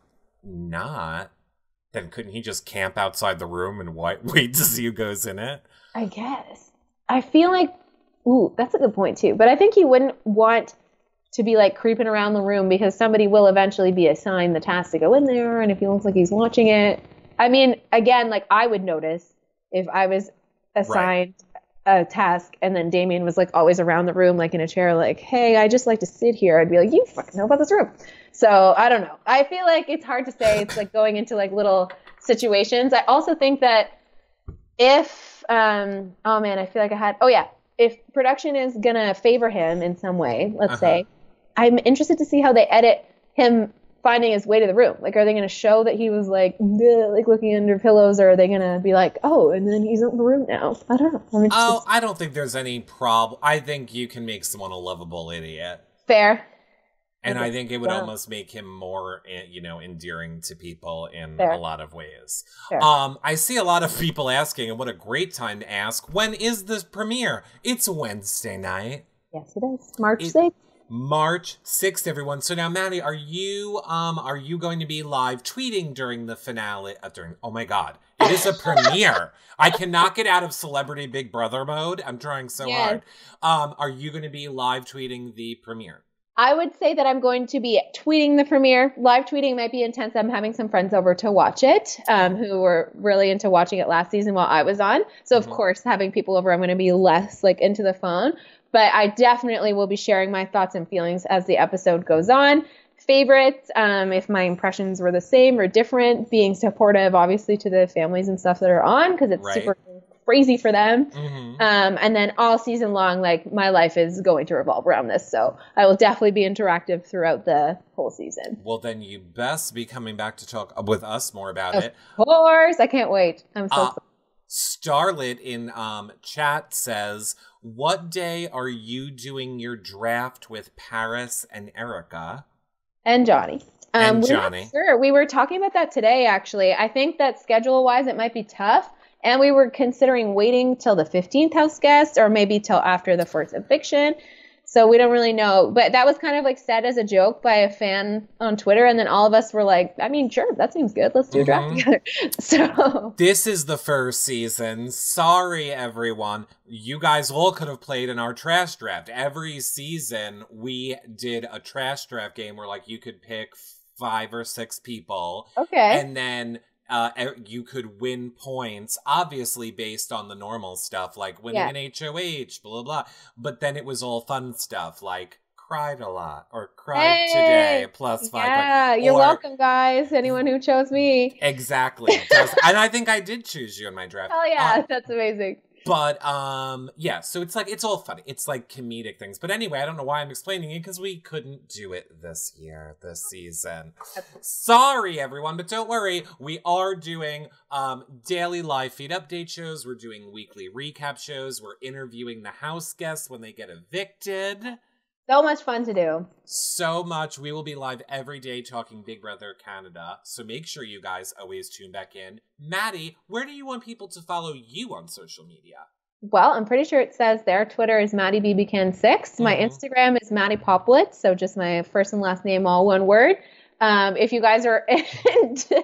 not, then couldn't he just camp outside the room and wait to see who goes in it? I guess. I feel like ooh, that's a good point, too. But I think he wouldn't want to be, like, creeping around the room because somebody will eventually be assigned the task to go in there, and if he looks like he's watching it. I mean, again, like, I would notice if I was assigned a task and then Damien was, like, always around the room, like, in a chair, like, hey, I just like to sit here. I'd be like, you fucking know about this room. So, I don't know. I feel like it's hard to say. It's, like, going into, like, little situations. I also think that if, oh, man, I feel like if production is going to favor him in some way, let's say, I'm interested to see how they edit him finding his way to the room. Like, are they going to show that he was, like looking under pillows, or are they going to be like, oh, and then he's in the room now? I don't know. I don't think there's any problem. I think you can make someone a lovable idiot. Fair. And I think it would almost make him more, endearing to people in a lot of ways. I see a lot of people asking, and what a great time to ask, when is this premiere? It's Wednesday night. Yes, it is. March 6th. March 6th, everyone. So now, Maddy, are you going to be live tweeting during the finale? Oh my God, it is a premiere. I cannot get out of Celebrity Big Brother mode. I'm trying so hard. Are you going to be live tweeting the premiere? I would say that I'm going to be tweeting the premiere. Live tweeting might be intense. I'm having some friends over to watch it who were really into watching it last season while I was on. So, of course, having people over, I'm going to be less into the phone. But I definitely will be sharing my thoughts and feelings as the episode goes on. Favorites, if my impressions were the same or different, being supportive, obviously, to the families and stuff that are on because it's super crazy for them. And then all season long, my life is going to revolve around this. So I will definitely be interactive throughout the whole season. Well, then you best be coming back to talk with us more about it. Of course. I can't wait. I'm so excited. Starlet in chat says, what day are you doing your draft with Paris and Erica? And Johnny. We're not sure. We were talking about that today, actually. I think that schedule-wise, it might be tough. And we were considering waiting till the 15th house guest or maybe till after the first eviction. So we don't really know. But that was kind of said as a joke by a fan on Twitter. And then all of us were like, I mean, sure, that seems good. Let's do a draft together. So this is the first season. Sorry, everyone. You guys all could have played in our trash draft. Every season we did a trash draft game where you could pick 5 or 6 people. Okay. And then you could win points, obviously based on the normal stuff, like winning an HOH, blah, blah, blah. But then it was all fun stuff, like cried a lot or cried today +5
Yeah, you're welcome, guys. Anyone who chose me.
Exactly. And I think I did choose you in my draft.
Oh yeah, that's amazing.
But yeah, so it's like, it's all funny. It's like comedic things. But anyway, I don't know why I'm explaining it, because we couldn't do it this season. Sorry, everyone, but don't worry. We are doing daily live feed update shows. We're doing weekly recap shows. We're interviewing the house guests when they get evicted.
So much fun to do.
So much. We will be live every day talking Big Brother Canada. So make sure you guys always tune back in. Maddie, where do you want people to follow you on social media?
Well, I'm pretty sure it says there. Twitter is MaddieBBCan6. My Instagram is Maddy Poplett. So just my first and last name, all one word. If you guys are into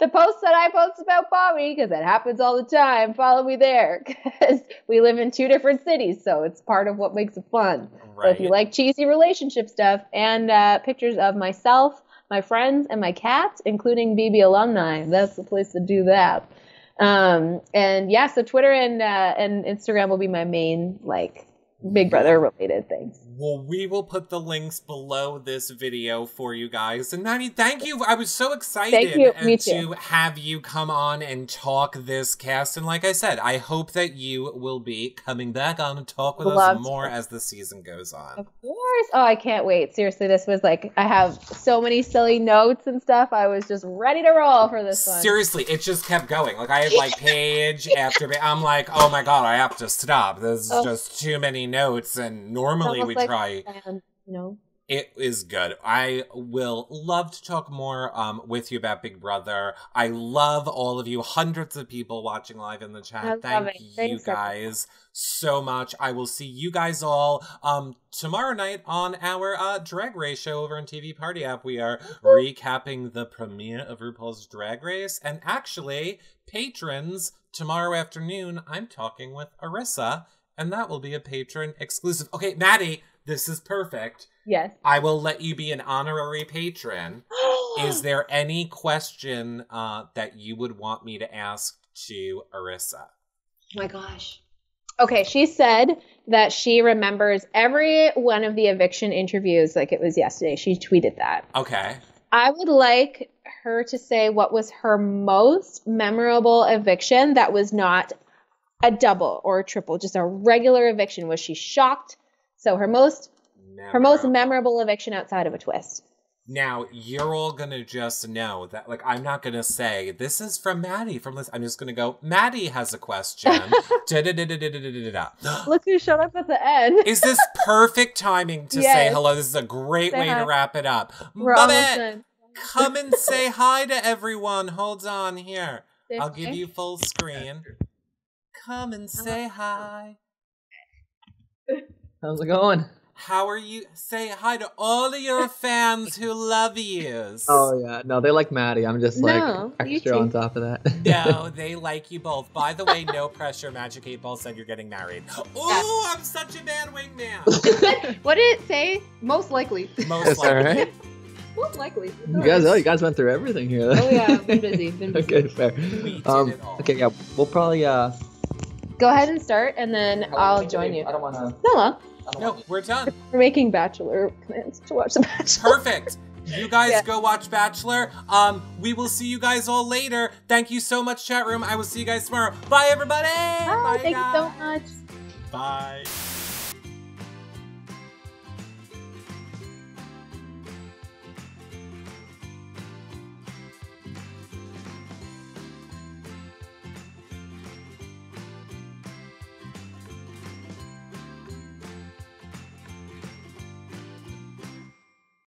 the posts that I post about Bobby, because it happens all the time, follow me there, because we live in 2 different cities, so it's part of what makes it fun. Right. So if you like cheesy relationship stuff and pictures of myself, my friends, and my cat, including BB alumni, that's the place to do that. And yeah, so Twitter and Instagram will be my main, like, Big Brother related things.
Well, we will put the links below this video for you guys. And Maddie, thank you. I was so excited to have you come on and talk this cast. And like I said, I hope that you will be coming back on and talk with us more as the season goes on. Of
course. Oh, I can't wait. Seriously, this was like, I have so many silly notes and stuff. I was just ready to roll for this one.
Seriously, it just kept going. Like, I had like page after page. I'm like, oh my God, I have to stop. There's just too many notes. And normally we try.
You know,
it is good. I will love to talk more with you about Big Brother. I love all of you, hundreds of people watching live in the chat. Thank you guys so much. I will see you guys all tomorrow night on our Drag Race show over on TV Party App. We are recapping the premiere of RuPaul's Drag Race. And actually, patrons, tomorrow afternoon, I'm talking with Arissa, and that will be a patron exclusive. Okay, Maddie, this is perfect.
Yes.
I will let you be an honorary patron. Is there any question that you would want me to ask to Arissa?
Oh my gosh. Okay, she said that she remembers every one of the eviction interviews like it was yesterday. She tweeted that.
Okay.
I would like her to say what was her most memorable eviction that was not a double or a triple, just a regular eviction. Was she shocked? So her most memorable eviction outside of a twist.
Now, you're all going to just know that, like, I'm not going to say, this is from Maddie from this. I'm just going to go, Maddie has a question.
Look who showed up at the end.
Is this perfect timing to say hello? This is a great way to wrap it up. Babette, come and say hi to everyone. Hold on here. I'll give you full screen. Come and say hi.
How's it going?
How are you? Say hi to all of your fans who love you.
Oh, yeah. No, they like Maddie. I'm just like extra on top of that.
No, they like you both. By the way, no pressure. Magic 8 Ball said you're getting married. Ooh, I'm such a bad wingman.
What did it say?
Most likely.
Most likely.
Right?
Most likely.
You guys went through everything here.
Oh, yeah. I've been busy.
Okay, fair.
We did it all.
Okay, yeah. We'll probably...
Go ahead and start, and then I'll join you.
I don't want to...
No, we're done.
We're making Bachelor plans to watch The Bachelor.
Perfect. You guys go watch Bachelor. We will see you guys all later. Thank you so much, chat room. I will see you guys tomorrow. Bye, everybody.
Bye. Thank you so much.
Bye.